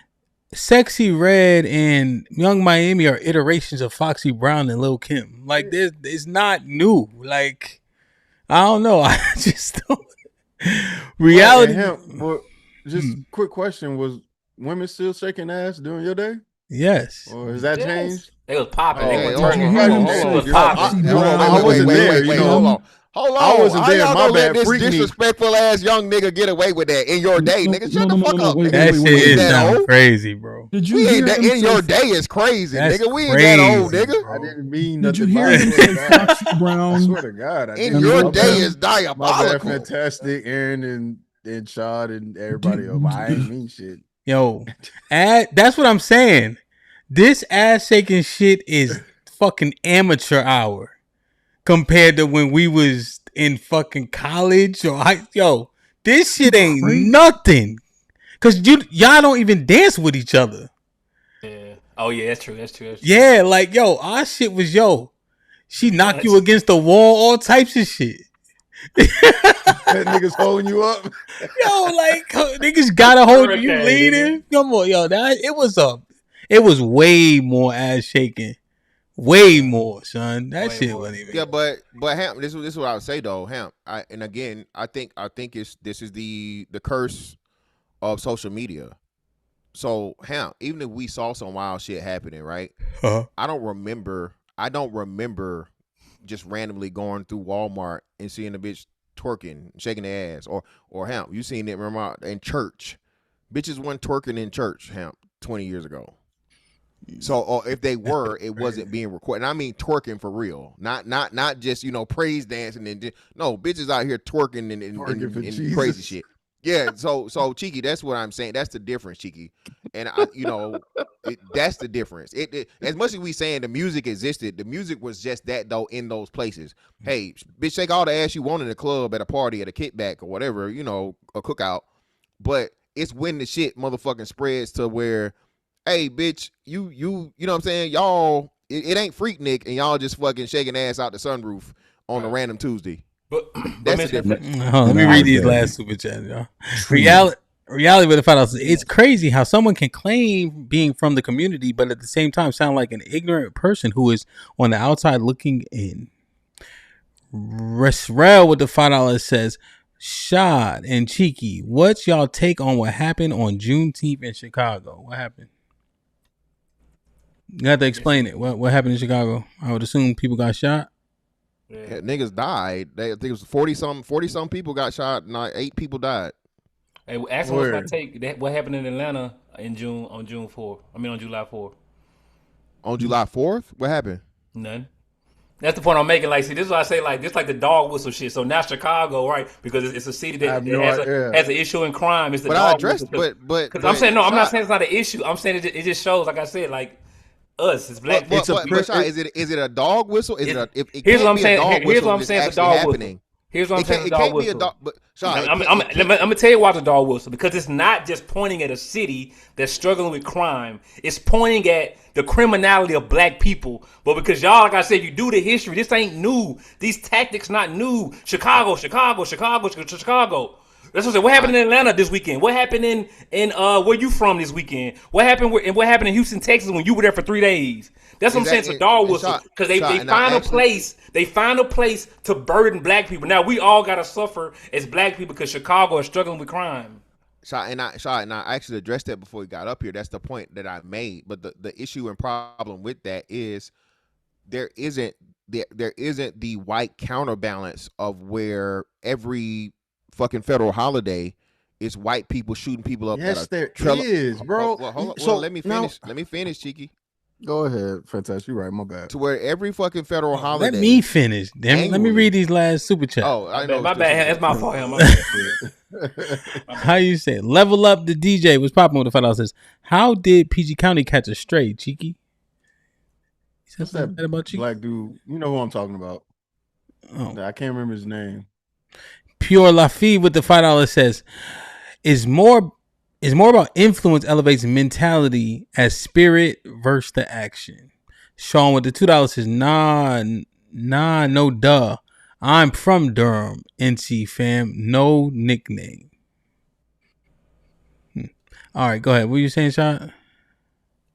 Sexy Red and Young Miami are iterations of Foxy Brown and Lil Kim. Like, it's not new. Like, I don't know. I just don't. Reality. Quick question: was women still shaking ass during your day? Yes. Or has that changed? They was popping. I wasn't there. Hold on. I wasn't there. Y'all My bad. Let this disrespectful ass young nigga get away with that in your day, nigga. Shut the fuck up. That shit is crazy, bro. Did you hear that in your day is crazy, nigga. We ain't that old, nigga. I didn't mean nothing. Did you hear him say Foxy Brown? I swear to God. In your day is diabolical. My bad, Fantastic, Aaron and Shad and everybody else. I ain't mean shit. Yo, that's what I'm saying. This ass shaking shit is fucking amateur hour compared to when we was in fucking college or this shit ain't nothing. Cause y'all don't even dance with each other. Yeah. Oh yeah, that's true. Yeah, like our shit was she knocked you against the wall, all types of shit. That nigga's holding you up. Yo, like niggas gotta hold you. You leading? Come on, yo. It was way more ass shaking. Way more, son. That shit wasn't even. Yeah, but Hamp, this is what I would say though, Hamp. I think this is the curse of social media. So Hamp, even if we saw some wild shit happening, right? I don't remember just randomly going through Walmart and seeing a bitch twerking, shaking their ass, or Hamp, you seen it? Remember in church, bitches weren't twerking in church, Hamp, 20 years ago. So, or if they were, it wasn't being recorded. And I mean twerking for real, not just praise dancing and no bitches out here twerking and crazy shit. Yeah, so Cheeky, that's what I'm saying. That's the difference, Cheeky, and that's the difference. It as much as we saying the music existed, the music was just that though in those places. Hey, bitch, shake all the ass you want in the club, at a party, at a kickback or whatever, a cookout. But it's when the shit motherfucking spreads to where, hey, bitch, you know what I'm saying? Y'all, it ain't Freaknik, and y'all just fucking shaking ass out the sunroof on a random Tuesday. But that's the difference. Let me read these last super chats, y'all. Reality with the fight out. It's crazy how someone can claim being from the community, but at the same time sound like an ignorant person who is on the outside looking in. Resrel with the $5 says, Shad and Cheeky, what's y'all take on what happened on Juneteenth in Chicago? What happened? You have to explain it. What happened in Chicago? I would assume people got shot. Yeah, niggas died. I think it was 40 some people got shot. And 8 people died. Hey, ask them what's my take. What happened in Atlanta on July 4th. On July 4th? What happened? None. That's the point I'm making. Like, see, this is what I say. Like, this like the dog whistle shit. So now Chicago, right? Because it's a city that has an issue in crime. It's the dog whistle. Because I'm saying no. I'm not saying it's not an issue. I'm saying it just shows. Like I said, like. Us, it's black. Is it a dog whistle? Here's what I'm saying. Here's what I'm saying. The dog whistle. Here's what I'm saying. The dog whistle. I'm gonna tell you why the dog whistle, because it's not just pointing at a city that's struggling with crime. It's pointing at the criminality of black people. But because y'all, like I said, you do the history. This ain't new. These tactics not new. Chicago. That's what I said. What happened in Atlanta this weekend? What happened in where you from this weekend? What happened in Houston, Texas when you were there for 3 days? That's what I'm saying. It's a dog whistle because they find a place. They find a place to burden black people. Now we all gotta suffer as black people because Chicago is struggling with crime. And I actually addressed that before we got up here. That's the point that I made. But the issue and problem with that is there isn't the white counterbalance of where every fucking federal holiday is white people shooting people up. Yes, there is, bro. Let me finish, Cheeky. Go ahead, fantastic. You're right. My bad. To where every fucking federal holiday. Let me finish. Damn, let me read these last super chats. Oh, I know. My bad. That's my fault. How you say? Level up the DJ was popping with the $5 says, how did PG County catch a stray, Cheeky? What's that about Cheeky? Black dude. You know who I'm talking about. Oh. I can't remember his name. Pure Lafitte with the $5 says, is more about influence elevates mentality as spirit versus the action. Sean with the $2 says, nah, no duh. I'm from Durham, NC fam. No nickname. All right, go ahead. What are you saying, Sean?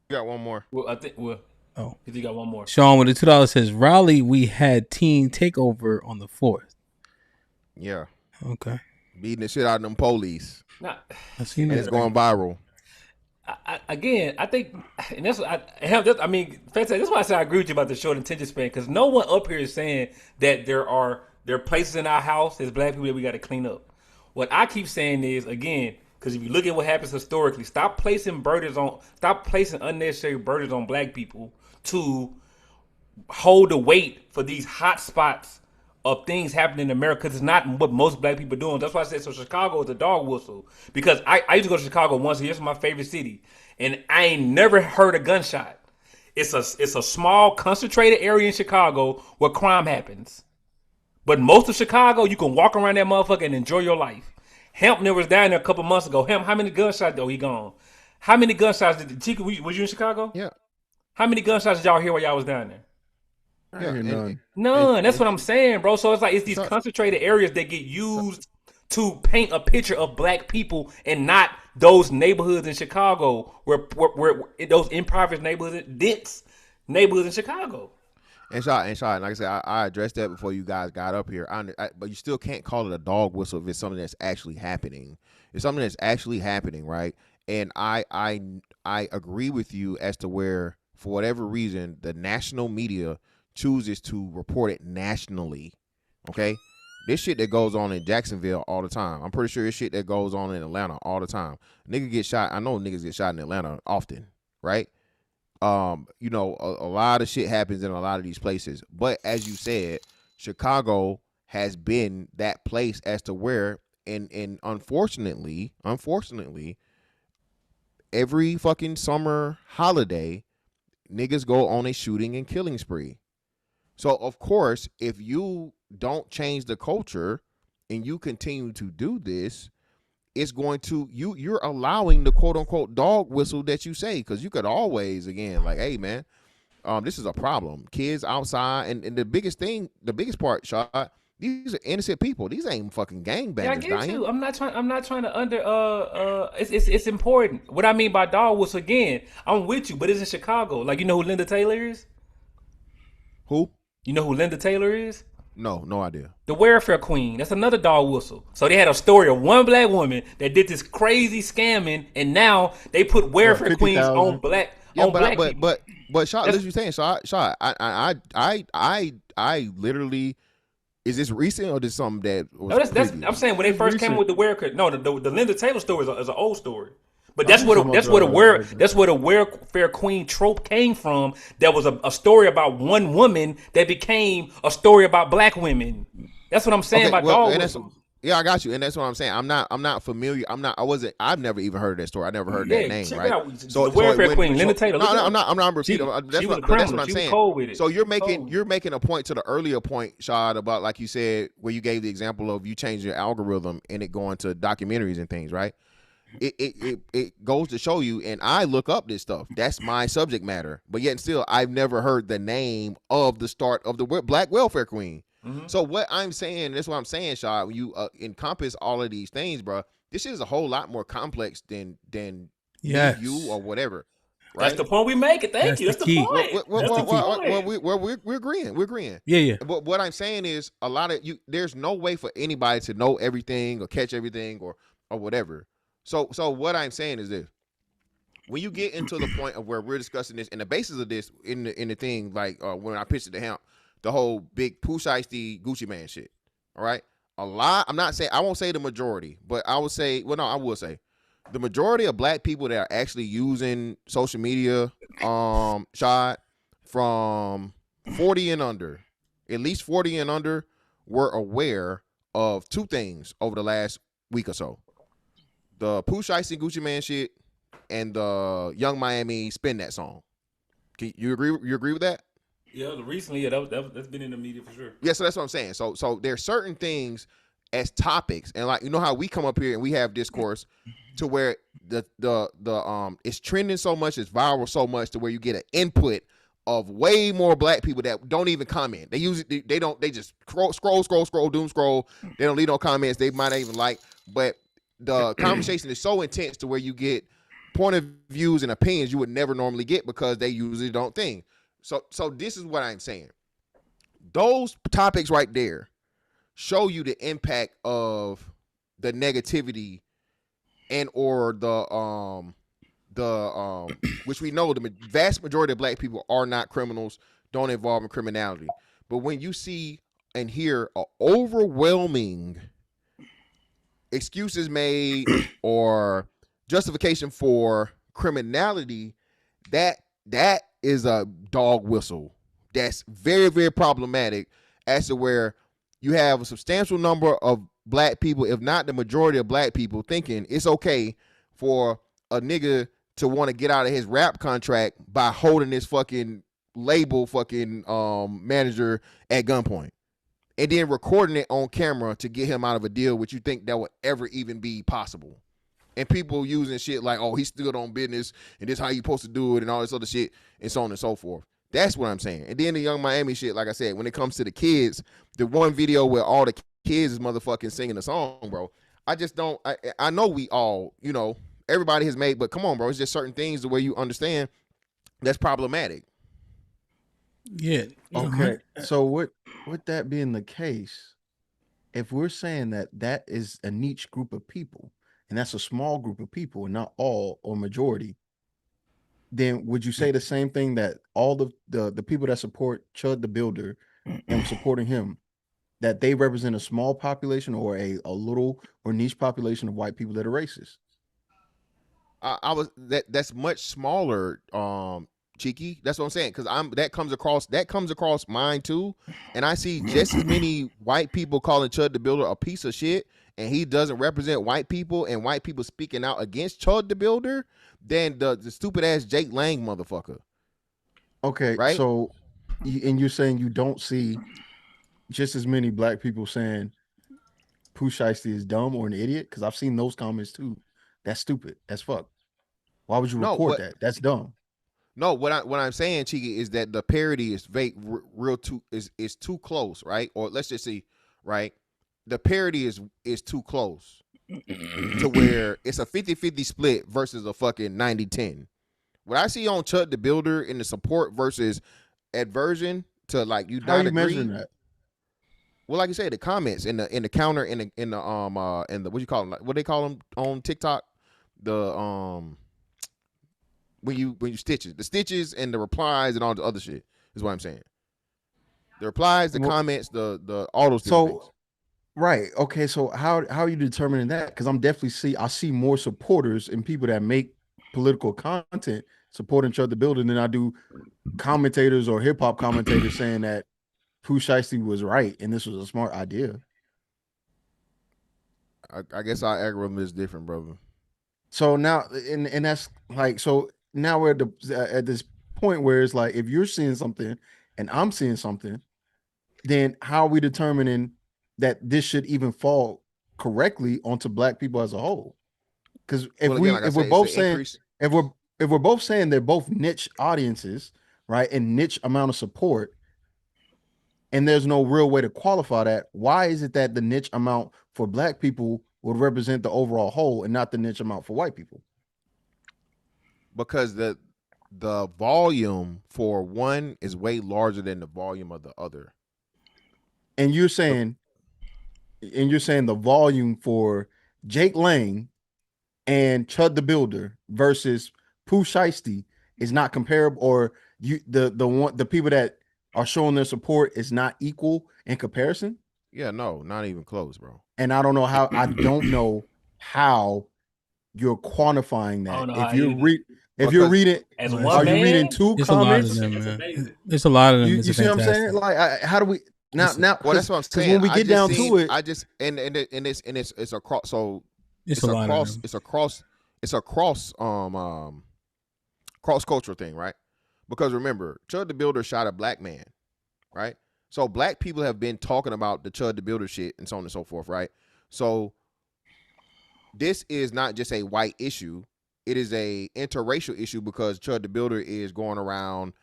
You got one more. Well, I think. Well, you got one more. Sean with the $2 says, Raleigh, we had teen takeover on the 4th. Yeah. Okay. Beating the shit out of them police. Nah, and it's going viral. I think, and that's fantastic. That's why I say I agree with you about the short attention span, because no one up here is saying that there are places in our house as black people that we got to clean up. What I keep saying is, again, because if you look at what happens historically, stop placing unnecessary burdens on black people to hold the weight for these hot spots of things happening in America, because it's not what most black people are doing. That's why I said, so Chicago is a dog whistle. Because I used to go to Chicago once a year. It's my favorite city. And I ain't never heard a gunshot. It's a small, concentrated area in Chicago where crime happens. But most of Chicago, you can walk around that motherfucker and enjoy your life. Hemp was down there a couple months ago. Hemp, how many gunshots? Oh, he gone. How many gunshots did Chica, was you in Chicago? Yeah. How many gunshots did y'all hear while y'all was down there? None. That's what I'm saying, bro. So it's like it's these concentrated areas that get used to paint a picture of black people, and not those neighborhoods in Chicago where those impoverished neighborhoods, dense neighborhoods in Chicago. And like I said, I addressed that before you guys got up here. But you still can't call it a dog whistle if it's something that's actually happening. It's something that's actually happening, right? And I agree with you as to where, for whatever reason, the national media chooses to report it nationally. Okay, this shit that goes on in Jacksonville all the time. I'm pretty sure this shit that goes on in Atlanta all the time. Nigga get shot. I know niggas get shot in Atlanta often, right? You know, a lot of shit happens in a lot of these places. But as you said, Chicago has been that place as to where, and unfortunately, every fucking summer holiday, niggas go on a shooting and killing spree. So of course, if you don't change the culture and you continue to do this, it's going to you're allowing the quote unquote dog whistle that you say, because you could always, again, like, hey man, this is a problem. Kids outside, and the biggest part, shot. These are innocent people. These ain't fucking gangbangers. Yeah, I get you. I'm not trying to it's important. What I mean by dog whistle, again, I'm with you, but it's in Chicago. Like, you know who Linda Taylor is? Who? You know who Linda Taylor is? No idea. The welfare queen. That's another dog whistle. So they had a story of one black woman that did this crazy scamming, and now they put welfare queens on black. Yeah, on black but Shot, listen, you saying, Shot, I literally. Is this recent or is this something that was that's I'm saying when they first came with the welfare. No, the Linda Taylor story is an old story. But that's where the welfare queen trope came from. That was a story about one woman that became a story about black women. That's what I'm saying about dog whistles. Yeah, I got you, and that's what I'm saying. I'm not familiar. I've never even heard that story. I never heard that name. Right? So the welfare queen, Linda Taylor. No, I'm not repeating. That's what I'm saying. So you're making a point to the earlier point, Shad, about, like you said, where you gave the example of you change your algorithm and it going to documentaries and things, right? It goes to show you, and I look up this stuff. That's my subject matter. But yet and still, I've never heard the name of the start of the black welfare queen. Mm-hmm. So what I'm saying, that's what I'm saying, Shad, when you encompass all of these things, bro, this shit is a whole lot more complex than you or whatever. Right? That's the point we make. Thank you. That's the point. We're agreeing. Yeah. But what I'm saying is, a lot of you, there's no way for anybody to know everything or catch everything or whatever. So what I'm saying is this: when you get into the point of where we're discussing this, and the basis of this in the thing, like when I pitched it to HAMP, the whole big Pooh Shiesty Gucci Man shit. All right, a lot. I'm not saying, I won't say the majority, but I would say, well, no, I will say the majority of black people that are actually using social media, Shot, from 40 and under, at least 40 and under, were aware of two things over the last week or so: the Pooh Shiesty Gucci Man shit and the Young Miami Spin That song. You agree with that? Yeah, recently, that's been in the media for sure. Yeah, so that's what I'm saying. So there's certain things as topics, and like, you know how we come up here and we have discourse to where the it's trending so much, it's viral so much, to where you get an input of way more black people that don't even comment. They use it. They just scroll, doom scroll. They don't leave no comments. They might not even like, but the conversation is so intense to where you get point of views and opinions you would never normally get because they usually don't think. So this is what I'm saying. Those topics right there show you the impact of the negativity and or the which we know the vast majority of black people are not criminals, don't involve in criminality. But when you see and hear an overwhelming excuses made or justification for criminality, that is a dog whistle. That's very, very problematic, as to where you have a substantial number of black people, if not the majority of black people, thinking it's okay for a nigga to want to get out of his rap contract by holding this fucking label manager at gunpoint and then recording it on camera to get him out of a deal, which you think that would ever even be possible. And people using shit like, oh, he stood on business and this is how you supposed to do it and all this other shit and so on and so forth. That's what I'm saying. And then the Young Miami shit, like I said, when it comes to the kids, the one video where all the kids is motherfucking singing the song, bro. I just don't. I know we all, everybody has made, but come on, bro. It's just certain things the way you understand that's problematic. Yeah. Okay. So with that being the case, if we're saying that is a niche group of people, and that's a small group of people, and not all or majority, then would you say the same thing that all the people that support Chud the Builder and supporting him, that they represent a small population or a little or niche population of white people that are racist? That's much smaller, Cheeky. That's what I'm saying, because that comes across mine too, and I see just as many white people calling Chud the Builder a piece of shit, and he doesn't represent white people, and white people speaking out against Chud the Builder, than the stupid ass Jake Lang motherfucker. Okay, right? So, and you're saying you don't see just as many black people saying Pooh Shiesty is dumb or an idiot? Because I've seen those comments too. That's stupid. That's fuck. Why would you record that? That's dumb. No, what I'm saying, Cheeky, is that the parody is is too close, right? Or let's just see, right? The parody is too close to where it's a 50-50 split versus a fucking 90-10. What I see on Chud the Builder in the support versus adversion to like you How not are you agree, measuring that? Well, like you said, the comments in the counter in the what you call them? Like, what they call them on TikTok? The when you the stitches and the replies and all the other shit is what I'm saying. The replies, the comments, the all those things. Right. Okay. So how are you determining that? Because I see more supporters and people that make political content supporting Chud the Builder than I do commentators or hip hop commentators saying that Pooh Shiesty was right and this was a smart idea. I guess our algorithm is different, brother. So now, and that's like, so now we're at this point where it's like, if you're seeing something and I'm seeing something, then how are we determining that this should even fall correctly onto black people as a whole? Because if we're both saying they're both niche audiences, right, and niche amount of support, and there's no real way to qualify that, why is it that the niche amount for black people would represent the overall whole and not the niche amount for white people? Because the volume for one is way larger than the volume of the other. And you're saying the volume for Jake Lang and Chud the Builder versus Pooh Shiesty is not comparable, or the people that are showing their support is not equal in comparison? Yeah, no, not even close, bro. And I don't know how you're quantifying that. If you're reading two comments? There's a lot of them. You see what I'm saying? Like, how do we now? Well, that's what I'm saying. When we get down to it, it's across. So it's a cross cultural thing, right? Because remember, Chud the Builder shot a black man, right? So black people have been talking about the Chud the Builder shit and so on and so forth, right? So this is not just a white issue. It is a interracial issue because Chud the Builder is going around,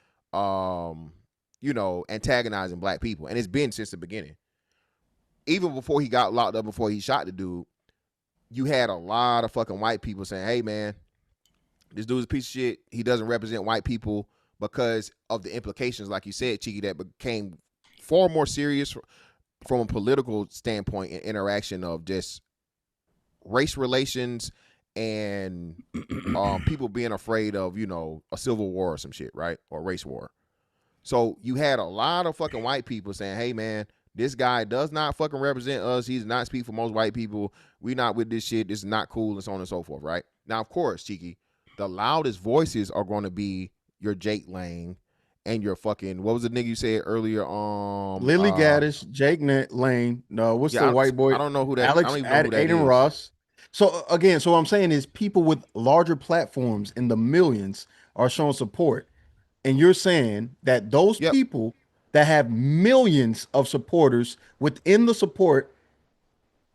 antagonizing black people. And it's been since the beginning. Even before he got locked up, before he shot the dude, you had a lot of fucking white people saying, hey, man, this dude's a piece of shit. He doesn't represent white people because of the implications, like you said, Cheeky, that became far more serious from a political standpoint and interaction of just race relations and people being afraid of, a civil war or some shit, right? Or race war. So you had a lot of fucking white people saying, hey, man, this guy does not fucking represent us. He does not speak for most white people. We not with this shit. This is not cool and so on and so forth, right? Now, of course, Cheeky, the loudest voices are going to be your Jake Lang and your fucking, what was the nigga you said earlier? Lily Gaddis, Jake Lang. No, what's the white boy? I don't know who that. Alex, I don't even know who that Aiden is. Ross. So again, what I'm saying is people with larger platforms in the millions are showing support, and you're saying that those people that have millions of supporters within the support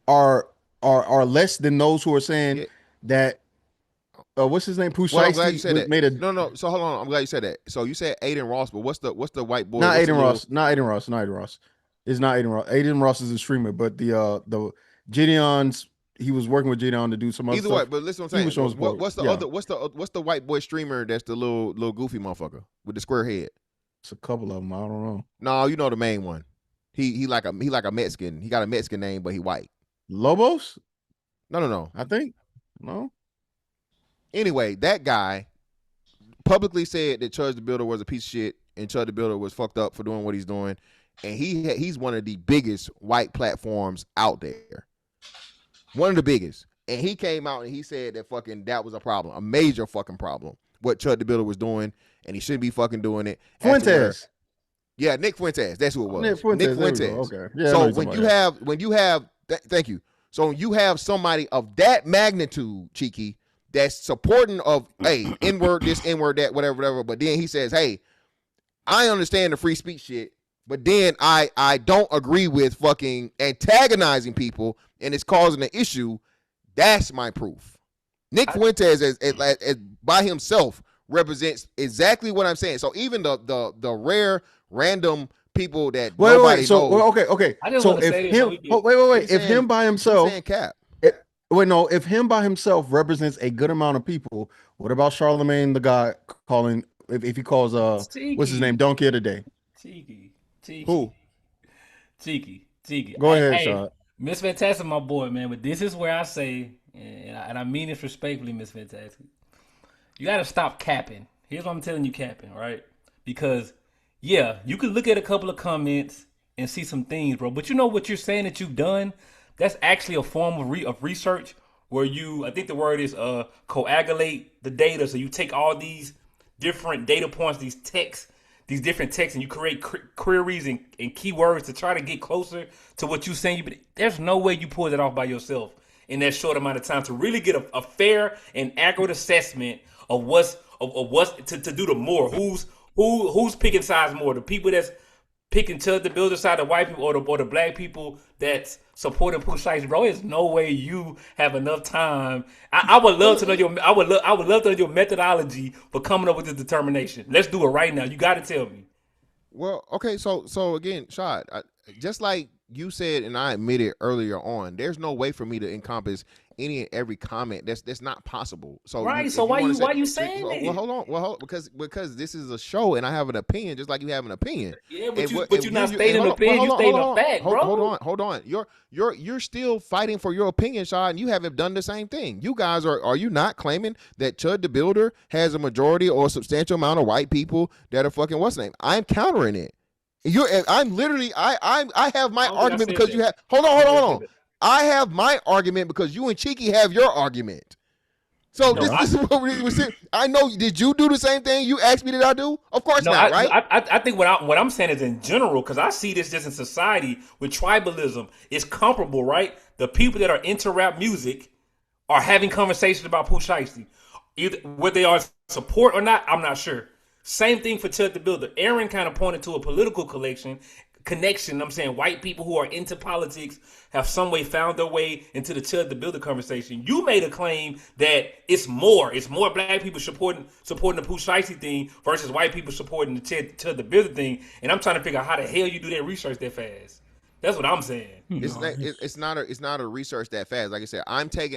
are less than those who are saying that what's his name? Pooh Well, I'm glad Shiesty you said that. made a No. So hold on. I'm glad you said that. So you said Aiden Ross, but what's the white boy? not What's Aiden the Ross. Not Aiden Ross. Not Aiden Ross. It's not Aiden Ross. Aiden Ross is a streamer, but the Gideon's he was working with Gideon to do some other Either stuff. way, but listen, what I'm saying. What's the white boy streamer that's the little goofy motherfucker with the square head? It's a couple of them. I don't know. No, you know the main one. He like a Mexican. He got a Mexican name, but he white. Lobos? No. I think no. Anyway, that guy publicly said that Chudge the Builder was a piece of shit and Chudge the Builder was fucked up for doing what he's doing, and he's one of the biggest white platforms out there. One of the biggest. And he came out and he said that was a problem, a major fucking problem, what Chud the Builder was doing, and he shouldn't be fucking doing it. Fuentes. Yeah, Nick Fuentes. That's who it was. Nick Fuentes. Okay. Yeah, so when you have thank you. So when you have somebody of that magnitude, Cheeky, that's supporting of, hey, N-word this, N-word that, whatever. But then he says, hey, I understand the free speech shit, but then I don't agree with fucking antagonizing people and it's causing an issue. That's my proof. Nick Fuentes as by himself represents exactly what I'm saying. So even the rare random people that nobody knows. Okay. So if him, wait. If him by himself, if him by himself represents a good amount of people, what about Charlemagne the guy calling? If he calls what's his name? Don't care today. Cheeky. Who? Cheeky. Go ahead, Sean. Miss Fantastic, my boy, man. But this is where I say, and I mean this respectfully, Miss Fantastic. You got to stop capping. Here's what I'm telling you, capping, right? Because, yeah, you can look at a couple of comments and see some things, bro. But you know what you're saying that you've done? That's actually a form of research where I think the word is coagulate the data. So you take all these different data points, these different texts, and you create queries and keywords to try to get closer to what you're saying. But there's no way you pull that off by yourself in that short amount of time to really get a fair and accurate assessment of what's to do the more. Who's picking sides more? The people that's picking to the builder side, the white people, or the black people that's supporting Pooh Shiesty, bro. There's no way you have enough time. I would love to know I would love to know your methodology for coming up with this determination. Let's do it right now. You got to tell me. Well, okay, so again, Shad, just like you said, and I admitted earlier on, there's no way for me to encompass any and every comment. That's not possible. So right. So why you saying that? Well, hold on. Because this is a show, and I have an opinion, just like you have an opinion. Yeah, but you're not stating an opinion. You're stating a fact, bro. Hold on. You're still fighting for your opinion, Shad, and you haven't done the same thing. You guys are you not claiming that Chud the Builder has a majority or a substantial amount of white people that are fucking what's name? I'm countering it. I have my argument because you have. Hold on. I have my argument because you and Cheeky have your argument. So this is what we're saying. I know. Did you do the same thing? You asked me, did I do? Of course not, right? I think what I'm saying is in general, because I see this just in society with tribalism. It's comparable, right? The people that are into rap music are having conversations about Pooh Shiesty. Either whether they are support or not, I'm not sure. Same thing for Chud the Builder. Aaron kind of pointed to a political connection. I'm saying white people who are into politics have some way found their way into the Chud the Builder conversation. You made a claim that it's more black people supporting the Pooh Shiesty thing versus white people supporting the Chud the Builder thing. And I'm trying to figure out how the hell you do that research that fast. That's what I'm saying. It's not a research that fast. Like I said,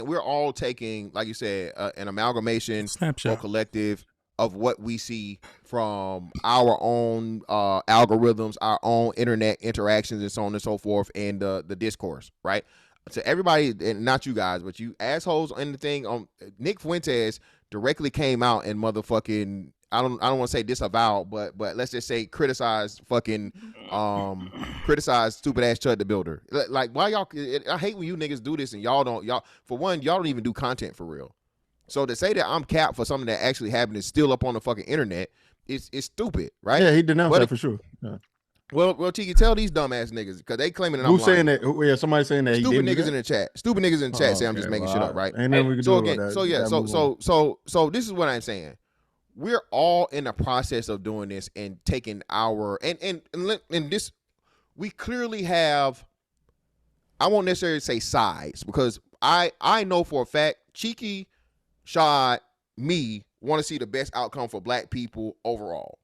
we're all taking, like you said, an amalgamation or collective of what we see from our own algorithms, our own internet interactions, and so on and so forth, and the discourse, right? So everybody, and not you guys, but you assholes in the thing. Nick Fuentes directly came out and motherfucking, I don't want to say disavow, but let's just say criticize stupid ass Chud the Builder. Like, why y'all? I hate when you niggas do this and y'all don't even do content for real. So to say that I'm capped for something that actually happened is still up on the fucking internet, it's stupid, right? Yeah, he denounced that for sure. Yeah. Well, Tiki, tell these dumbass niggas because they claiming that I'm lying. Saying that? Yeah, somebody saying that. Stupid niggas in the chat. Stupid niggas in the chat say I'm just making shit up, right? Ain't nothing we can do about that. So yeah, so this is what I'm saying. We're all in the process of doing this and taking our and this. We clearly have. I won't necessarily say sides because I know for a fact Cheeky, Shad, me want to see the best outcome for black people overall.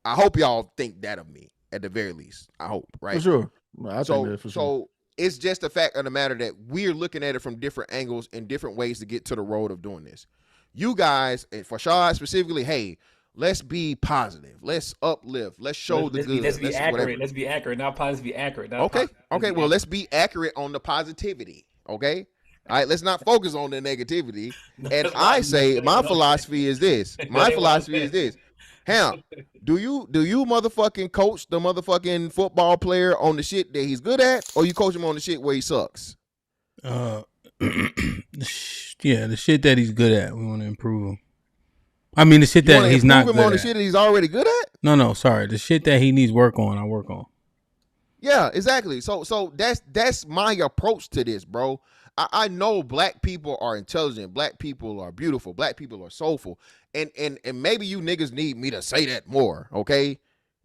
I hope y'all think that of me at the very least. I hope, right? For sure. I think that for sure. So it's just the fact of the matter that we're looking at it from different angles and different ways to get to the road of doing this. You guys, and for Shad specifically, hey, let's be positive. Let's uplift. Let's show the good. Let's be accurate. Whatever. Let's be accurate. Not positive, be accurate. Okay. Well, let's be accurate on the positivity. Okay. All right. Let's not focus on the negativity. And I say my philosophy is this. My philosophy is this. Hamp, do you motherfucking coach the motherfucking football player on the shit that he's good at, or you coach him on the shit where he sucks? Yeah, the shit that he's good at, we want to improve him. I mean, the shit that he's not good at. On the shit that he's already good at? No, sorry. The shit that he needs work on, I work on. Yeah, exactly. So that's my approach to this, bro. I know black people are intelligent, black people are beautiful, black people are soulful, and maybe you niggas need me to say that more, okay?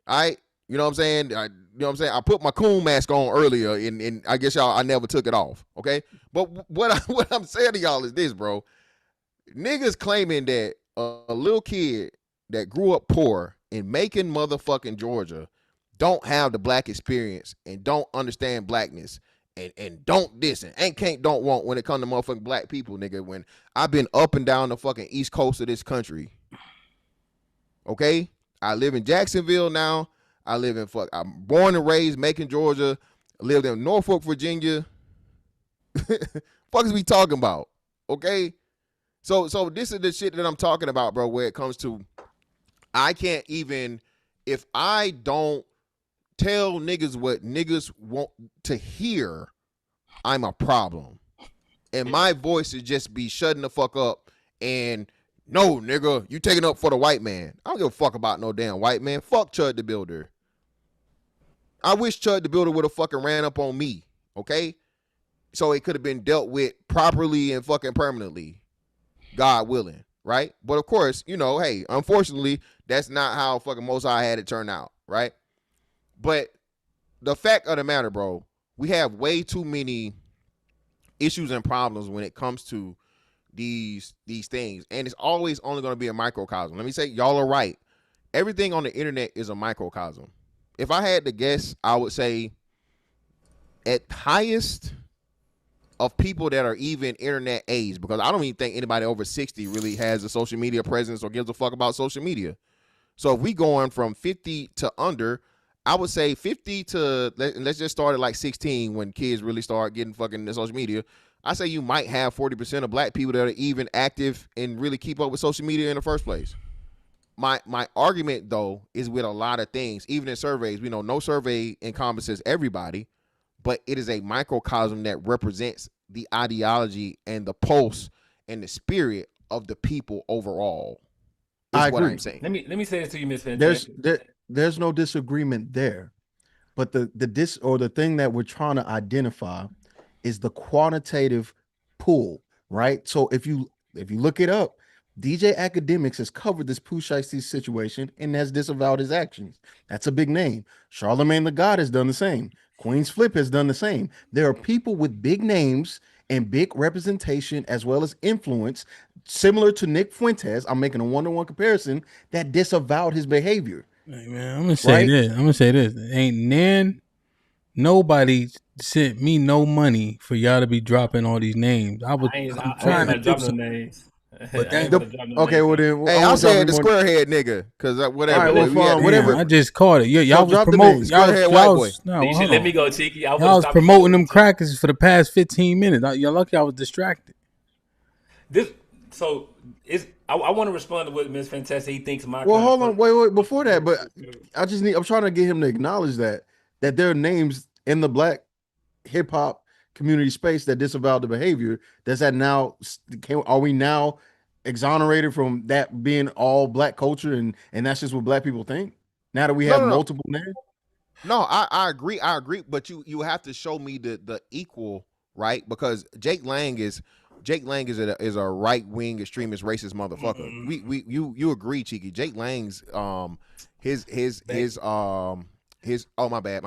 All right, you know what I'm saying? I put my coon mask on earlier, and I guess I never took it off, okay? But what I'm saying to y'all is this, bro. Niggas claiming that a little kid that grew up poor in Macon, motherfucking Georgia, don't have the black experience and don't understand blackness. And don't this and can't don't want when it comes to motherfucking black people, nigga. When I've been up and down the fucking east coast of this country, okay? I live in Jacksonville now. I'm born and raised Macon, Georgia. I lived in Norfolk, Virginia. Fuck is we talking about, okay? So this is the shit that I'm talking about, bro. Where it comes to, I can't even if I don't tell niggas what niggas want to hear, I'm a problem. And my voice is just be shutting the fuck up and no, nigga, you taking up for the white man. I don't give a fuck about no damn white man. Fuck Chud the Builder. I wish Chud the Builder would have fucking ran up on me, okay? So it could have been dealt with properly and fucking permanently, God willing, right? But of course, you know, hey, unfortunately, that's not how fucking Most High had it turn out, right? But the fact of the matter, bro, we have way too many issues and problems when it comes to these things. And it's always only going to be a microcosm. Let me say, y'all are right. Everything on the internet is a microcosm. If I had to guess, I would say at highest of people that are even internet age, because I don't even think anybody over 60 really has a social media presence or gives a fuck about social media. So if we going from 50 to under, I would say 50 to, let's just start at like 16 when kids really start getting fucking into social media. I say you might have 40% of black people that are even active and really keep up with social media in the first place. My argument, though, is with a lot of things. Even in surveys, we know no survey encompasses everybody, but it is a microcosm that represents the ideology and the pulse and the spirit of the people overall. I what agree. I'm saying. Let me say this to you, Miss Fantastic. There's no disagreement there, but the thing that we're trying to identify is the quantitative pool, right? So if you look it up, DJ Academics has covered this Pooh Shiesty situation and has disavowed his actions. That's a big name. Charlemagne the God has done the same. Queen's Flip has done the same. There are people with big names and big representation as well as influence, similar to Nick Fuentes. I'm making a one-to-one comparison that disavowed his behavior. Hey man, I'm gonna say this. Ain't nobody sent me no money for y'all to be dropping all these names. I'm trying to drop some names. Okay, well then, hey, I said the squarehead nigga, because whatever. All right, whatever. I just caught it. Y'all was promoting squarehead white boy. No, you should let me go, Cheeky. Y'all was promoting them crackers for the past 15 minutes. Y'all lucky I was distracted. I want to respond to what Miss Fantastic he thinks my. Well, hold on, wait. Before that, but I'm trying to get him to acknowledge that there are names in the black hip hop community space that disavowed the behavior. Are we now exonerated from that being all black culture and that's just what black people think? Now that we have multiple names? No, I agree. But you have to show me the equal, right? Because Jake Lang is a right wing extremist racist motherfucker. Mm-hmm. You agree, Cheeky? Jake Lang's his my bad.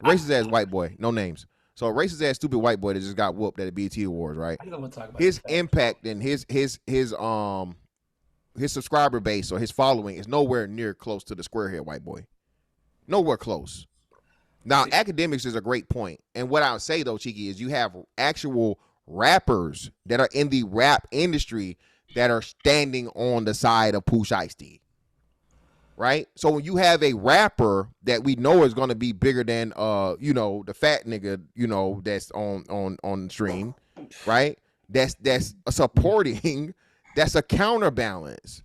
Racist ass white boy, no names. So racist ass stupid white boy that just got whooped at the BET Awards, right? I think I'm gonna talk about his impact and his his subscriber base or his following is nowhere near close to the squarehead white boy. Nowhere close. Now, academics is a great point. And what I would say, though, Cheeky, is you have actual rappers that are in the rap industry that are standing on the side of Pooh Shiesty. Right? So when you have a rapper that we know is going to be bigger than, the fat nigga, that's on stream, right? That's supporting, that's a counterbalance.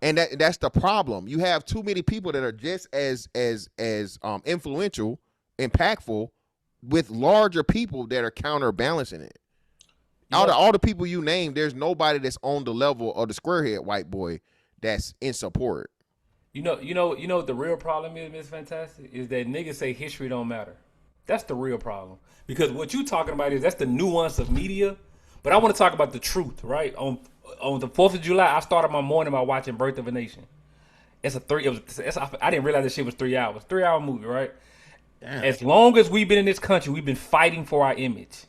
And that's the problem. You have too many people that are just as influential, impactful, with larger people that are counterbalancing it. Out of all the people you name, there's nobody that's on the level of the squarehead white boy that's in support. You know what the real problem is, Miss Fantastic, is that niggas say history don't matter. That's the real problem. Because what you talking about that's the nuance of media. But I want to talk about the truth, right? On the 4th of July, I started my morning by watching Birth of a Nation. I didn't realize this shit was 3 hours. 3-hour movie, right? Damn. As long as we've been in this country, we've been fighting for our image.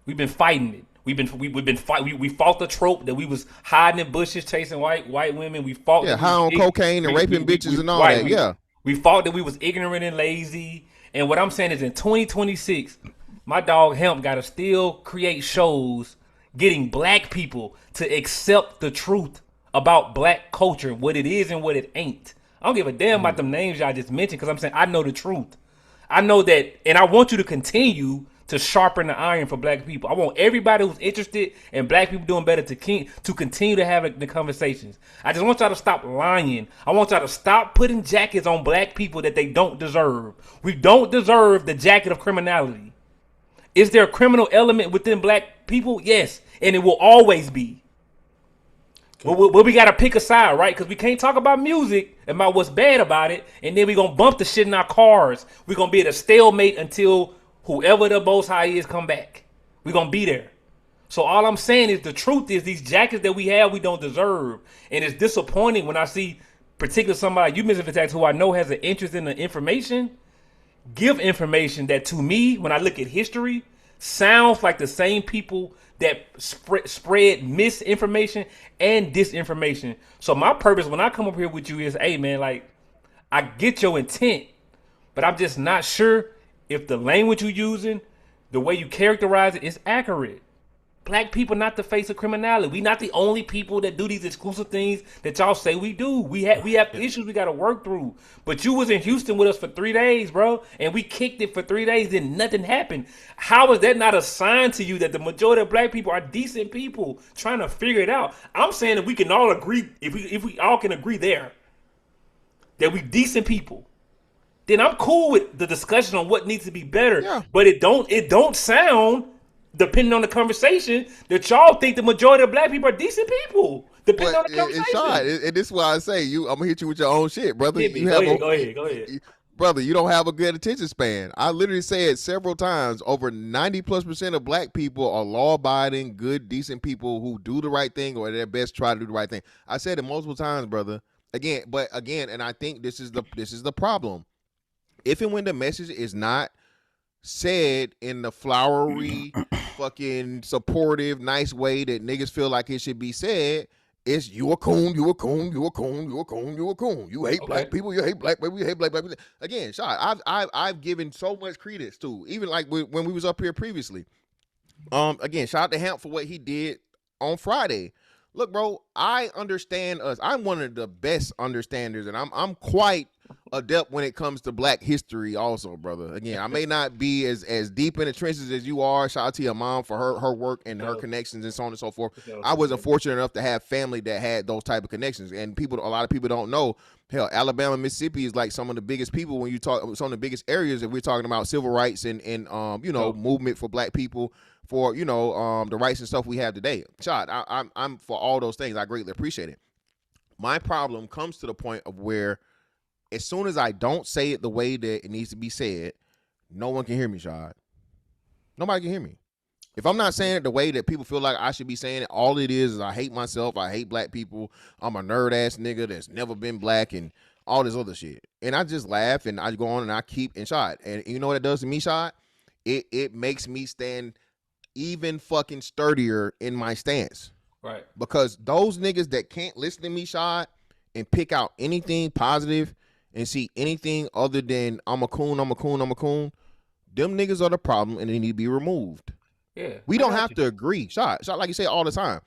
We've been fighting it. We fought the trope that we was hiding in bushes chasing white women. We fought high on cocaine and raping bitches and all that. We fought that we was ignorant and lazy. And what I'm saying is in 2026, my dog Hemp got to still create shows getting black people to accept the truth about black culture, what it is and what it ain't. I don't give a damn about them names y'all just mentioned because I'm saying I know the truth. I know that, and I want you to continue to sharpen the iron for black people. I want everybody who's interested in black people doing better to continue to have the conversations. I just want y'all to stop lying. I want y'all to stop putting jackets on black people that they don't deserve. We don't deserve the jacket of criminality. Is there a criminal element within black people? Yes, and it will always be. Well, we got to pick a side, right? Because we can't talk about music and about what's bad about it, and then we're going to bump the shit in our cars. We're going to be at a stalemate until whoever the Most High is come back. We're going to be there. So all I'm saying is the truth is these jackets that we have, we don't deserve. And it's disappointing when I see particularly somebody, you Mr. Fantastic, who I know has an interest in the information, give information that to me, when I look at history, sounds like the same people that spread misinformation and disinformation. So my purpose when I come up here with you is, hey man, like I get your intent, but I'm just not sure if the language you're using, the way you characterize it is accurate. Black people not the face of criminality. We not the only people that do these exclusive things that y'all say we do. We have issues we got to work through. But you was in Houston with us for 3 days, bro, and we kicked it for 3 days, then nothing happened. How is that not a sign to you that the majority of black people are decent people trying to figure it out? I'm saying that we can all agree, if we all can agree there, that we decent people, then I'm cool with the discussion on what needs to be better. Yeah. But it don't sound, depending on the conversation, that y'all think the majority of black people are decent people. Depending on the conversation. And this is why I say I'm gonna hit you with your own shit, brother. Go ahead. Brother, you don't have a good attention span. I literally said several times, over 90+% of black people are law-abiding, good, decent people who do the right thing or at their best try to do the right thing. I said it multiple times, brother. Again, and I think this is the problem. If and when the message is not said in the flowery, fucking supportive, nice way that niggas feel like it should be said, it's you a coon, you a coon, you a coon, you a coon, you a coon. You hate black people, you hate black people, you hate black people. Again, Shot, I've given so much credence to, even like when we was up here previously. Again, shout out to Hamp for what he did on Friday. Look, bro, I understand us. I'm one of the best understanders, and I'm quite adept when it comes to black history also, brother. Again, I may not be as deep in the trenches as you are. Shout out to your mom for her work and her connections and so on and so forth. I wasn't fortunate enough to have family that had those type of connections, and a lot of people don't know. Hell, Alabama, Mississippi is like some of the biggest people when you talk, some of the biggest areas if we're talking about civil rights and movement for black people, for the rights and stuff we have today. Shot, I'm for all those things. I greatly appreciate it. My problem comes to the point of where, as soon as I don't say it the way that it needs to be said, no one can hear me, Shad. Nobody can hear me. If I'm not saying it the way that people feel like I should be saying it, all it is I hate myself, I hate black people, I'm a nerd-ass nigga that's never been black and all this other shit. And I just laugh and I go on and I keep and Shad. And you know what it does to me, Shad? It makes me stand even fucking sturdier in my stance. Right. Because those niggas that can't listen to me, Shad, and pick out anything positive and see anything other than I'm a coon, them niggas are the problem and they need to be removed. Yeah. We don't have to agree. Shad, like you say all the time.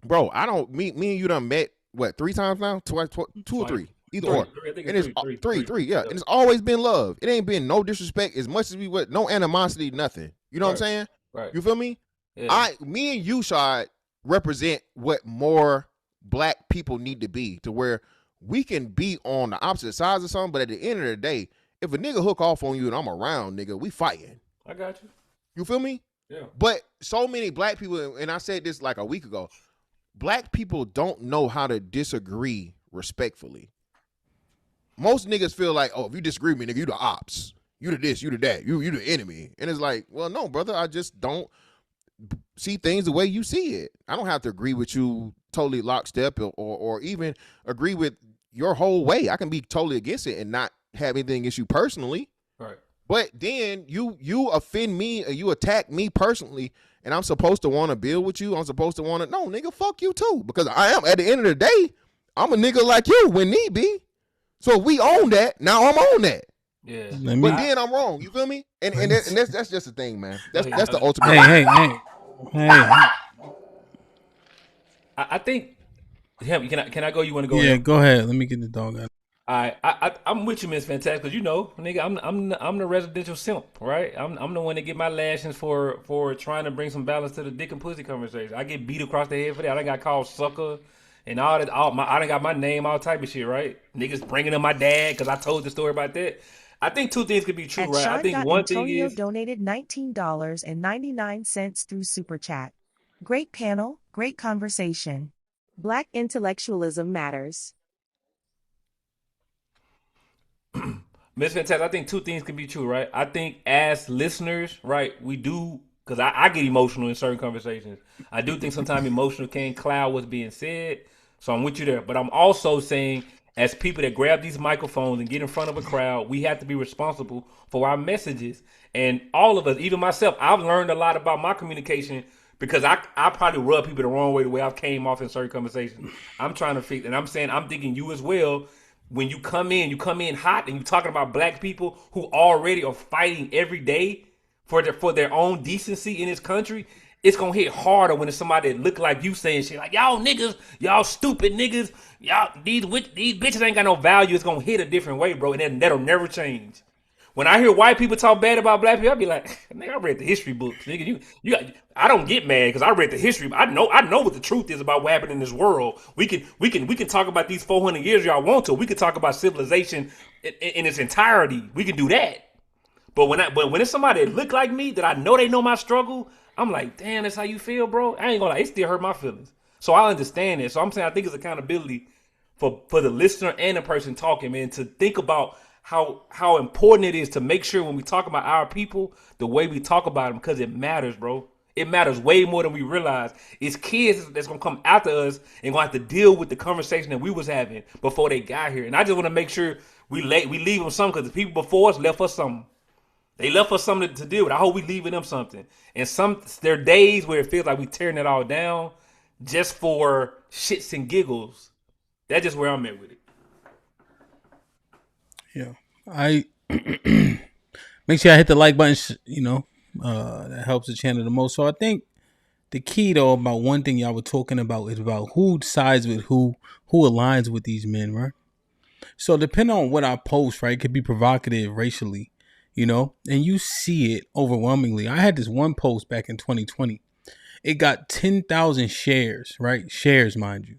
Bro, me and you done met, what, 3 times now? Two or three? Either or. And it's three, yeah. And it's always been love. It ain't been no disrespect as much as we would, no animosity, nothing. You know what I'm saying? Right. You feel me? Yeah. Me and you, Shad, represent what more black people need to be, to where we can be on the opposite sides of something, but at the end of the day, if a nigga hook off on you and I'm around, nigga, we fighting. I got you. You feel me? Yeah. But so many black people, and I said this like a week ago, black people don't know how to disagree respectfully. Most niggas feel like, oh, if you disagree with me, nigga, you the ops. You the this, you the that, you the enemy. And it's like, well, no, brother, I just don't see things the way you see it. I don't have to agree with you totally lockstep or even agree with your whole way. I can be totally against it and not have anything against you personally. Right. But then you offend me or you attack me personally, and I'm supposed to want to build with you. I'm supposed to want to, no, nigga, fuck you too. Because I am, at the end of the day, I'm a nigga like you when need be. So if we own that, now I'm on that. Yeah. But then I'm wrong. You feel me? And that's just the thing, man. That's the ultimate. Hey. I think. Can I go? You want to go? Yeah, go ahead. Let me get the dog out. I'm with you, Miss Fantastic, because you know, nigga, I'm the residential simp, right? I'm the one that get my lashings for trying to bring some balance to the dick and pussy conversation. I get beat across the head for that. I done got called sucker and all that. I done got my name, all type of shit, right? Niggas bringing up my dad because I told the story about that. I think two things could be true, right? I think one thing is donated $19.99 through Super Chat. Great panel, great conversation. Black intellectualism matters. Miss Fantastic, I think two things can be true, right? I think as listeners, right, we do, because I get emotional in certain conversations. I do think sometimes emotional can cloud what's being said. So I'm with you there. But I'm also saying, as people that grab these microphones and get in front of a crowd, we have to be responsible for our messages. And all of us, even myself, I've learned a lot about my communication because I probably rub people the wrong way, the way I've came off in certain conversations. I'm trying to fix, and I'm saying, I'm thinking you as well. When you come in hot and you're talking about black people who already are fighting every day for their own decency in this country, it's gonna hit harder when it's somebody that look like you saying shit like, y'all niggas, y'all stupid niggas, y'all these bitches ain't got no value. It's gonna hit a different way, bro, and that'll never change. When I hear white people talk bad about black people, I be like, nigga, I read the history books, nigga. I don't get mad because I read the history. I know what the truth is about what happened in this world. We can talk about these 400 years y'all want to. We can talk about civilization in its entirety. We can do that. But when it's somebody that look like me, that I know they know my struggle, I'm like, damn, that's how you feel, bro. I ain't gonna lie, it still hurt my feelings. So I understand it. So I'm saying I think it's accountability for the listener and the person talking, man, to think about how important it is to make sure when we talk about our people, the way we talk about them, because it matters, bro. It matters way more than we realize. It's kids that's gonna come after us and gonna have to deal with the conversation that we was having before they got here. And I just want to make sure we leave them something, because the people before us left us something. They left us something to deal with. I hope we leaving them something. And there are days where it feels like we tearing it all down just for shits and giggles. That's just where I'm at with it. Yeah, I make sure I hit the like button. That helps the channel the most. So I think the key though about one thing y'all were talking about is about who sides with who aligns with these men, right? So depending on what I post, right, it could be provocative racially, and you see it overwhelmingly. I had this one post back in 2020. It got 10,000 shares, right? Shares, mind you.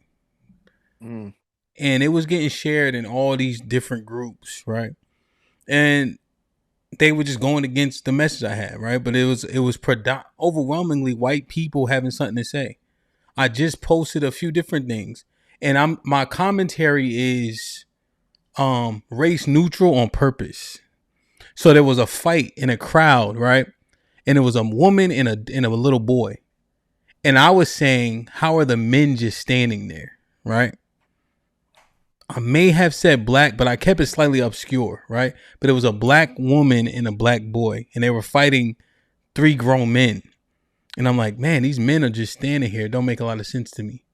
And it was getting shared in all these different groups, right? And they were just going against the message I had, right? But it was overwhelmingly white people having something to say. I just posted a few different things, and my commentary is race neutral on purpose. So there was a fight in a crowd, right? And it was a woman and a little boy. And I was saying, how are the men just standing there, right? I may have said black, but I kept it slightly obscure, right? But it was a black woman and a black boy, and they were fighting 3 grown men. And I'm like, man, these men are just standing here. It don't make a lot of sense to me.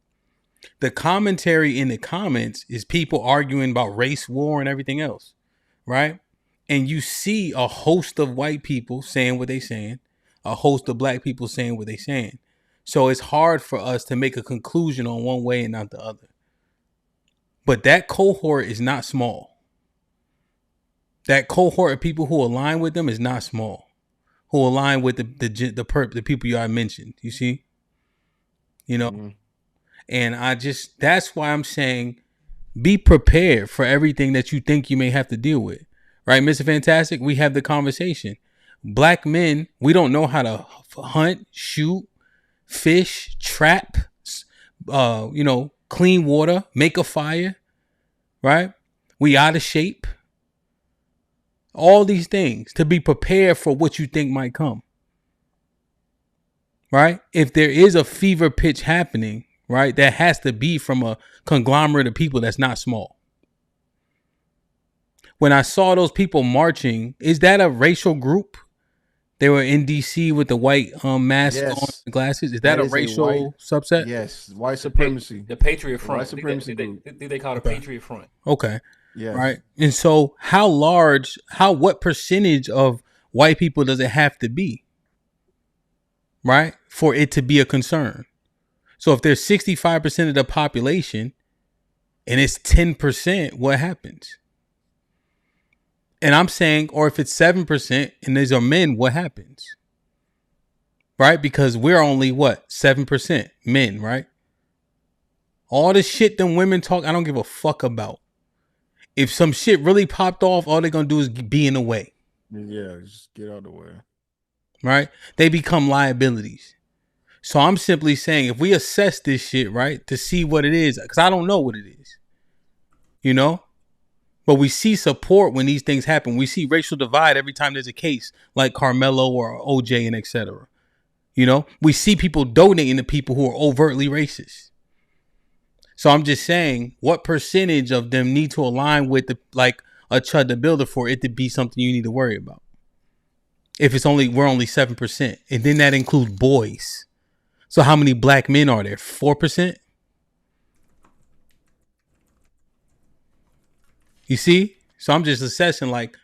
The commentary in the comments is people arguing about race war and everything else, right? And you see a host of white people saying what they saying, a host of black people saying what they saying. So it's hard for us to make a conclusion on one way and not the other. But that cohort is not small. That cohort of people who align with them is not small. Who align with the people I mentioned. You see? You know? And that's why I'm saying be prepared for everything that you think you may have to deal with. Right, Mr. Fantastic? We have the conversation. Black men, we don't know how to hunt, shoot, fish, trap, clean water, make a fire. Right? We out of shape. All these things to be prepared for what you think might come. Right? If there is a fever pitch happening, right, that has to be from a conglomerate of people that's not small. When I saw those people marching, is that a racial group? They were in DC with the white mask on and glasses. Is that a racial subset? Yes, white supremacy. The Patriot Front. White supremacy group. They call it a Patriot Front. Okay. Yes. Right. And so what percentage of white people does it have to be? Right? For it to be a concern. So if there's 65% of the population and it's 10%, what happens? And I'm saying, or if it's 7% and these are men, what happens? Right? Because we're only 7% men, right? All the shit them women talk, I don't give a fuck about. If some shit really popped off, all they're going to do is be in the way. Yeah, just get out of the way. Right? They become liabilities. So I'm simply saying, if we assess this shit, right, to see what it is, because I don't know what it is, you know, but we see support when these things happen. We see racial divide every time there's a case like Carmelo or OJ and etc. You know, we see people donating to people who are overtly racist. So I'm just saying, what percentage of them need to align with a Chud the Builder for it to be something you need to worry about? If we're only 7%, and then that includes boys. So how many black men are there? 4%? You see? So I'm just assessing what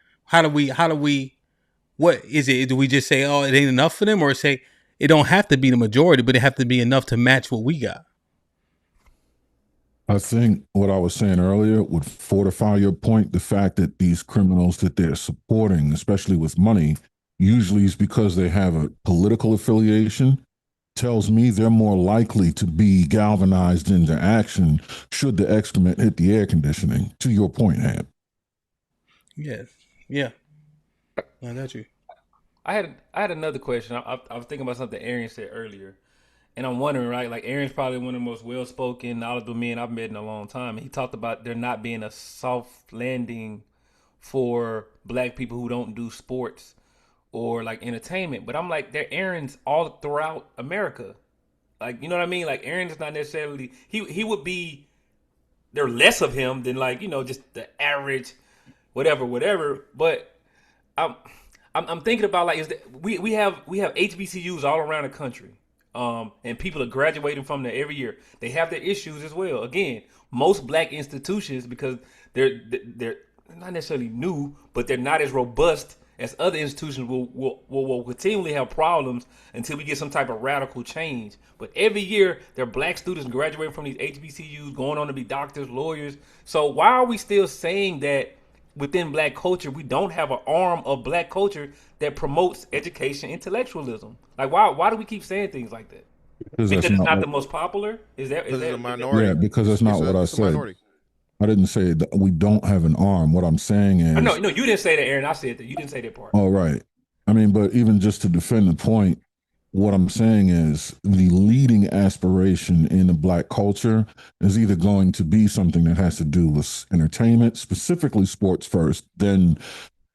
is it? Do we just say, oh, it ain't enough for them? Or say it don't have to be the majority, but it have to be enough to match what we got? I think what I was saying earlier would fortify your point. The fact that these criminals that they're supporting, especially with money, usually is because they have a political affiliation, tells me they're more likely to be galvanized into action should the excrement hit the air conditioning. To your point, Hamp. Yeah. I got you. I had another question. I was thinking about something Aaron said earlier. And I'm wondering, right, like Aaron's probably one of the most well-spoken, knowledgeable men I've met in a long time. And he talked about there not being a soft landing for black people who don't do sports or like entertainment. But I'm like, there are Aarons all throughout America. Like, you know what I mean? Like Aaron's not necessarily, he would be, there are less of him than like, you know, just the average whatever. But I'm thinking about like, we have HBCUs all around the country. And people are graduating from there every year. They have their issues as well. Again, most black institutions, because they're not necessarily new, but they're not as robust as other institutions will continually have problems until we get some type of radical change. But every year, there are black students graduating from these HBCUs, going on to be doctors, lawyers. So why are we still saying that within black culture, we don't have an arm of black culture that promotes education, intellectualism? Like, why do we keep saying things like that? Because it's not the most popular? Is that a minority? Yeah, because that's not what I said. I didn't say that we don't have an arm. What I'm saying is... No, you didn't say that, Aaron. I said that. You didn't say that part. Oh, right. I mean, but even just to defend the point, what I'm saying is the leading aspiration in the black culture is either going to be something that has to do with entertainment, specifically sports first, then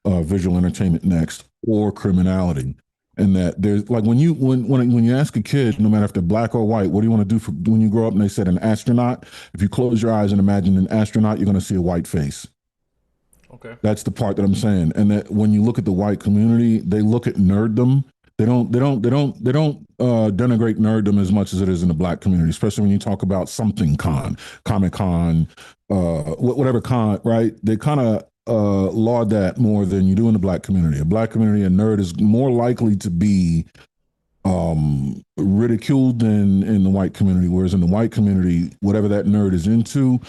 visual entertainment next, or criminality. And that there's like when you ask a kid, no matter if they're black or white, what do you want to do when you grow up? And they said an astronaut. If you close your eyes and imagine an astronaut, you're going to see a white face. Okay. That's the part that I'm saying. And that when you look at the white community, they look at nerddom They don't denigrate nerddom as much as it is in the black community, especially when you talk about something con, Comic Con, whatever con, right? They kind of laud that more than you do in the black community. A black community, a nerd is more likely to be ridiculed than in the white community, whereas in the white community, whatever that nerd is into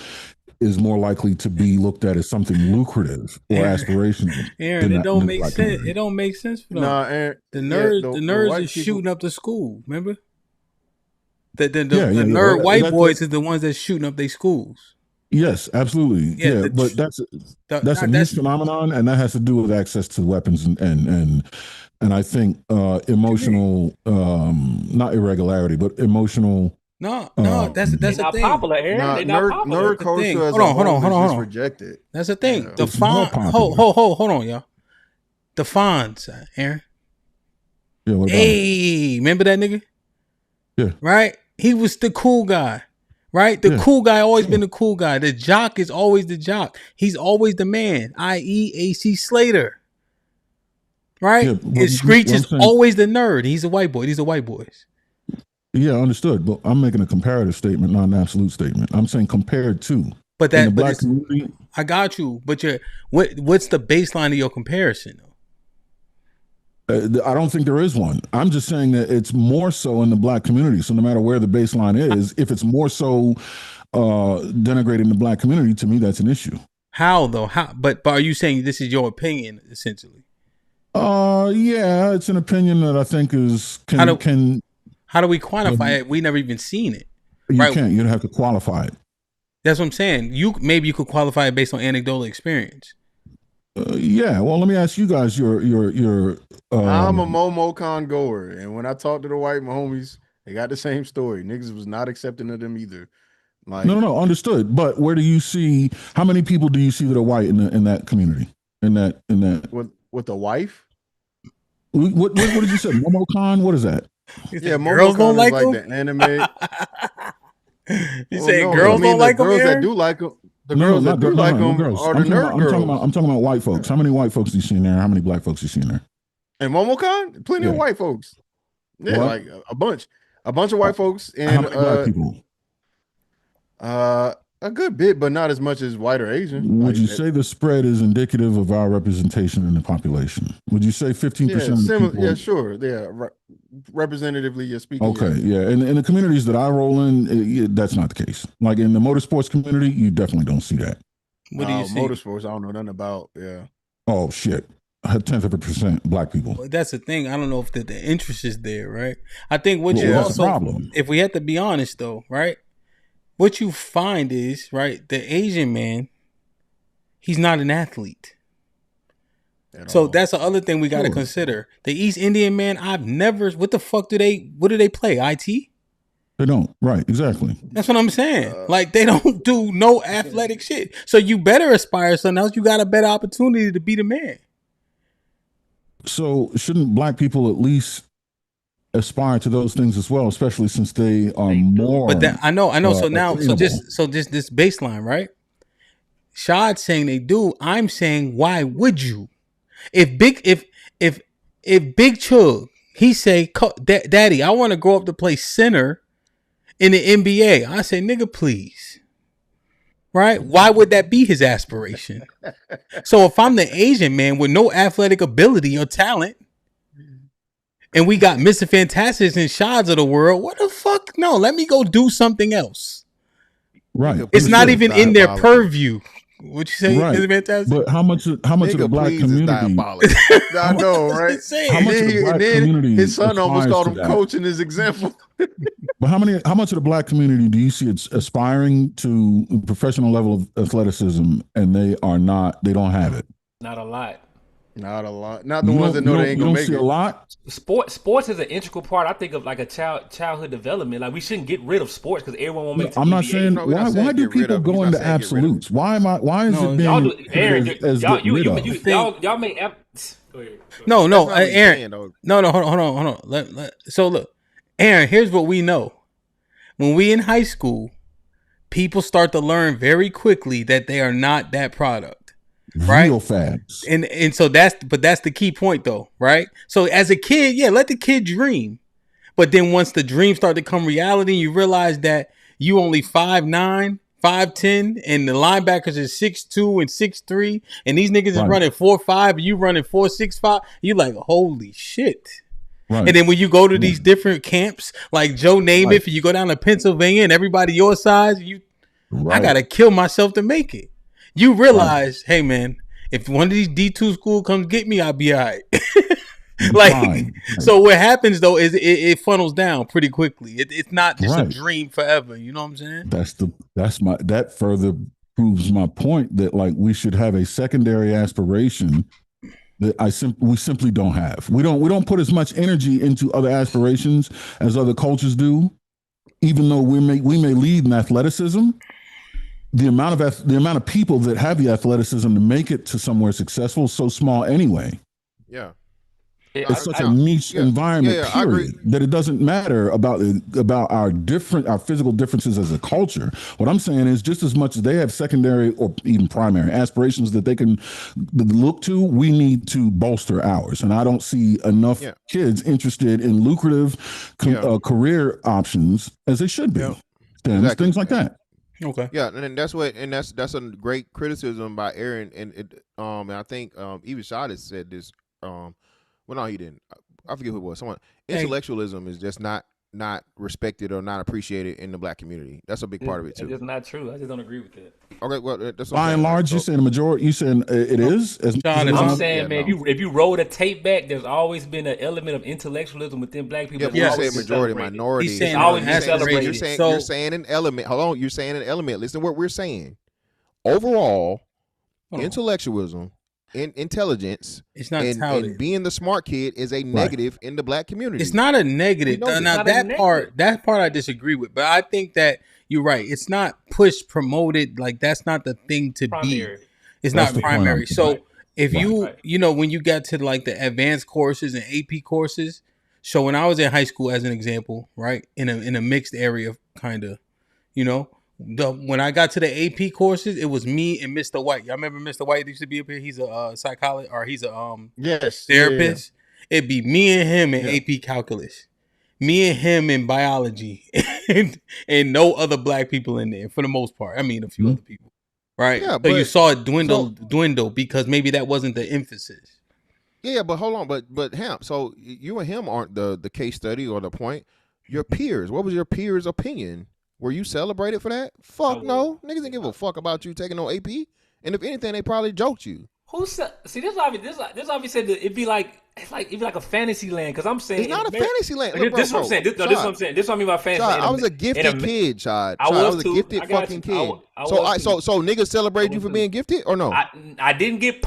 is more likely to be looked at as something lucrative or aspirational. Aaron, it don't make sense. It don't make sense for them. Nah, Aaron, the nerds is shooting up the school. Remember, the nerd white boys is the ones that's shooting up their schools. Yes, absolutely. Yeah, but that's a niche phenomenon, and that has to do with access to weapons and I think emotional, not irregularity, but emotional. No, that's the thing. Popular, Aaron. They're not popular. Nerd culture as hold on. Rejected. That's the thing. Yeah. The hold on, y'all. The Fonz, Aaron. Yeah, remember that nigga? Yeah. Right? He was the cool guy. Right? The cool guy always been the cool guy. The jock is always the jock. He's always the man, i.e. AC Slater. Right? Yeah, Screech is always the nerd. He's a white boy. These are white boys. Yeah, understood. But I'm making a comparative statement, not an absolute statement. I'm saying compared to. But community, I got you. But what's the baseline of your comparison? I don't think there is one. I'm just saying that it's more so in the black community. So no matter where the baseline is, if it's more so denigrating the black community, to me, that's an issue. How though? How? But are you saying this is your opinion essentially? Yeah, it's an opinion that I think is How do we quantify it? We never even seen it. You can't. You'd have to qualify it. That's what I'm saying. Maybe you could qualify it based on anecdotal experience. Yeah. Well, let me ask you guys your. I'm a MomoCon goer, and when I talk to the white homies, they got the same story. Niggas was not accepting of them either. Like, no, understood. But where do you see? How many people do you see that are white in that community? In that with a wife? What did you say? MomoCon? What is that? Yeah, girls don't like the anime. You say girls don't like them? Girls that do like them. The girls that do like them are the nerd girls. I'm talking about white folks. How many white folks do you see in there? How many black folks do you see in there? And MomoCon, plenty of white folks. Yeah, like a bunch of white folks, and how many black people? A good bit, but not as much as white or Asian. Would you say the spread is indicative of our representation in the population? Would you say 15% of the people? Yeah, sure. Yeah, representatively, you're speaking. Okay, yeah. And in the communities that I roll in, that's not the case. Like in the motorsports community, you definitely don't see that. What do you see? Motorsports, I don't know nothing about. Yeah. Oh, shit. 0.1% black people. Well, that's the thing. I don't know if the interest is there, right? I think what you also, problem. If we have to be honest though, right? What you find is, right, the Asian man, he's not an athlete. So that's the other thing we got to consider. The East Indian man, what the fuck do they play? IT? They don't. Right, exactly. That's what I'm saying. Like, they don't do no athletic shit. So you better aspire to something else. You got a better opportunity to be the man. So shouldn't black people at least aspire to those things as well, especially since they are more. But I know. So this baseline, right? Shad's saying they do. I'm saying, why would you? If Big Chug, he say, Daddy, I want to grow up to play center in the NBA. I say, nigga, please. Right? Why would that be his aspiration? So if I'm the Asian man with no athletic ability or talent, and we got Mr. Fantastics and Shads of the world, what the fuck? No, let me go do something else. Right. It's not even in their purview. What you say, right. Mr. Fantastic? But how much of the black community? I know, right? How much of the black community? His son almost called him coach in his example. But how much of the black community do you see it's aspiring to a professional level of athleticism, and they don't have it? Not a lot. Not a lot. Not the ones that know they ain't gonna make it. A lot. Sports is an integral part. I think of like a childhood development. Like we shouldn't get rid of sports because everyone won't make. I'm not saying why do people go into absolutes? Why is it being Aaron? Y'all may. No, Aaron. No. Hold on. So look, Aaron. Here's what we know. When we in high school, people start to learn very quickly that they are not that product. right? Real fast. And so that's the key point though, right? So as a kid, yeah, let the kid dream. But then once the dreams start to come reality, you realize that you only 5'9", 5'10", and the linebackers is 6'2" and 6'3", and these niggas is running 4'5", and you running 4'6'5". You like, holy shit. Right. And then when you go to these different camps, like Joe Namath, you go down to Pennsylvania and everybody your size, I gotta kill myself to make it. You realize, hey man, if one of these D2 school comes get me, I'll be all right. So what happens though is it funnels down pretty quickly. It's not just a dream forever. You know what I'm saying? That further proves my point that like we should have a secondary aspiration that we simply don't have. We don't put as much energy into other aspirations as other cultures do, even though we may lead in athleticism. The amount of people that have the athleticism to make it to somewhere successful is so small anyway. Yeah. It's such a niche environment, period, that it doesn't matter about our physical differences as a culture. What I'm saying is just as much as they have secondary or even primary aspirations that they can look to, we need to bolster ours. And I don't see enough kids interested in lucrative career options as they should be. Things like that. Okay. Yeah, and that's a great criticism by Aaron, and I think even Shad has said this. Well, no, he didn't. I forget who it was. Someone. Intellectualism is just not respected or not appreciated in the black community. That's a big part of it too. It's not true. I just don't agree with that. Okay, well, that's by and large, you saying the majority. You saying it is? I'm saying, man, if you roll the tape back, there's always been an element of intellectualism within black people. Yeah, you say majority, minority. He's saying always been celebrated. You're saying an element. Hold on, you're saying an element. Listen to what we're saying. Overall, intellectualism. Intelligence, it's not and being the smart kid is a negative in the black community. It's not a negative. Now that part I disagree with, but I think that you're right. It's not pushed, promoted. Like that's not the thing to be. It's not primary. So if you know when you got to like the advanced courses and AP courses. So when I was in high school, as an example, right, in a mixed area, kind of, when I got to the AP courses, it was me and Mr. White. Y'all remember Mr. White used to be up here? He's a psychologist, or he's a therapist. Yeah. It'd be me and him in AP calculus, me and him in biology, and no other black people in there for the most part. I mean, a few other people, right? Yeah, so you saw it dwindle because maybe that wasn't the emphasis. Yeah, but hold on, but HAMP. So you and him aren't the case study or the point. Your peers. What was your peers' opinion? Were you celebrated for that? Fuck no. Niggas didn't give a fuck about you taking no AP. And if anything, they probably joked you. See, this obviously said that it'd be like a fantasy land. Because I'm saying it's not a fantasy land. Look, this is what I'm saying. This is what I'm saying. This is what I mean by fantasy. Shad, I was a gifted kid, Shad. I was a gifted fucking kid. So niggas celebrate you for being gifted or no? I didn't get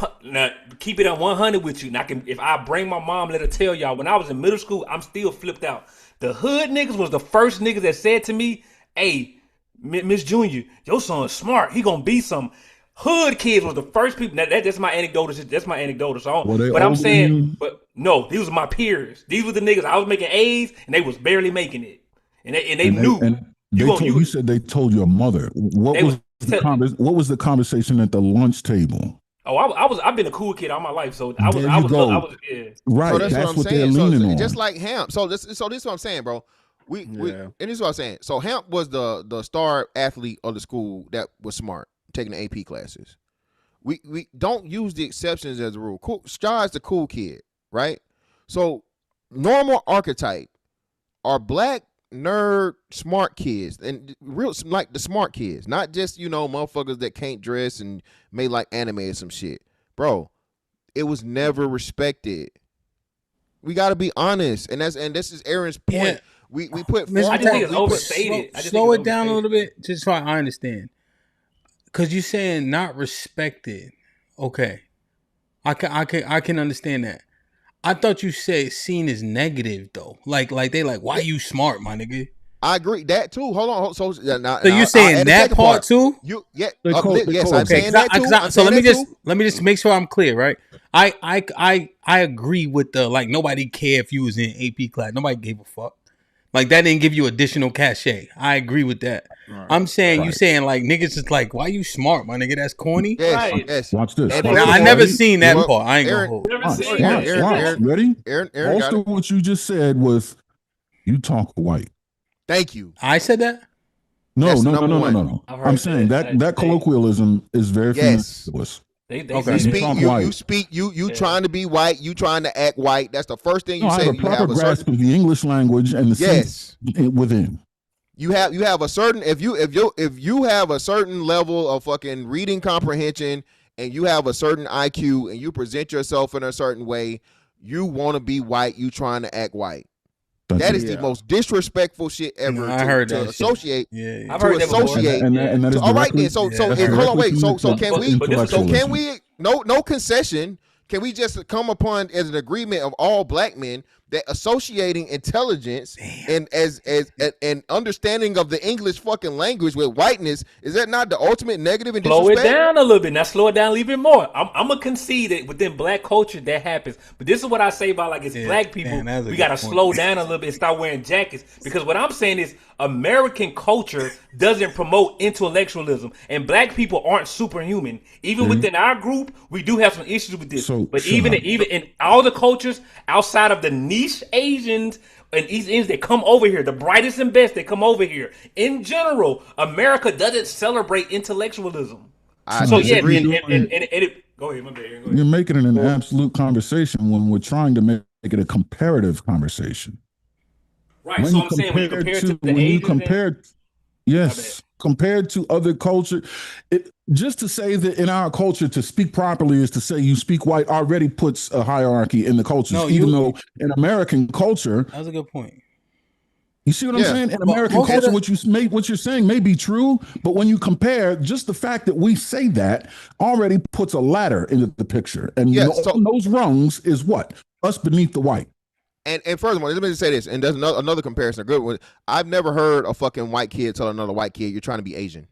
keep it at 100 with you. And if I bring my mom, let her tell y'all. When I was in middle school, I'm still flipped out. The hood niggas was the first niggas that said to me, "Hey, Miss Junior, your son's smart. He gonna be some." Hood kids was the first people. That's my anecdote. That's my anecdote. So, but I'm saying, but no, these were my peers. These were the niggas. I was making A's, and they was barely making it, and they knew. And you said they told your mother. What was the conversation at the lunch table? Oh, I've been a cool kid all my life, so I was yeah. Right. So that's what they're leaning on. Just like HAMP. So this is what I'm saying, bro. And this is what I'm saying. So HAMP was the star athlete of the school that was smart, taking the AP classes. We don't use the exceptions as a rule. Shad's the cool kid, right? So normal archetype are black nerd smart kids, and real like the smart kids, not just motherfuckers that can't dress and may like anime or some shit, bro. It was never respected. We got to be honest, and this is Aaron's point. Yeah. We put. I just think it's overstated. Slow it down a little bit, just so I understand. Because you're saying not respected. Okay. I can understand that. I thought you said seen as negative though. Like they why you smart, my nigga? I agree that too. Hold on. So you're saying that part too? Yes, I'm saying that too. So let me just make sure I'm clear, right? I agree with the nobody care if you was in AP class. Nobody gave a fuck. Like that didn't give you additional cachet. I agree with that. Right. I'm saying you saying like niggas is like, why you smart, my nigga? That's corny. Yes. Watch this. I never seen that part. I ain't gonna hold. Ready? Aaron, most of what you just said was, you talk white. Thank you. I said that. No. I'm saying that colloquialism is very ridiculous. You speak. You trying to be white. You trying to act white. That's the first thing you say. I have a proper grasp of the English language and the sense within. You have a certain if you have a certain level of fucking reading comprehension and you have a certain IQ and you present yourself in a certain way, you want to be white. You trying to act white. That is the most disrespectful shit ever to associate. I've heard that before. All right then. So hold on, wait. So can we no concession? Can we just come upon as an agreement of all black men that associating intelligence and and understanding of the English fucking language with whiteness, is that not the ultimate negative and disrespect? Slow it down a little bit. Now slow it down even more. I'm gonna concede that within black culture that happens. But this is what I say about like it's black people. We gotta slow down a little bit and start wearing jackets. Because what I'm saying is American culture doesn't promote intellectualism, and black people aren't superhuman. Even within our group, we do have some issues with this. But even in all the cultures outside of the niche Asians and East Indians that come over here, the brightest and best that come over here, in general, America doesn't celebrate intellectualism. So yeah, go ahead, my bad. You're making it an absolute conversation when we're trying to make it a comparative conversation. Right. When so I'm saying when you compare to the Asians, compared to other culture, just to say that in our culture to speak properly is to say you speak white already puts a hierarchy in the cultures. Even though in American culture, that was a good point. You see what I'm saying? In American culture, what you're saying may be true, but when you compare, just the fact that we say that already puts a ladder into the picture, and those rungs is what us beneath the white. And furthermore, let me just say this, and there's another comparison, a good one. I've never heard a fucking white kid tell another white kid, "You're trying to be Asian."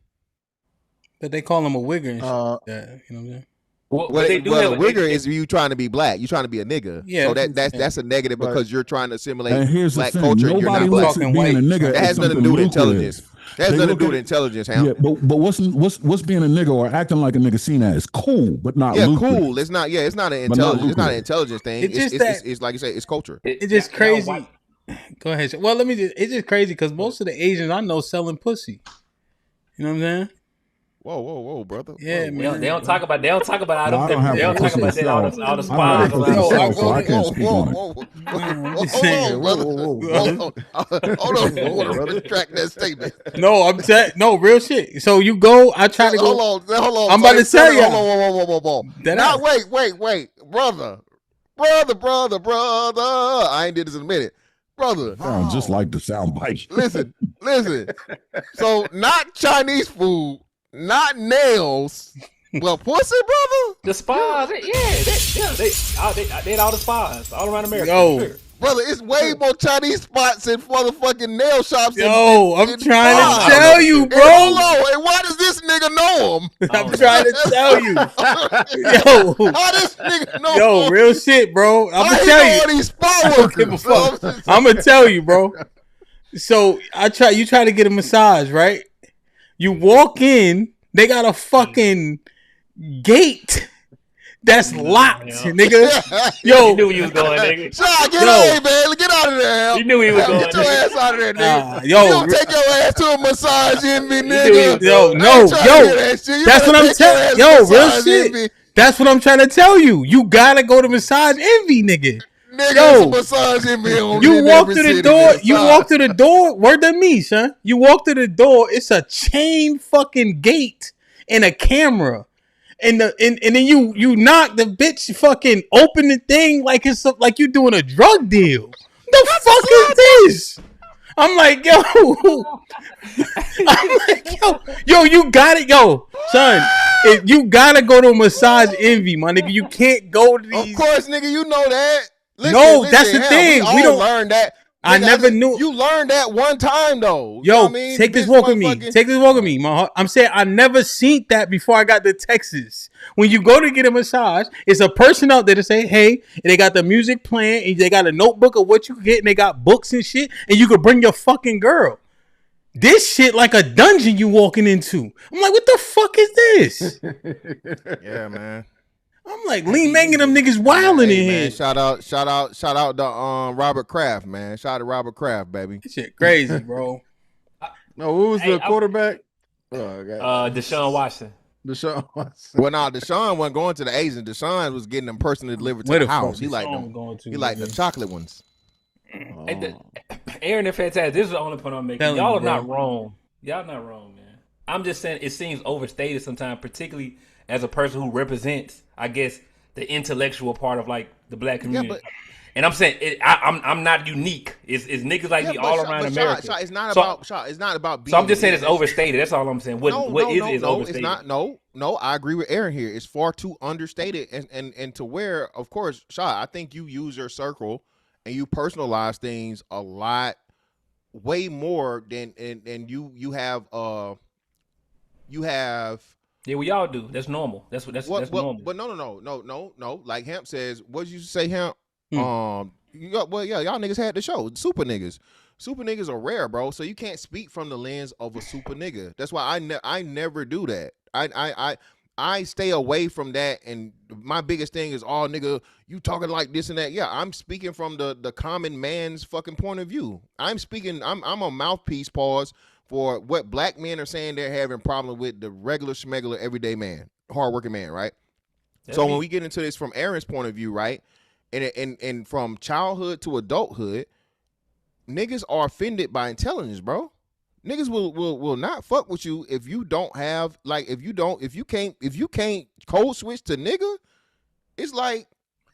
But they call him a wigger and shit like that. You know what I'm saying? Well, a wigger is you trying to be black. You trying to be a nigga. Yeah. So that's a negative because you're trying to assimilate black culture. Nobody you're not looks at being a nigga. That has nothing to do with intelligence. That has nothing to do with intelligence, Ham. Yeah, but what's being a nigga or acting like a nigga seen as cool, but not lucrative. Cool. It's not. Yeah, it's not an intelligence. It's not an intelligence thing. It's like you say, it's culture. It's just crazy. Go ahead. Well, it's just crazy because most of the Asians I know selling pussy. You know what I'm saying? Whoa, brother. Yeah, man. They don't talk about all the spies. Hold on, brother. Track that statement. No, real shit. So you go, I try to go. Hold on. I'm about to tell you. Whoa. Now, wait. Brother. I ain't did this in a minute. Brother. Sounds just like the sound bite. Listen. So not Chinese food. Not nails, well, pussy, brother. The spies, they all the spies all around America. Yo, brother, it's way more Chinese spots and motherfucking nail shops. I'm trying to tell you, bro. And why does this nigga know him? I'm trying to tell you, how this nigga know him? Real shit, bro. I'm gonna tell you. All these spy workers. I'm gonna tell you, bro. So you try to get a massage, right? You walk in, they got a fucking gate that's locked, nigga. Yo, you knew you was going, nigga. Get out of there. You knew he was going. Get your ass out of there, nigga. You don't take your ass to a massage envy, nigga. That's what I'm telling you. Yo, real shit. That's what I'm trying to tell you. You gotta go to massage envy, nigga. Massage envy on you walk to the door. You walk to the door. Word to me, son. You walk to the door. It's a chain fucking gate and a camera, and then you knock. The bitch fucking open the thing like it's like you doing a drug deal. The fuck is this? I'm like, yo. You got it, son. You gotta go to a massage envy, my nigga. You can't go to these. Of course, nigga. You know that. Listen, that's the thing. We don't learn that. I never knew. You learned that one time though. Yo, take this walk with me. Take this walk with me. I'm saying I never seen that before I got to Texas. when you go to get a massage, it's a person out there to say, hey, and they got the music playing, and they got a notebook of what you get, and they got books and shit, and you could bring your fucking girl. This shit like a dungeon you walking into. I'm like, what the fuck is this? Yeah, man. I'm like, Lee Mang and them niggas wilding in here. Shout out to Robert Kraft, man. Shout out to Robert Kraft, baby. This shit crazy, bro. No, who was the quarterback? Deshaun Watson. Deshaun Watson. Well, Deshaun wasn't going to the Asian. Deshaun was getting them personally delivered to the house. He like them. He like the chocolate ones. Aaron and Fantastic. This is the only point I'm making. Y'all are not wrong. Y'all not wrong, man. I'm just saying it seems overstated sometimes, particularly as a person who represents, I guess, the intellectual part of like the black community. Yeah, and I'm saying I'm not unique. It's niggas like me all around America. It's not about being. So I'm just saying it's overstated. That's all I'm saying. What is overstated? It's not. No. I agree with Aaron here. It's far too understated, and to where, of course, Shaw, I think you use your circle and you personalize things a lot, way more than and you have. Yeah, we all do. That's normal. That's normal. But no. Like Hamp says, what did you say, Hamp? Y'all niggas had the show. Super niggas are rare, bro. So you can't speak from the lens of a super nigga. That's why I never do that. I stay away from that. And my biggest thing is, oh nigga, you talking like this and that. Yeah, I'm speaking from the common man's fucking point of view. I'm a mouthpiece, pause, for what black men are saying they're having problem with the regular schmegular everyday man, hardworking man, right? So when we get into this from Aaron's point of view, right? And from childhood to adulthood, niggas are offended by intelligence, bro. Niggas will not fuck with you if you don't have if you can't code switch to nigga. It's like,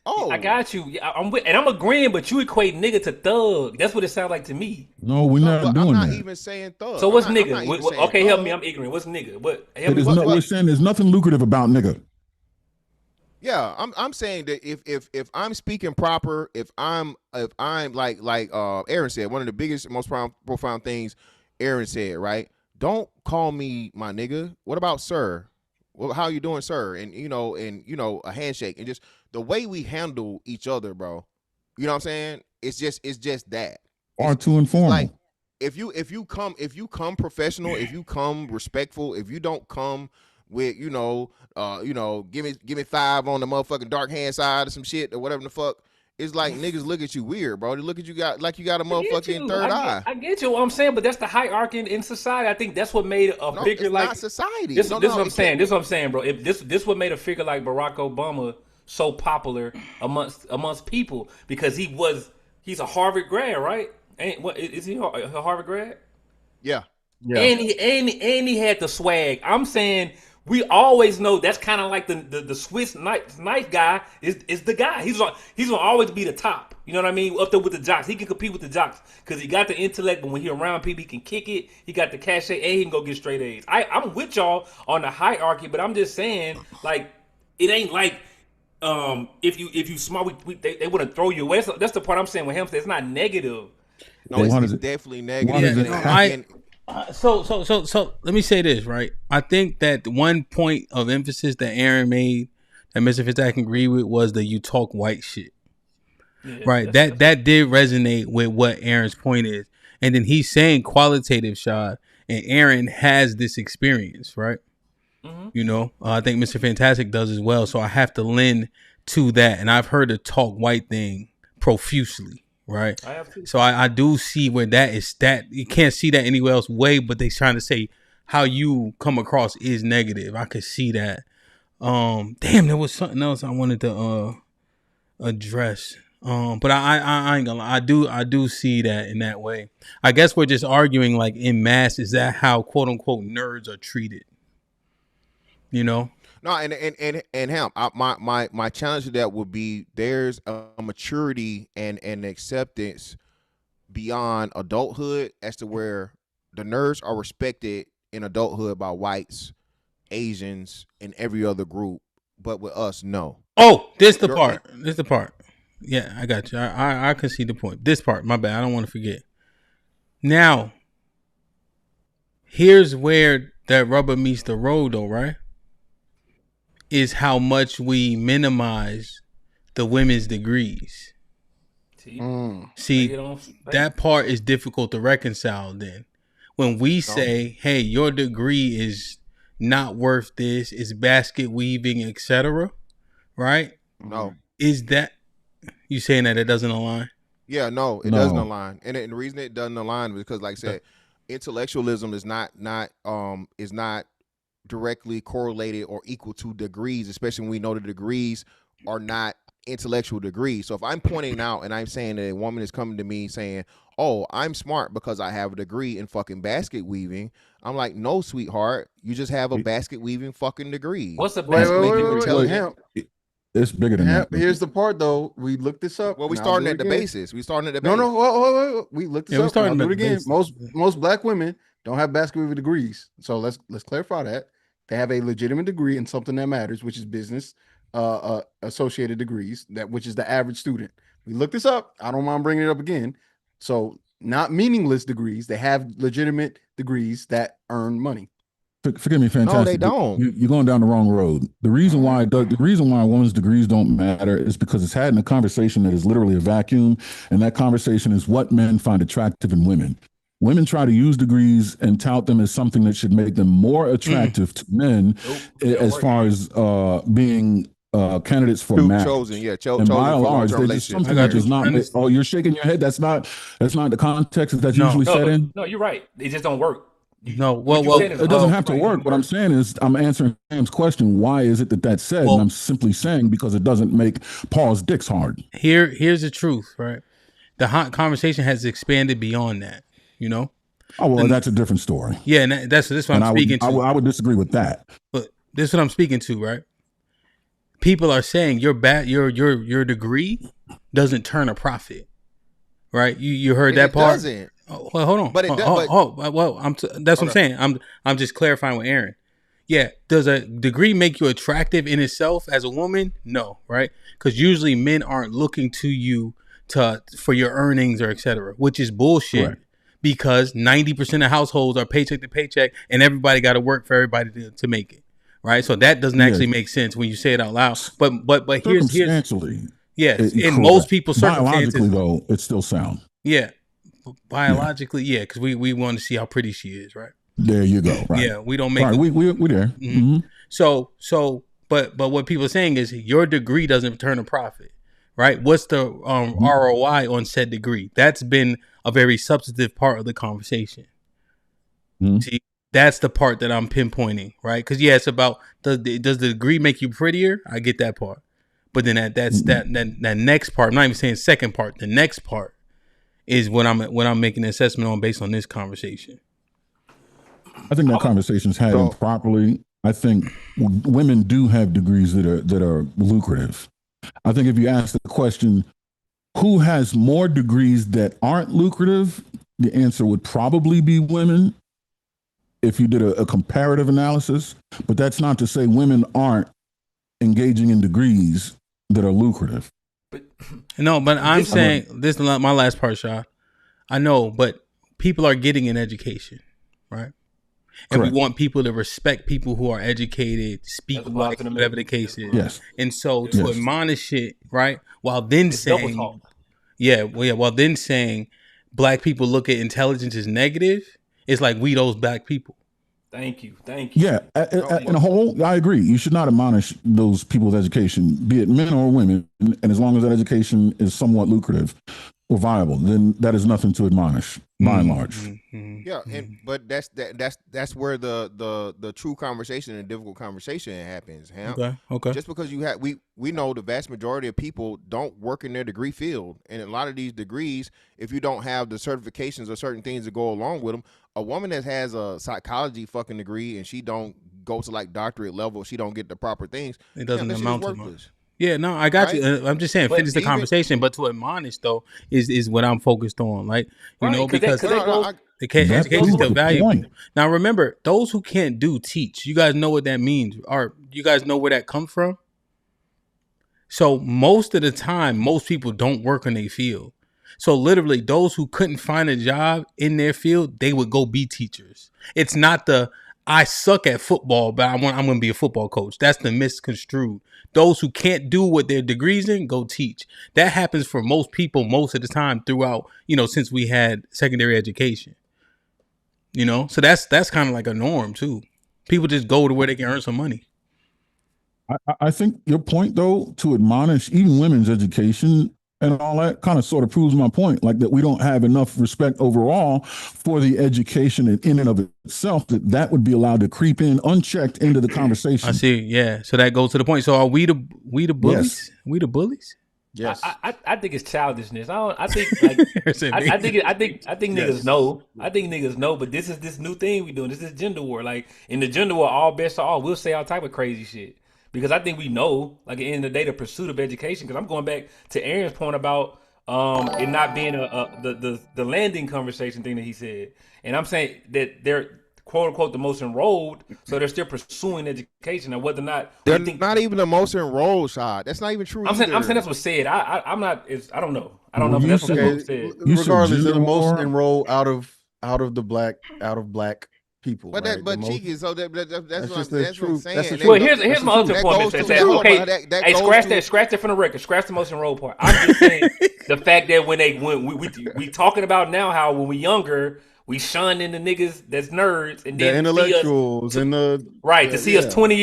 oh, I got you. I'm agreeing, but you equate nigga to thug. That's what it sounds like to me. No, we're not doing that. I'm not even saying thug. So what's nigga? Okay, help me. I'm ignorant. What's nigga? We're saying there's nothing lucrative about nigga. Yeah, I'm saying that if I'm speaking proper, if I'm like Aaron said, one of the biggest, most profound things Aaron said, right? Don't call me my nigga. What about sir? Well, how you doing, sir? And a handshake and just the way we handle each other, bro. You know what I'm saying? It's just that. Or too informal. Like if you come professional, if you come respectful, if you don't come with give me 5 on the motherfucking dark hand side or some shit or whatever the fuck. It's like niggas look at you weird, bro. They look at you like you got a motherfucking third eye. I get you what I'm saying, but that's the hierarchy in society. I think that's what made a figure like not society. This is what I'm saying. This is what I'm saying, bro. If this what made a figure like Barack Obama so popular amongst people because he's a Harvard grad, right? Is he a Harvard grad? Yeah. And he had the swag. I'm saying we always know that's kind of like the Swiss knife guy is the guy. He's gonna always be the top. You know what I mean? Up there with the jocks. He can compete with the jocks because he got the intellect, but when he around people, he can kick it. He got the cachet, and he can go get straight A's. I'm with y'all on the hierarchy, but I'm just saying, like, it ain't like if you smart, they want to throw you away. That's the part I'm saying with him. It's not negative. No, it's definitely negative. So let me say this, right? I think that the one point of emphasis that Aaron made that Mr. Fitzpatrick can agree with was the you talk white shit. Yeah, right. That did resonate with what Aaron's point is. And then he's saying qualitative shot, and Aaron has this experience, right? Mm-hmm. I think Mr. Fantastic does as well. So I have to lend to that. And I've heard the talk white thing profusely. Right. I have to. So I do see where that is you can't see that anywhere else way, but they trying to say how you come across is negative. I could see that. Damn, there was something else I wanted to address. But I ain't gonna lie. I do see that in that way. I guess we're just arguing like in mass, is that how quote unquote nerds are treated? No, and Hamp, my challenge to that would be there's a maturity and acceptance beyond adulthood as to where the nerds are respected in adulthood by whites, Asians, and every other group, but with us, no. Oh, this the part. Yeah, I got you. I can see the point. This part, my bad. I don't want to forget. Now, here's where that rubber meets the road, though, right? is how much we minimize the women's degrees. See, that part is difficult to reconcile then. When we say, hey, your degree is not worth this, it's basket weaving, etc., right? No. Is that you saying that it doesn't align? Yeah, no, it doesn't align. And the reason it doesn't align is because, like I said, intellectualism is not directly correlated or equal to degrees, especially when we know the degrees are not intellectual degrees. So if I'm pointing out and I'm saying that a woman is coming to me saying, oh, I'm smart because I have a degree in fucking basket weaving, I'm like, no, sweetheart, you just have a basket weaving fucking degree. What's a basket weaving? It's bigger than that. Here's the part, though. We looked this up. Well, we starting at the basis. We starting at the basis. No. We looked this up. I'll do it again. Most black women don't have basket weaving degrees. So let's clarify that. They have a legitimate degree in something that matters, which is business associated degrees, which is the average student. We looked this up. I don't mind bringing it up again. So not meaningless degrees. They have legitimate degrees that earn money. Forgive me, fantastic. No, they don't. You're going down the wrong road. The reason why a woman's degrees don't matter is because it's had in a conversation that is literally a vacuum, and that conversation is what men find attractive in women. Women try to use degrees and tout them as something that should make them more attractive to men, as far as being candidates for marriage. Chosen, yeah. And by and large, there's just something that does not. Oh, you're shaking your head. That's not the context that's usually set in. No, you're right. It just don't work. No, well, it doesn't have to work. What I'm saying is, I'm answering Sam's question. Why is it that that's said? And I'm simply saying because it doesn't make Paul's dicks hard. Here's the truth, right? The hot conversation has expanded beyond that. You know. Oh well, that's a different story. Yeah, and that's what I'm speaking to. I would disagree with that. But this is what I'm speaking to, right? People are saying your degree doesn't turn a profit, right? You heard that part? Doesn't. Oh, well, hold on. But it does. That's what I'm saying. I'm just clarifying with Aaron. Yeah, does a degree make you attractive in itself as a woman? No, right? Because usually men aren't looking to you for your earnings or etc., which is bullshit. Right. Because 90% of households are paycheck to paycheck, and everybody got to work for everybody to make it, right? So that doesn't actually make sense when you say it out loud. But here's in most people's circumstances, biologically though, it's still sound. Yeah. Biologically, because we want to see how pretty she is, right? There you go. Right. Yeah, we don't make. Right, we there. Mm-hmm. But what people are saying is your degree doesn't turn a profit, right? What's the ROI on said degree? That's been a very substantive part of the conversation. Mm-hmm. See, that's the part that I'm pinpointing, right? Because it's about does the degree make you prettier? I get that part, but then that next part. I'm not even saying second part. The next part is when I'm making an assessment on based on this conversation. I think that conversation's had improperly. I think women do have degrees that are lucrative. I think if you ask the question, who has more degrees that aren't lucrative, the answer would probably be women if you did a comparative analysis. But that's not to say women aren't engaging in degrees that are lucrative. No, but I'm saying this is my last part, Shaw. I know, but people are getting an education, right? And we want people to respect people who are educated, speak like whatever the case is. Yes. And so to admonish it, right? While then saying, while then saying black people look at intelligence as negative, it's like we those black people. Thank you. Yeah, in a whole, I agree. You should not admonish those people's education, be it men or women, and as long as that education is somewhat lucrative or viable, then that is nothing to admonish, by and large. Yeah, but that's where the true conversation and difficult conversation happens. Okay. Just because we know the vast majority of people don't work in their degree field, and a lot of these degrees, if you don't have the certifications or certain things that go along with them, a woman that has a psychology fucking degree and she don't go to like doctorate level, she don't get the proper things. It doesn't amount to much. Yeah, no, I got you. I'm just saying, finish the conversation, but to admonish though is what I'm focused on. Like, because education is still valuable. Now, remember, those who can't teach. You guys know what that means, or you guys know where that comes from. So most of the time, most people don't work in their field. So literally, those who couldn't find a job in their field, they would go be teachers. It's not I suck at football, but I'm going to be a football coach. That's the misconstrued. Those who can't do what their degrees in, go teach. That happens for most people most of the time throughout, since we had secondary education. So that's kind of like a norm too. People just go to where they can earn some money. I think your point, though, to admonish even women's education and all that kind of sort of proves my point, like that we don't have enough respect overall for the education in and of itself, that would be allowed to creep in unchecked into the conversation. I see. Yeah. So that goes to the point. So are we the bullies? Yes. We the bullies? Yes. I think it's childishness. I think niggas know. I think niggas know, but this is this new thing we doing. This is gender war. Like in the gender war, all bets are off. We'll say all type of crazy shit. Because I think we know, like at the end of the day, the pursuit of education. Because I'm going back to Aaron's point about it not being the landing conversation thing that he said, and I'm saying that they're quote unquote the most enrolled, so they're still pursuing education. And whether or not they're not even the most enrolled, Shad. That's not even true. I'm saying that's what's said. I'm not. I don't know. I don't know if that's what said. Regardless, they're the most enrolled out of black people. But right? but cheeky, so that's what I'm saying. That's well, here's my other point. Okay, scratch that from the record. Scratch the most enrolled part. I'm just saying the fact that when we talking about now how when we younger we shun in the niggas that's nerds and then the intellectuals and the right to see us 20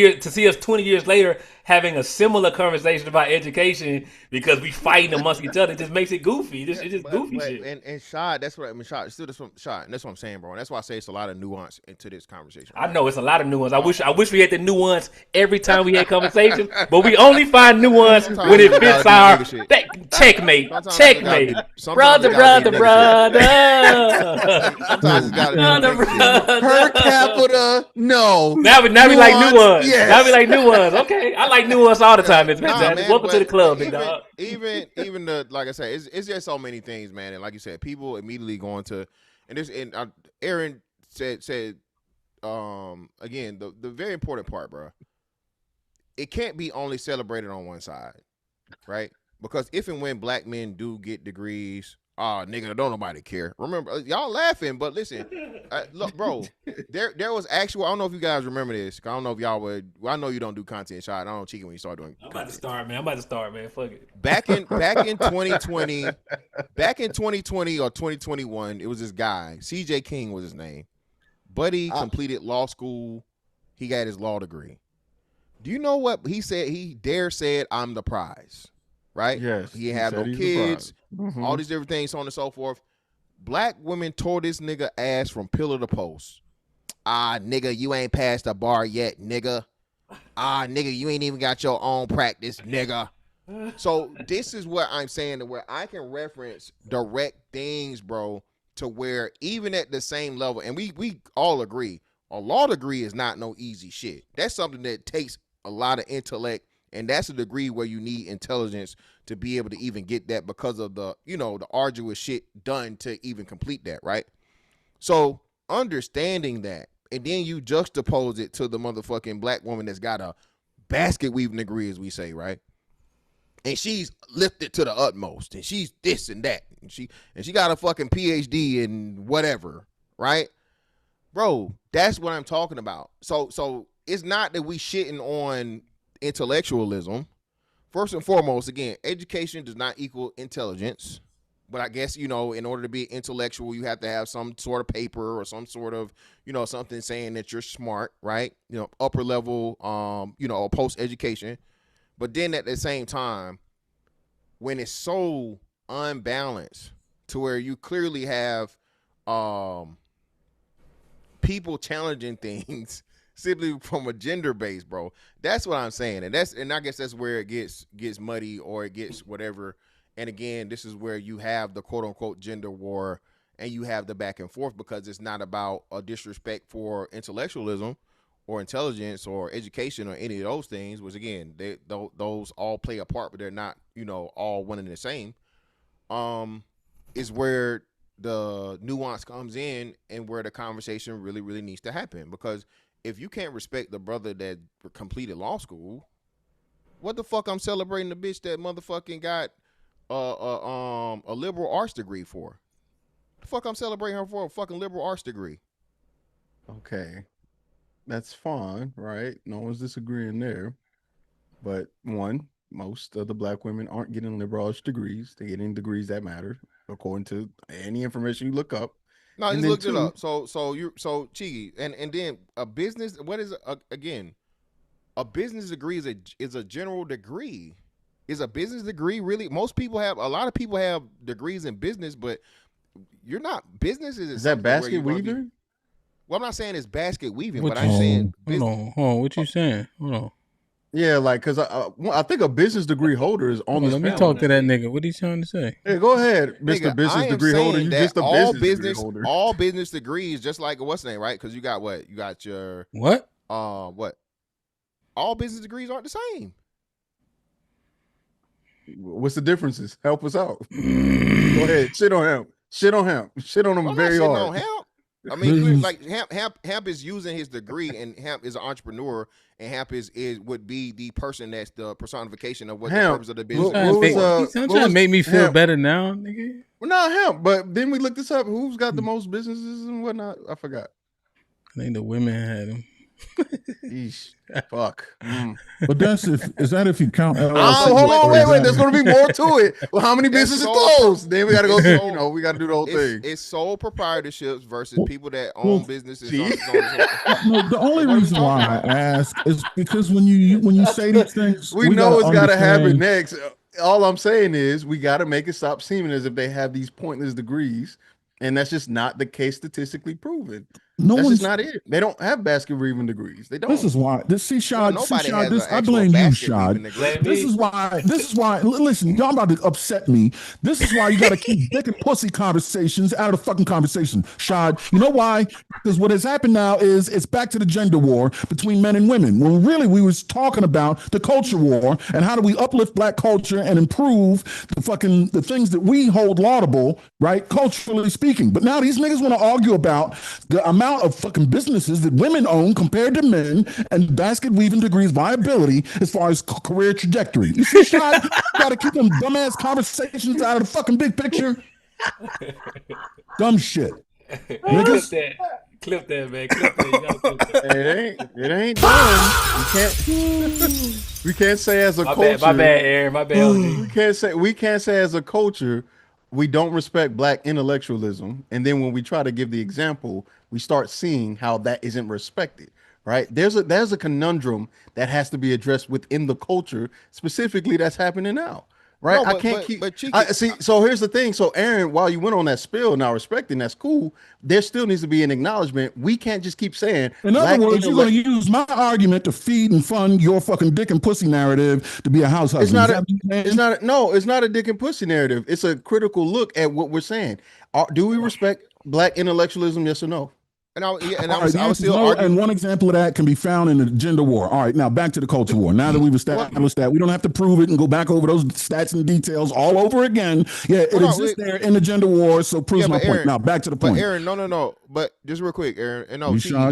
years later having a similar conversation about education because we fighting amongst each other. It just makes it goofy. It's just goofy shit. And Shad, that's what I mean. Shad, still Shad, and that's what I'm saying, bro. And that's why I say it's a lot of nuance into this conversation. Right? I know it's a lot of nuance. I wish we had the nuance every time we had conversations, but we only find nuance when it fits our checkmate. Brother. Sometimes it's gotta per capita. No. Now we like nuance. Yes. Now we like nuance. Okay, I like nuance all the time. Welcome to the club, big dog. Even the like I said, it's just so many things, man. And like you said, people immediately going to Aaron said again the very important part, bro. It can't be only celebrated on one side, right? Because if and when black men do get degrees, nigga, don't nobody care. Remember, y'all laughing, but listen, look, bro, there was actual. I don't know if you guys remember this. I don't know if y'all would. Well, I know you don't do content, Shot. I don't know, Chicken, when you start doing. I'm about to start, man. Fuck it. Back in 2020, or 2021, it was this guy. CJ King was his name. Buddy completed law school. He got his law degree. Do you know what he said? He said, "I'm the prize." Right? Yes. He had no kids, all these different things, so on and so forth. Black women tore this nigga ass from pillar to post. Nigga, you ain't passed the bar yet, nigga. Nigga, you ain't even got your own practice, nigga. So this is what I'm saying, to where I can reference direct things, bro, to where even at the same level, and we all agree, a law degree is not no easy shit. That's something that takes a lot of intellect. And that's a degree where you need intelligence to be able to even get that because of the arduous shit done to even complete that, right? So understanding that, and then you juxtapose it to the motherfucking black woman that's got a basket weaving degree, as we say, right? And she's lifted to the utmost, and she's this and that, and she got a fucking PhD in whatever, right? Bro, that's what I'm talking about. So it's not that we shitting on intellectualism. First and foremost, again, education does not equal intelligence. But I guess, in order to be intellectual, you have to have some sort of paper or some sort of, something saying that you're smart, right? Upper level, or post education. But then at the same time, when it's so unbalanced to where you clearly have people challenging things simply from a gender base, bro. That's what I'm saying. And I guess that's where it gets muddy, or it gets whatever. And again, this is where you have the quote unquote gender war, and you have the back and forth, because it's not about a disrespect for intellectualism or intelligence or education or any of those things, which again, those all play a part, but they're not, all one and the same. Is where the nuance comes in, and where the conversation really, really needs to happen. Because if you can't respect the brother that completed law school, what the fuck I'm celebrating the bitch that motherfucking got a liberal arts degree for? The fuck I'm celebrating her for a fucking liberal arts degree? Okay. That's fine, right? No one's disagreeing there. But one, most of the black women aren't getting liberal arts degrees. They're getting degrees that matter, according to any information you look up. No, and just then looked it two, up. So Cheeky, and then a business. What is again? A business degree is a general degree. Is a business degree really? A lot of people have degrees in business, but you're not. Business is that basket weaving? Well, I'm not saying it's basket weaving, What but you I'm saying hold on. What you saying? Hold on. Yeah, like because I think a business degree holder is on this. Let me talk to that nigga. What are you trying to say? Hey, go ahead, Mr. Nigga, Business I am degree holder. saying You that just a all business degree holder. all business degrees, just like what's the name, right? Because you got what? You got your what? What? All business degrees aren't the same. What's the differences? Help us out. Go ahead. Shit on him. Shit on him. Shit on him I'm very not hard. on Hamp. I mean, like Hamp is using his degree, and Hamp is an entrepreneur, and Hamp would be the person that's the personification of what the purpose of the business is. He's trying to make me feel better now, nigga. Well, not Hamp, but then we looked this up. Who's got the most businesses and whatnot? I forgot. I think the women had him. Eesh. Fuck. But is that if you count LLC? Hold on, wait. There's going to be more to it. Well, how many businesses closed? Then we got to go through, we got to do the whole thing. It's sole proprietorships versus people that own businesses. No, the only reason why I ask is because when you say these things, we know it's got to happen next. All I'm saying is we got to make it stop seeming as if they have these pointless degrees, and that's just not the case statistically proven. That's just not it. They don't have basket weaving degrees. They don't. This is why. I blame you, Shad. This is why. Listen, y'all about to upset me. This is why you got to keep dick and pussy conversations out of the fucking conversation, Shad. You know why? Because what has happened now is it's back to the gender war between men and women. When really we was talking about the culture war and how do we uplift black culture and improve the things that we hold laudable, right? Culturally speaking. But now these niggas want to argue about the amount of fucking businesses that women own compared to men and basket weaving degrees viability as far as career trajectory. You see, Shad, you gotta keep them dumbass conversations out of the fucking big picture. Dumb shit. Niggas. Clip that, man. Clip that. It ain't done. We can't say as a culture. My bad, Aaron. My bad. We can't say as a culture we don't respect black intellectualism, and then when we try to give the example, we start seeing how that isn't respected. Right? There's a conundrum that has to be addressed within the culture, specifically that's happening now. Right? No, I can't keep. So here's the thing. So Aaron, while you went on that spill, now respecting that's cool. There still needs to be an acknowledgement. We can't just keep saying. In other words, you're going to use my argument to feed and fund your fucking dick and pussy narrative to be a house husband. It's not a dick and pussy narrative. It's a critical look at what we're saying. Do we respect black intellectualism? Yes or no? And I was still arguing. And one example of that can be found in the gender war. All right, now back to the culture war. Now that we've established that, we don't have to prove it and go back over those stats and details all over again. Yeah, it exists there in the gender war, so proves my point. Now back to the point. But Aaron, no. But just real quick, Aaron, and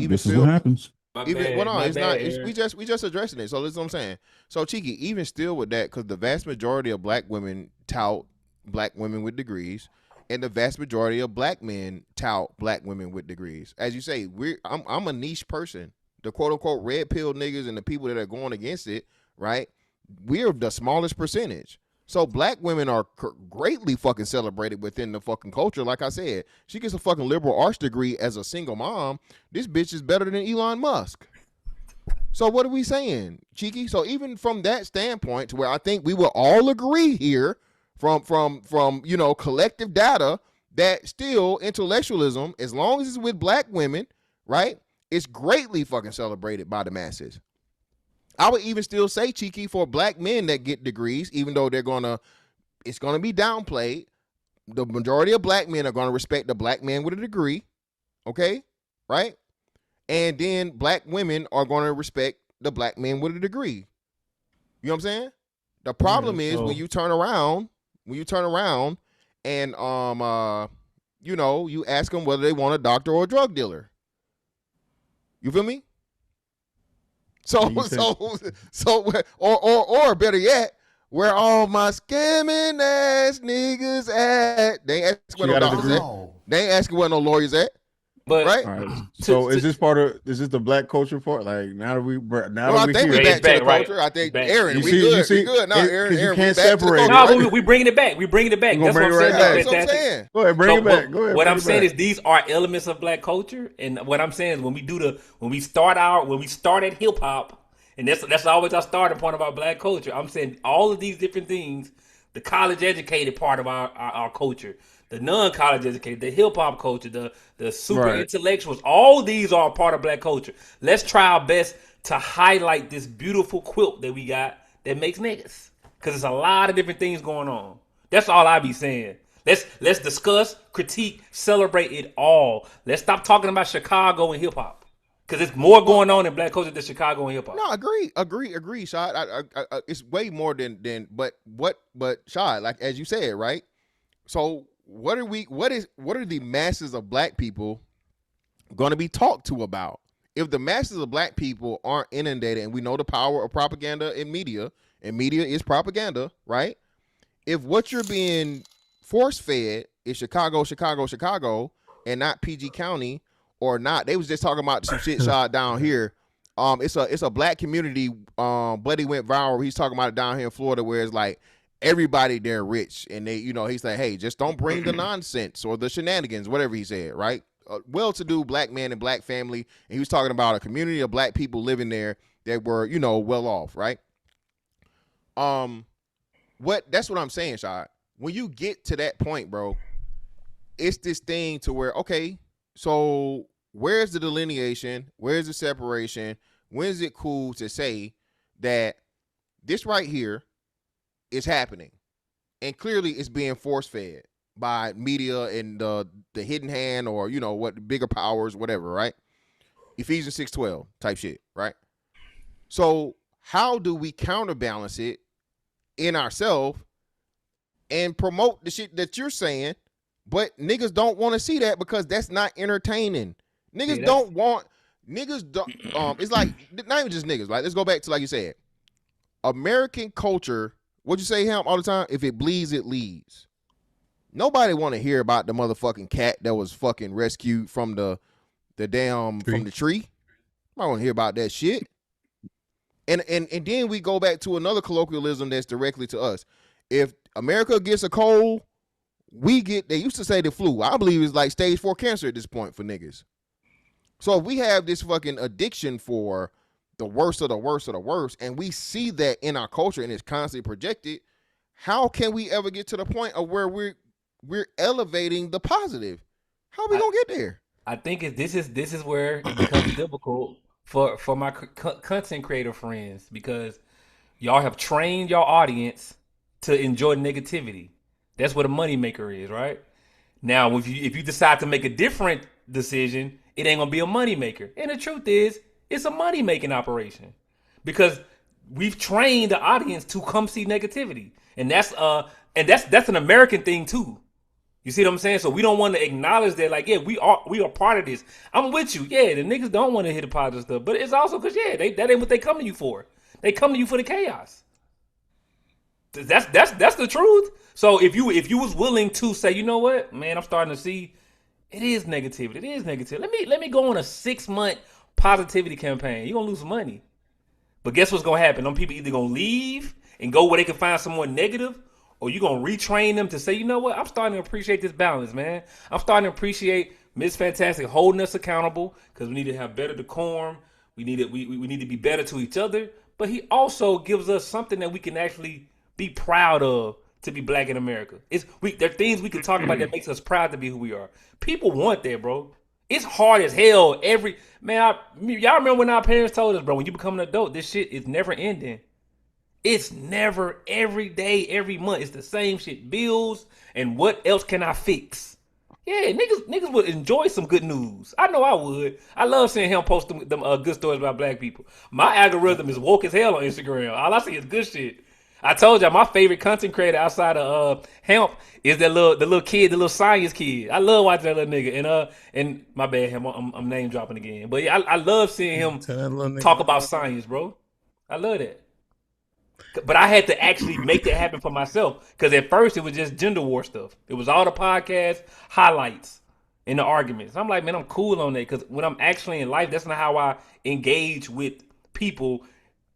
this is what happens. We just addressing it. So that's what I'm saying. So Cheeky, even still with that, because the vast majority of black women tout black women with degrees. And the vast majority of black men tout black women with degrees. As you say, I'm a niche person. The quote unquote red pill niggas and the people that are going against it, right? We're the smallest percentage. So black women are greatly fucking celebrated within the fucking culture. Like I said, she gets a fucking liberal arts degree as a single mom. This bitch is better than Elon Musk. So what are we saying, Cheeky? So even from that standpoint, to where I think we will all agree here, from collective data, that still intellectualism, as long as it's with black women, right, it's greatly fucking celebrated by the masses. I would even still say, Cheeky, for black men that get degrees, even though it's gonna be downplayed, the majority of black men are gonna respect the black man with a degree, okay, right? And then black women are gonna respect the black man with a degree. You know what I'm saying? The problem is when you turn around and you ask them whether they want a doctor or a drug dealer. You feel me? So better yet, where all my scamming ass niggas at? They ain't asking where no doctors at. They ain't asking where no lawyers at. But right. All right. So is this the black culture part? Like now that we I think we're back to the culture. I think Aaron, we good now. Aaron, you can't we separate. No, but we bringing it back. We bringing it back. That's what I'm saying. That's what I'm saying. Go ahead, bring it back. Go ahead. What I'm saying is these are elements of black culture, and what I'm saying is when we start at hip hop, and that's always our starting point of our black culture. I'm saying all of these different things, the college educated part of our culture, the non-college educated, the hip hop culture, the super intellectuals, all these are a part of black culture. Let's try our best to highlight this beautiful quilt that we got that makes niggas. Because there's a lot of different things going on. That's all I be saying. Let's discuss, critique, celebrate it all. Let's stop talking about Chicago and hip hop. Because there's more going on in black culture than Chicago and hip hop. No, agree, Shad. It's way more than but Shad, like as you said, right? So what are the masses of black people going to be talked to about? If the masses of black people aren't inundated, and we know the power of propaganda in media, and media is propaganda, right? If what you're being force-fed is Chicago, and not PG County, or not, they was just talking about some shit shot down here. It's a black community. Buddy went viral. He's talking about it down here in Florida, where it's like everybody there rich, and they, he's like, hey, just don't bring the nonsense or the shenanigans, whatever he said, right? Well-to-do black man and black family, and he was talking about a community of black people living there that were, well off, right? That's what I'm saying, Shad. When you get to that point, bro, it's this thing to where, okay, so where's the delineation? Where's the separation? When is it cool to say that this right here is happening? And clearly it's being force-fed by media and the hidden hand, or, what, bigger powers, whatever, right? Ephesians 6:12 type shit, right? So how do we counterbalance it in ourselves and promote the shit that you're saying, but niggas don't want to see that because that's not entertaining. Niggas it's like, not even just niggas, like, let's go back to, like you said, American culture, what'd you say, Hamp, all the time? If it bleeds, it leads. Nobody want to hear about the motherfucking cat that was fucking rescued from the tree. I want to hear about that shit. And then we go back to another colloquialism that's directly to us. If America gets a cold, they used to say the flu. I believe it's like stage 4 cancer at this point for niggas. So if we have this fucking addiction for the worst of the worst of the worst, and we see that in our culture and it's constantly projected, how can we ever get to the point of where we're elevating the positive? How are we gonna get there? I think this is where it becomes difficult for my content creator friends, because y'all have trained your audience to enjoy negativity. That's what a moneymaker is, right? Now, if you decide to make a different decision, it ain't gonna be a moneymaker. And the truth is, it's a money-making operation, because we've trained the audience to come see negativity, and that's an American thing too. You see what I'm saying? So we don't want to acknowledge that, like, yeah, we are part of this. I'm with you. Yeah, the niggas don't want to hear the positive stuff, but it's also because, yeah, that ain't what they come to you for. They come to you for the chaos. That's the truth. So if you was willing to say, you know what, man, I'm starting to see it is negativity. It is negative. Let me go on a 6-month positivity campaign. You're gonna lose some money. But guess what's gonna happen? Them people either gonna leave and go where they can find some more negative, or you gonna retrain them to say, you know what, I'm starting to appreciate this balance, man. I'm starting to appreciate Miss Fantastic holding us accountable, because we need to have better decorum. We need to be better to each other. But he also gives us something that we can actually be proud of to be black in America. There are things we can talk about that makes us proud to be who we are. People want that, bro. It's hard as hell. Y'all remember when our parents told us, bro, when you become an adult, this shit is never ending. It's never every day, every month. It's the same shit. Bills and what else can I fix? Yeah, niggas would enjoy some good news. I know I would. I love seeing him post them good stories about black people. My algorithm is woke as hell on Instagram. All I see is good shit. I told y'all my favorite content creator outside of HAMP is the little kid, the little science kid. I love watching that little nigga. And my bad, HAMP, I'm name dropping again. But yeah, I love seeing him talk about science, bro. I love that. But I had to actually make that happen for myself, because at first it was just gender war stuff. It was all the podcast highlights. in the arguments. I'm like, man, I'm cool on that because when I'm actually in life, that's not how I engage with people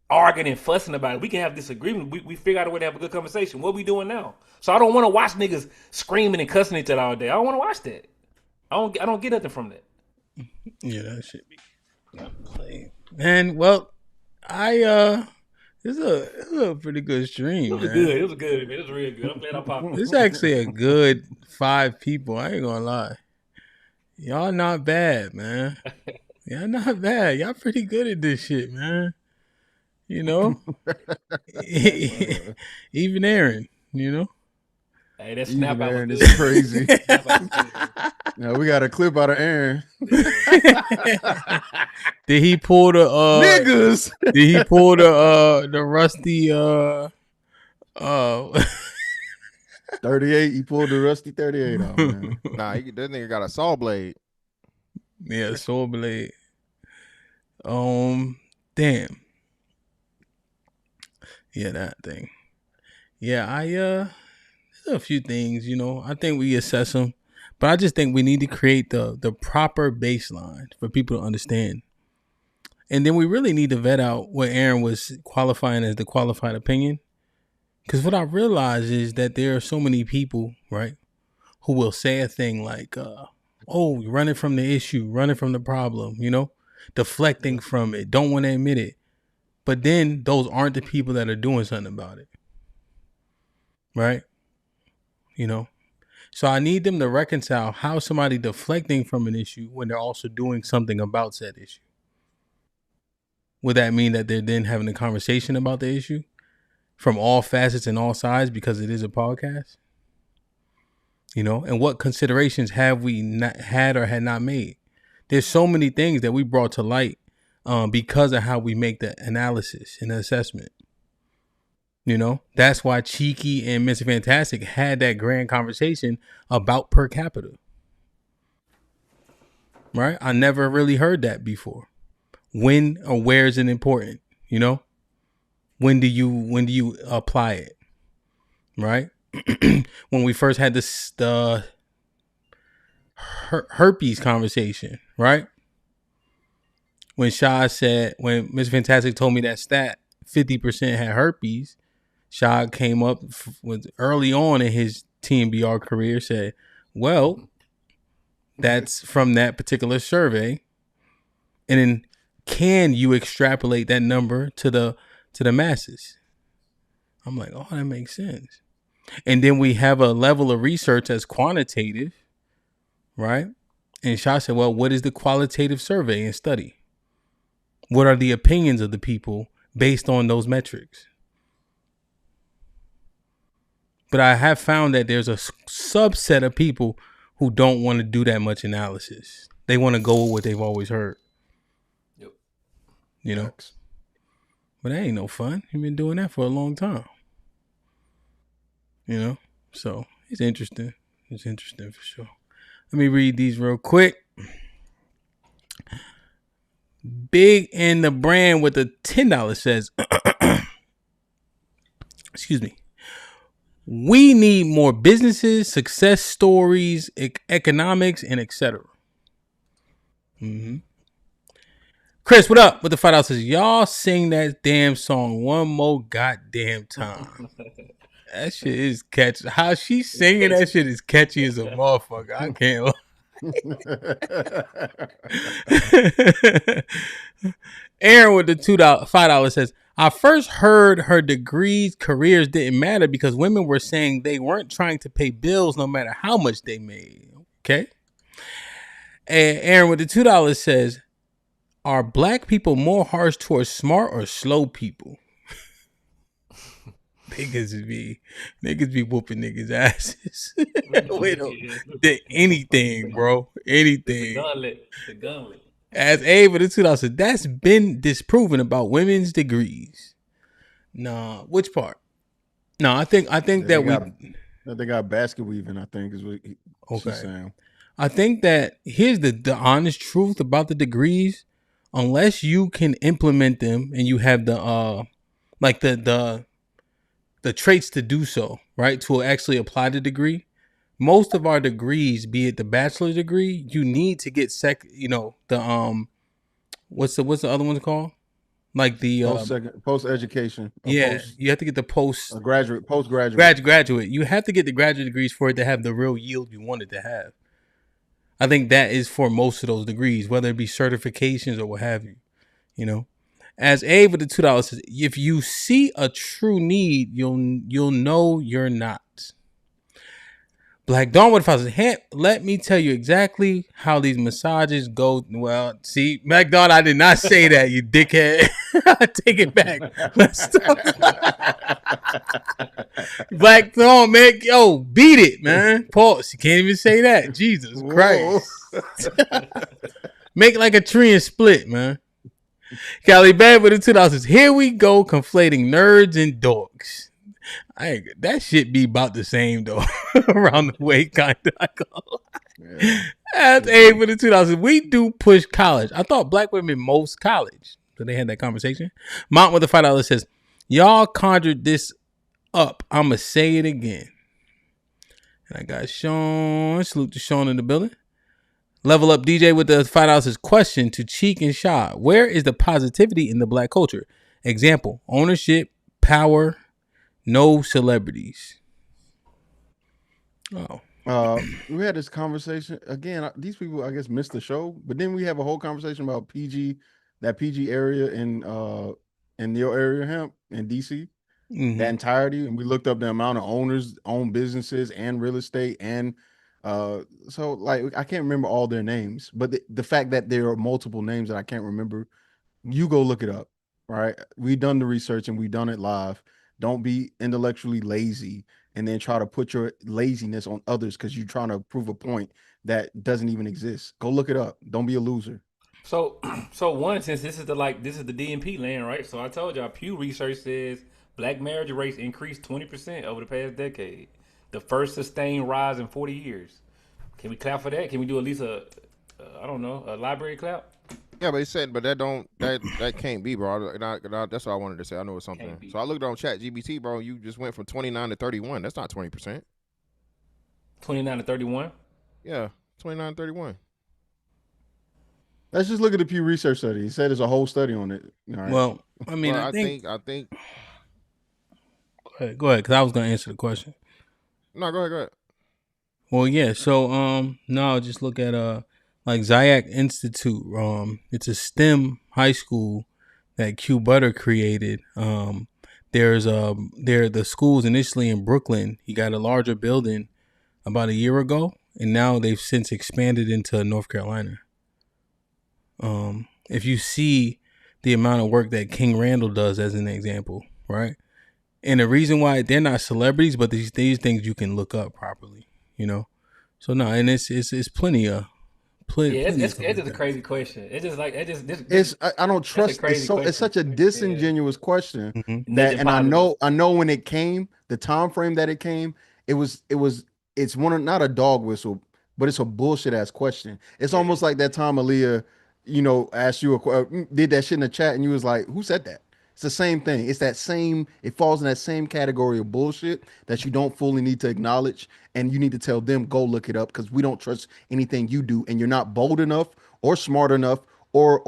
arguing and fussing about it. We can have disagreement. We figure out a way to have a good conversation. What we doing now? So I don't want to watch niggas screaming and cussing each other all day. I don't want to watch that. I don't get nothing from that. Yeah, that shit be not playing. Man, well, this is a pretty good stream. It was good. It was good, man. It was real good. I'm glad I popped. It's actually a good 5 people. I ain't gonna lie. Y'all not bad, man. Y'all not bad. Y'all pretty good at this shit, man. You know? Even Aaron, you know? Hey, that snap out Aaron was is crazy. Now we got a clip out of Aaron. Did he pull the niggas? Did he pull the rusty 38? He pulled the rusty 38 out, man. Nah, that nigga got a saw blade. Yeah, saw blade. Damn. Yeah, that thing. Yeah, a few things, you know. I think we assess them, but I just think we need to create the proper baseline for people to understand. And then we really need to vet out what Aaron was qualifying as the qualified opinion. Because what I realize is that there are so many people, right, who will say a thing like, oh, running from the issue, running from the problem, you know, deflecting from it, don't want to admit it. But then those aren't the people that are doing something about it. Right? You know? So I need them to reconcile how somebody deflecting from an issue when they're also doing something about said issue. Would that mean that they're then having a conversation about the issue from all facets and all sides because it is a podcast? You know, and what considerations have we not had or had not made? There's so many things that we brought to light because of how we make the analysis and the assessment. You know, that's why Cheeky and Mr. Fantastic had that grand conversation about per capita. Right? I never really heard that before. When or where is it important? You know, when do you apply it? Right? When we first had the herpes conversation, right? When Shah said, when Mr. Fantastic told me that stat, 50% had herpes, Shah came up with early on in his TMBR career, said, well, that's from that particular survey. And then can you extrapolate that number to the masses? I'm like, oh, that makes sense. And then we have a level of research that's quantitative, right? And Shah said, well, what is the qualitative survey and study? What are the opinions of the people based on those metrics? But I have found that there's a subset of people who don't want to do that much analysis. They want to go with what they've always heard. Yep. You know? But that ain't no fun. You've been doing that for a long time. You know? So it's interesting. It's interesting for sure. Let me read these real quick. Big in the brand with the $10 says, excuse me. We need more businesses, success stories, economics, and etc. Mm-hmm. Chris, what up? With the $5 says, y'all sing that damn song one more goddamn time. That shit is catchy. How she singing that shit is catchy as a motherfucker. I can't lie. Aaron with the $5 says, I first heard her degrees, careers didn't matter because women were saying they weren't trying to pay bills no matter how much they made. Okay. And Aaron with the $2 says, are black people more harsh towards smart or slow people? Niggas be whooping niggas' asses. Wait, anything, bro. Anything. The gauntlet. As A with the $2 said, that's been disproven about women's degrees. Nah, which part? No, I think that they got basket weaving, I think is what she's saying. I think that here's the honest truth about the degrees. Unless you can implement them and you have the traits to do so, right? To actually apply the degree, most of our degrees, be it the bachelor's degree, you need to get the what's the other one called? Like the post education. Yeah, you have to get the postgraduate. Graduate. You have to get the graduate degrees for it to have the real yield you want it to have. I think that is for most of those degrees, whether it be certifications or what have you. You know, as A with the $2 says, if you see a true need, you'll know you're not. Black Dawn with $5. Let me tell you exactly how these massages go. Well, see, Black Dawn, I did not say that, you dickhead. I take it back. Let's talk. Black Dawn, man, yo, beat it, man. Pause. You can't even say that. Jesus Christ. Make it like a tree and split, man. Cali Bad with the $2. Here we go, conflating nerds and dorks. That shit be about the same though. Around the way, kind of. That's A with the $2. We do push college. I thought black women most college. So they had that conversation. Mount with the $5 says, y'all conjured this up. I'ma say it again. And I got Sean. Salute to Sean in the building. Level Up DJ with the $5 says, question to Cheek and Sha. Where is the positivity in the black culture? Example, ownership, power, no celebrities. We had this conversation again. These people, I guess, missed the show, but then we have a whole conversation about that PG area in your area, HAMP in DC, that entirety, and we looked up the amount of owners, own businesses, and real estate, and so like I can't remember all their names, but the fact that there are multiple names that I can't remember, you go look it up. Right? We done the research and we done it live. Don't be intellectually lazy and then try to put your laziness on others because you're trying to prove a point that doesn't even exist. Go look it up. Don't be a loser. So one, since this is the DNP land, right? So I told y'all Pew Research says black marriage rates increased 20% over the past decade. The first sustained rise in 40 years. Can we clap for that? Can we do at least a library clap? Yeah, but he said, that can't be, bro. That's what I wanted to say. I know it's something. So I looked on Chat GBT, bro. You just went from 29 to 31. That's not 20%. 29 to 31? Yeah, 29 to 31. Let's just look at the Pew Research study. He said there's a whole study on it. Right. Well, I mean, I think. Go ahead, because I was going to answer the question. No, go ahead. Well, yeah. So, no, just look at like Zayak Institute. It's a STEM high school that Q Butter created. There's the schools initially in Brooklyn. He got a larger building about a year ago, and now they've since expanded into North Carolina. If you see the amount of work that King Randall does as an example, right? And the reason why they're not celebrities, but these things you can look up properly, you know. So no, and it's plenty of. It's just a crazy question. It's just like I don't trust. It's such a disingenuous question that, and I know when it came, the time frame that it came, it's not a dog whistle, but it's a bullshit ass question. It's almost like that time Aaliyah, asked you did that shit in the chat, and you was like, who said that? It's the same thing. It falls in that same category of bullshit that you don't fully need to acknowledge. And you need to tell them, go look it up, because we don't trust anything you do. And you're not bold enough or smart enough or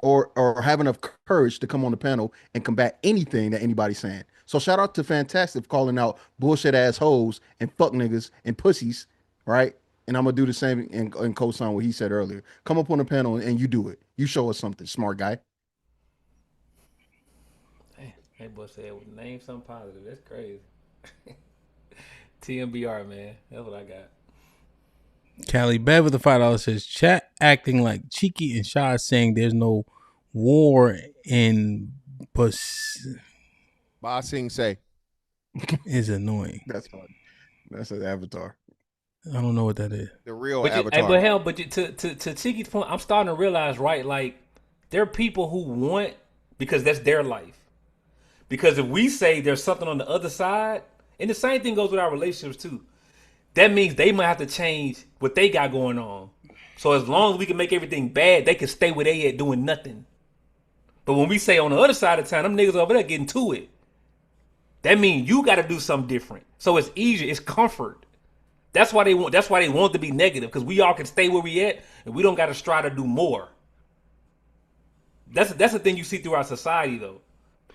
have enough courage to come on the panel and combat anything that anybody's saying. So shout out to Fantastic for calling out bullshit assholes and fuck niggas and pussies. Right. And I'm going to do the same and co-sign what he said earlier. Come up on the panel and you do it. You show us something, smart guy. That boy said, name something positive. That's crazy. TMBR, man. That's what I got. Callie Bev with the $5 says, chat acting like Cheeky and Shy saying there's no war in Ba Sing Se is annoying. That's fun. That's an avatar. I don't know what that is. The real avatar. But to Cheeky's point, I'm starting to realize, right, like there are people who want, because that's their life. Because if we say there's something on the other side, and the same thing goes with our relationships too, that means they might have to change what they got going on. So as long as we can make everything bad, they can stay where they at doing nothing. But when we say on the other side of town, them niggas over there getting to it, that means you got to do something different. So it's easier. It's comfort. That's why they want to be negative, because we all can stay where we at and we don't got to strive to do more. That's the thing you see through our society though.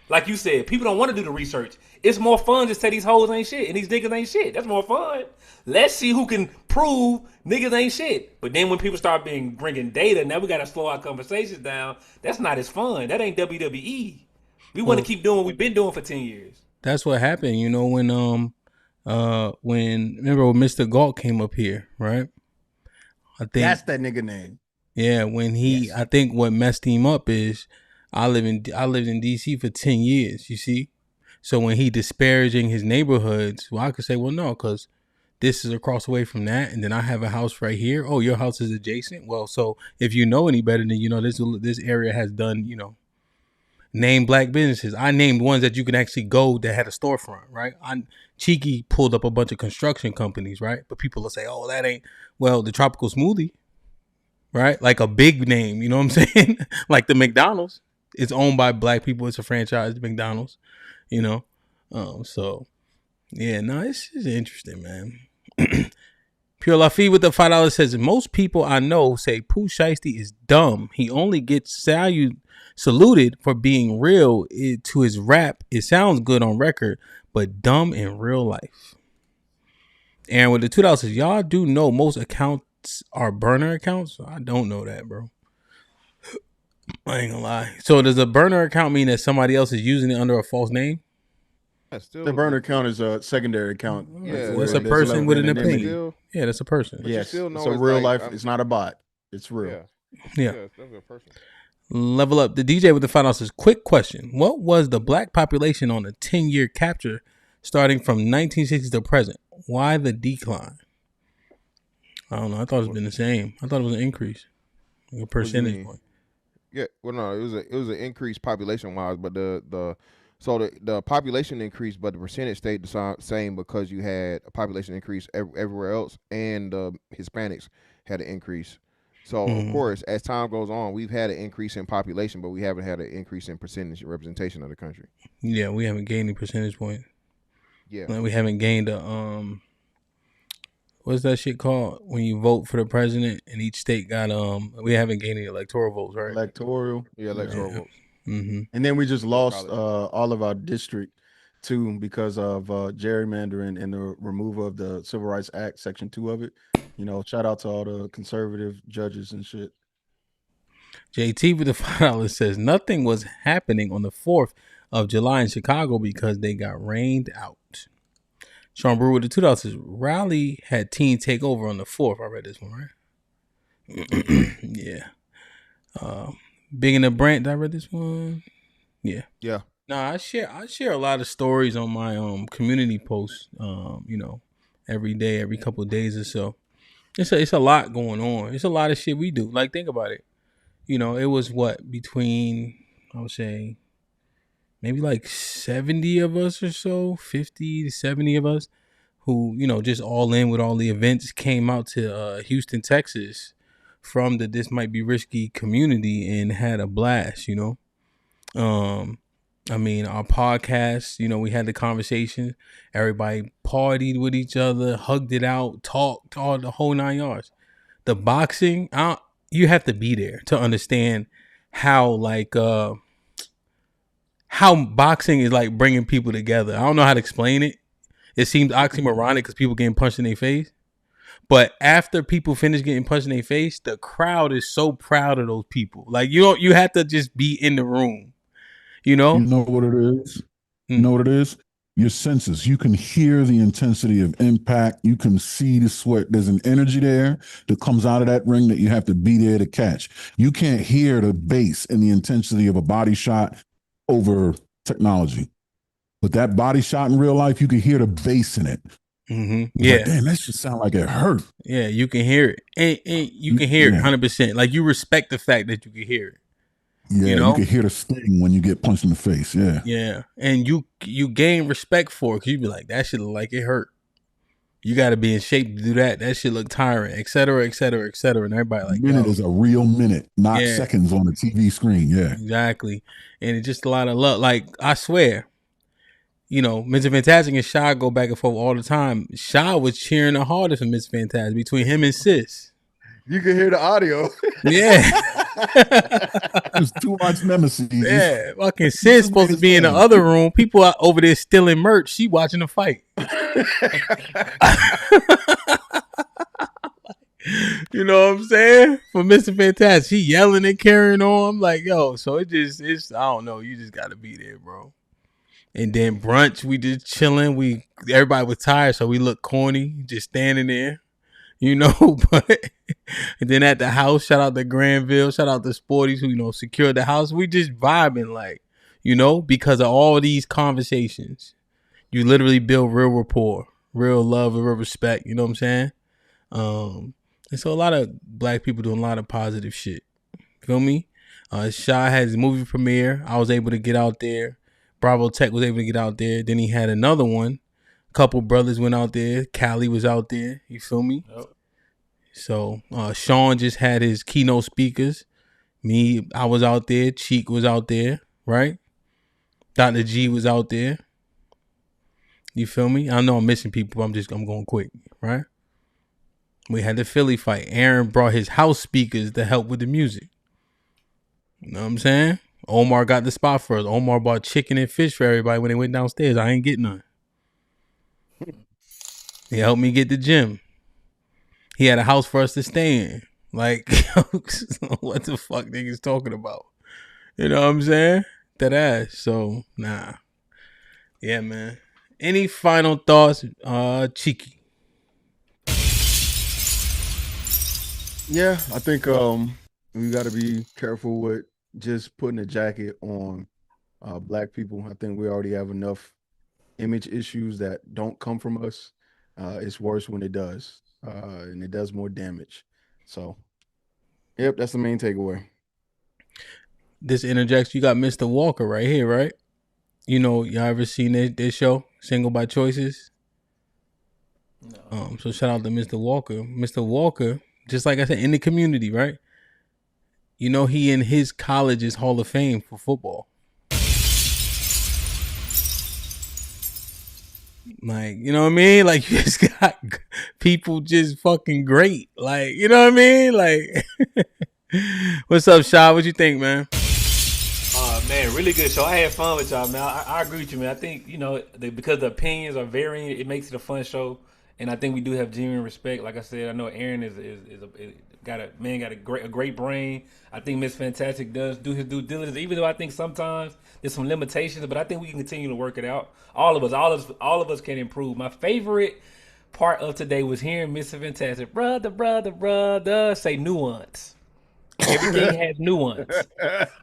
Like you said, people don't want to do the research. It's more fun to say these hoes ain't shit and these niggas ain't shit. That's more fun. Let's see who can prove niggas ain't shit. But then when people start bringing data, now we got to slow our conversations down. That's not as fun. That ain't WWE. We want to keep doing what we've been doing for 10 years. That's what happened, you know, when remember when Mr. Galt came up here, right? I think that's that nigga name. Yeah, when I think what messed him up is I lived in DC for 10 years, you see? So when he disparaging his neighborhoods, well, I could say, well, no, because this is across the way from that, and then I have a house right here. Oh, your house is adjacent? Well, so if you know any better, then you know this area has done, you know, name black businesses. I named ones that you can actually go that had a storefront, right? Cheeky pulled up a bunch of construction companies, right? But people will say, oh, that ain't, well, the Tropical Smoothie, right? Like a big name, you know what I'm saying? Like the McDonald's. It's owned by black people. It's a franchise, McDonald's, you know? So, yeah, no, it's interesting, man. Pure Lafi with the $5 says, most people I know say Pooh Shiesty is dumb. He only gets saluted for being real to his rap. It sounds good on record, but dumb in real life. And with the $2 says, y'all do know most accounts are burner accounts? I don't know that, bro. I ain't gonna lie. So does a burner account mean that somebody else is using it under a false name? The burner account is a secondary account. Yeah, it's a person with an opinion. Yeah, that's a person. Yes, it's a real life. It's not a bot. It's real. Yeah. That's a person. Level up. The DJ with the $5 says, quick question. What was the black population on a 10-year capture starting from 1960s to present? Why the decline? I don't know. I thought it's been the same. I thought it was an increase. Like a percentage point. Yeah, well, no, it was an increase population wise, but the population increased, but the percentage stayed the same because you had a population increase everywhere else, and the Hispanics had an increase. So of course, as time goes on, we've had an increase in population, but we haven't had an increase in percentage representation of the country. Yeah, we haven't gained any percentage point. Yeah, like we haven't gained a what's that shit called when you vote for the president and each state got we haven't gained any electoral votes, right? Electoral votes. Mm-hmm. And then we just lost all of our district too because of gerrymandering and the removal of the Civil Rights Act, Section 2 of it. You know, shout out to all the conservative judges and shit. JT with the $5 says nothing was happening on the 4th of July in Chicago because they got rained out. Sean Brewer with the $2 says Raleigh had teen take over on the 4th. I read this one, right? Yeah. Big in the Brant, did I read this one? Yeah. Yeah. Nah, I share a lot of stories on my community posts, you know, every day, every couple of days or so. It's a lot going on. It's a lot of shit we do. Like, think about it. You know, it was between, I would say, maybe like 70 of us or so, 50 to 70 of us who, you know, just all in with all the events, came out to Houston, Texas from the This Might Be Risky community and had a blast, you know. I mean, our podcast, you know, we had the conversation. Everybody partied with each other, hugged it out, talked, all the whole 9 yards. The boxing, you have to be there to understand how, how boxing is like bringing people together. I don't know how to explain it. It seems oxymoronic because people getting punched in their face. But after people finish getting punched in their face, the crowd is so proud of those people. Like, you have to just be in the room. You know? You know what it is? You know what it is? Your senses. You can hear the intensity of impact. You can see the sweat. There's an energy there that comes out of that ring that you have to be there to catch. You can't hear the bass and the intensity of a body shot over technology. But that body shot in real life, you can hear the bass in it. Mm-hmm. Yeah. Like, damn, that should sound like it hurt. Yeah, you can hear it. And you can hear it 100%. Like, you respect the fact that you can hear it. Yeah, you know? You can hear the sting when you get punched in the face. Yeah. Yeah. And you gain respect for it because you be like, that shit look like it hurt. You got to be in shape to do that. That shit look tiring, et cetera, et cetera, et cetera. And everybody like, minute is a real minute, not seconds on the TV screen. Yeah. Exactly. And it's just a lot of love. Like, I swear, Mr. Fantastic and Shy go back and forth all the time. Shy was cheering the hardest for Mr. Fantastic between him and Sis. You can hear the audio. Yeah. There's too much nemesis. Yeah. Fucking Sis supposed to be in the other room. People are over there stealing merch. She watching the fight. You know what I'm saying? For Mr. Fantastic. She yelling and carrying on. I'm like, yo, so it's I don't know. You just gotta be there, bro. And then brunch, we just chilling. Everybody was tired, so we looked corny, just standing there. But and then at the house, shout out to Granville, shout out to Sporties who, secured the house. We just vibing because of all these conversations. You literally build real rapport, real love, and real respect. You know what I'm saying? And so a lot of black people doing a lot of positive shit. Feel me? Shy had his movie premiere. I was able to get out there. Bravo Tech was able to get out there. Then he had another one. A couple brothers went out there. Cali was out there. You feel me? Yep. So Sean just had his keynote speakers. Me, I was out there. Cheek was out there, right? Dr. G was out there. You feel me? I know I'm missing people, but I'm going quick, right? We had the Philly fight. Aaron brought his house speakers to help with the music. You know what I'm saying? Omar got the spot first. Omar bought chicken and fish for everybody when they went downstairs. I ain't getting none. He helped me get the gym. He had a house for us to stay in. Like, what the fuck niggas talking about? You know what I'm saying? That ass. So, nah. Yeah, man. Any final thoughts, Cheeky? Yeah, I think we got to be careful with just putting a jacket on black people. I think we already have enough image issues that don't come from us. It's worse when it does, and it does more damage. So, yep, that's the main takeaway. This interjects. You got Mr. Walker right here, right? Y'all ever seen this show, Single by Choices? No. So shout out to Mr. Walker. Mr. Walker, just like I said, in the community, right? He in his college's Hall of Fame for football. Like, you know what I mean? Like, you just got people just fucking great. Like, you know what I mean? Like, what's up, Shy? What you think, man? Man, really good show. I had fun with y'all, man. I agree with you, man. I think, because the opinions are varying, it makes it a fun show. And I think we do have genuine respect. Like I said, I know Aaron got a great brain. I think Miss Fantastic does do his due diligence, even though I think sometimes there's some limitations, but I think we can continue to work it out. All of us can improve. My favorite part of today was hearing Miss Fantastic, brother, say nuance. Everything has nuance.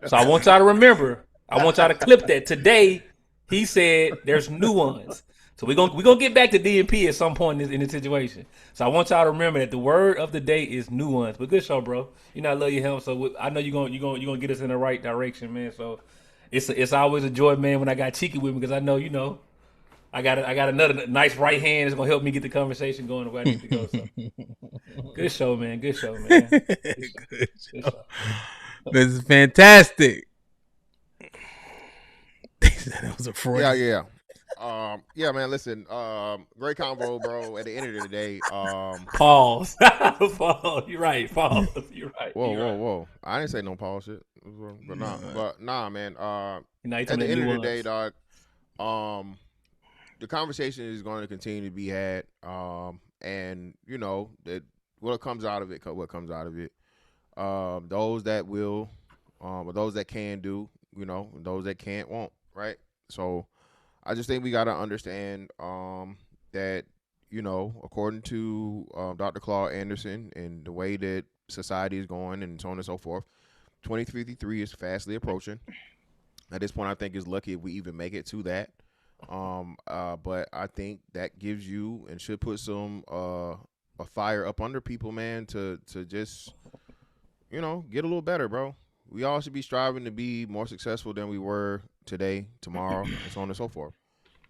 So I want y'all to remember. I want y'all to clip that. Today, he said there's nuance. So we're gonna get back to DMP at some point in this situation. So I want y'all to remember that the word of the day is nuance. But good show, bro. I love your help. So I know you're gonna get us in the right direction, man. So it's always a joy, man, when I got Cheeky with me, because I know I got another nice right hand that's gonna help me get the conversation going the way I need to go. So good show, man. Good show, man. Good show. This is fantastic. That was a fraud. Yeah. Yeah, man. Listen, great convo, bro. At the end of the day, pause. Pause. You're right. Pause. You're right. Whoa. I didn't say no pause shit, but nah, man. At the end of the day, dog. The conversation is going to continue to be had, and that what comes out of it. Those that will, or those that can do, those that can't won't. Right. So I just think we got to understand that, according to Dr. Claude Anderson and the way that society is going and so on and so forth, 2053 is fastly approaching. At this point, I think it's lucky if we even make it to that. But I think that gives you and should put some a fire up under people, man, to just, get a little better, bro. We all should be striving to be more successful than we were today, tomorrow, and so on and so forth.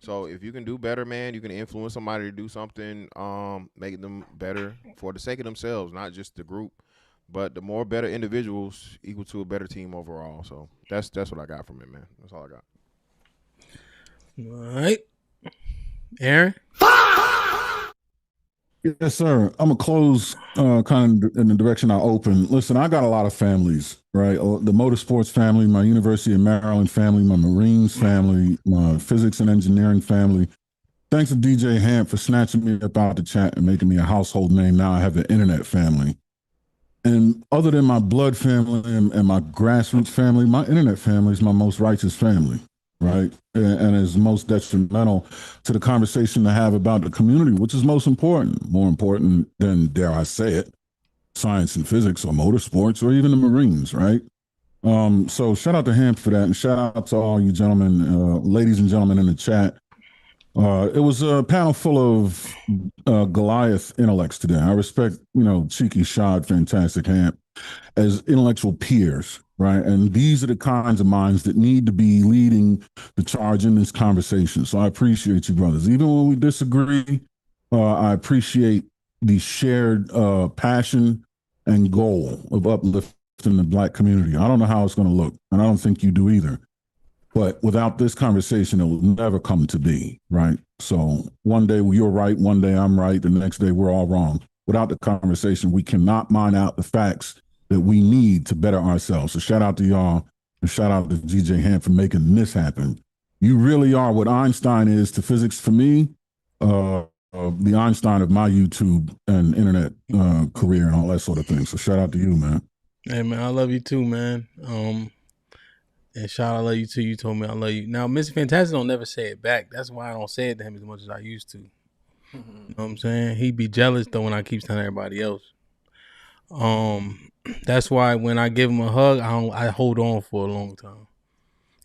So if you can do better, man, you can influence somebody to do something, make them better for the sake of themselves, not just the group, but the more better individuals equal to a better team overall. So that's what I got from it, man. That's all I got. All right. Aaron? Yes, sir. I'm gonna close kind of in the direction I opened. Listen, I got a lot of families, right? The motorsports family, my University of Maryland family, my Marines family, my physics and engineering family. Thanks to DJ Hamp for snatching me up out the chat and making me a household name. Now I have the internet family. And other than my blood family and my grassroots family, my internet family is my most righteous family, right? And is most detrimental to the conversation to have about the community, which is most important, more important than, dare I say it, science and physics or motorsports or even the Marines, right? So shout out to Hamp for that, and shout out to all you gentlemen, ladies and gentlemen in the chat. It was a panel full of Goliath intellects today. I respect, Cheeky, Shad, Fantastic, Hamp as intellectual peers, right? And these are the kinds of minds that need to be leading the charge in this conversation. So I appreciate you, brothers. Even when we disagree, I appreciate the shared passion and goal of uplifting the Black community. I don't know how it's going to look, and I don't think you do either. But without this conversation, it will never come to be, right? So one day you're right, one day I'm right, the next day we're all wrong. Without the conversation, we cannot mine out the facts that we need to better ourselves. So shout out to y'all, and shout out to DJ Hamp for making this happen. You really are what Einstein is to physics for me, the Einstein of my YouTube and internet career and all that sort of thing. So shout out to you, man. Hey, man, I love you too, man. And Sean, I love you too. You told me I love you. Now, Mr. Fantastic don't never say it back. That's why I don't say it to him as much as I used to. You know what I'm saying? He'd be jealous though when I keep telling everybody else. That's why when I give him a hug, I hold on for a long time.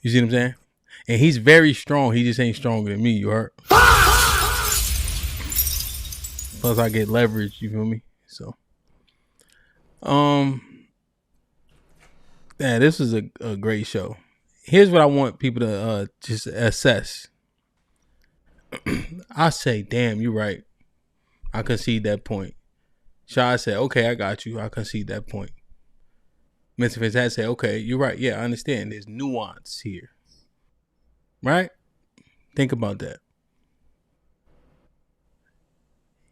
You see what I'm saying? And he's very strong. He just ain't stronger than me. You heard? Plus, I get leverage. You feel me? So, yeah, this is a great show. Here's what I want people to just assess. I say, damn, you're right. I concede that point. Shah said, okay, I got you. I concede that point. Mr. Fantastic said, okay, you're right. Yeah, I understand. There's nuance here. Right? Think about that.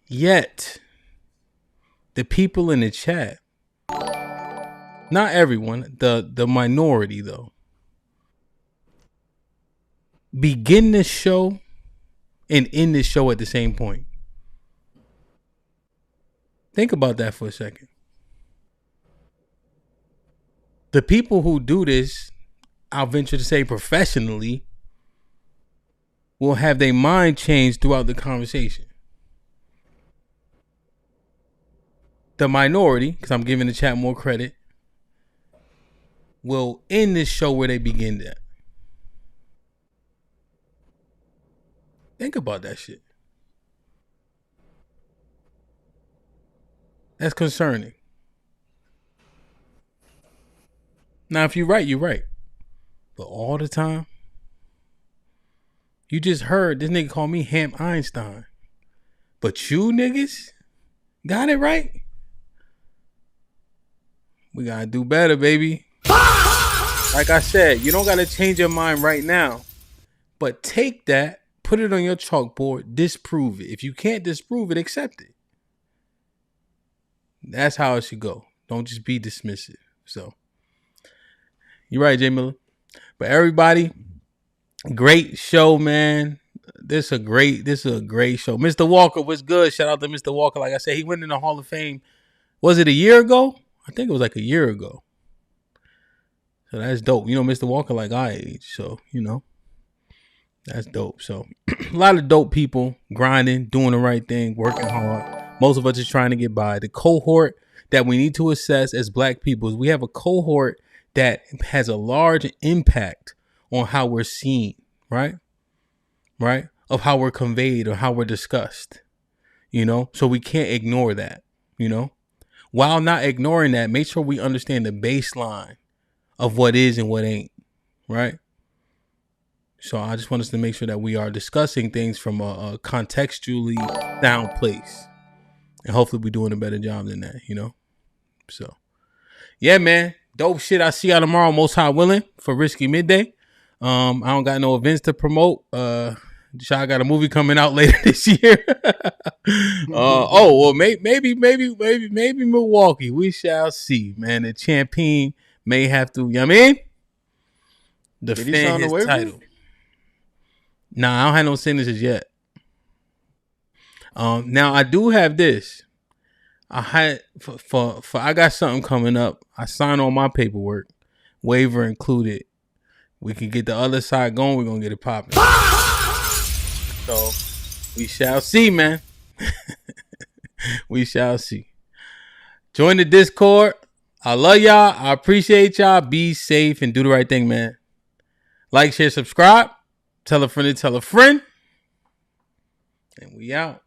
Yet, the people in the chat, not everyone, the minority though, begin this show and end this show at the same point. Think about that for a second. The people who do this, I'll venture to say professionally, will have their mind changed throughout the conversation. The minority, because I'm giving the chat more credit, will end this show where they begin at. Think about that shit. That's concerning. Now, if you're right, you're right. But all the time, you just heard this nigga call me Hamp Einstein. But you niggas got it right? We gotta do better, baby. Like I said, you don't gotta change your mind right now. But take that, put it on your chalkboard, disprove it. If you can't disprove it, accept it. That's how it should go. Don't just be dismissive. So, you're right, Jay Miller. But everybody, great show, man. This is a great show. Mr. Walker, what's good? Shout out to Mr. Walker. Like I said, he went in the Hall of Fame. Was it a year ago? I think it was like a year ago. So that's dope. You know, Mr. Walker like our age. So, that's dope. So a lot of dope people grinding, doing the right thing, working hard. Most of us is trying to get by. The cohort that we need to assess as Black people is we have a cohort that has a large impact on how we're seen, right? Right? Of how we're conveyed or how we're discussed, So we can't ignore that, While not ignoring that, make sure we understand the baseline of what is and what ain't, right? So I just want us to make sure that we are discussing things from a contextually sound place. And hopefully we're doing a better job than that, So, yeah, man. Dope shit. I'll see y'all tomorrow, most high willing, for Risky Midday. I don't got no events to promote. Shaw got a movie coming out later this year. Maybe Milwaukee. We shall see, man. The champion may have to, you know what I mean? Defend his title. Nah, I don't have no signatures yet. Now I do have this. I had for I got something coming up. I signed all my paperwork, waiver included. We can get the other side going. We're gonna get it popping. So we shall see, man. We shall see. Join the Discord. I love y'all. I appreciate y'all. Be safe and do the right thing, man. Like, share, subscribe. Tell a friend to tell a friend. And we out.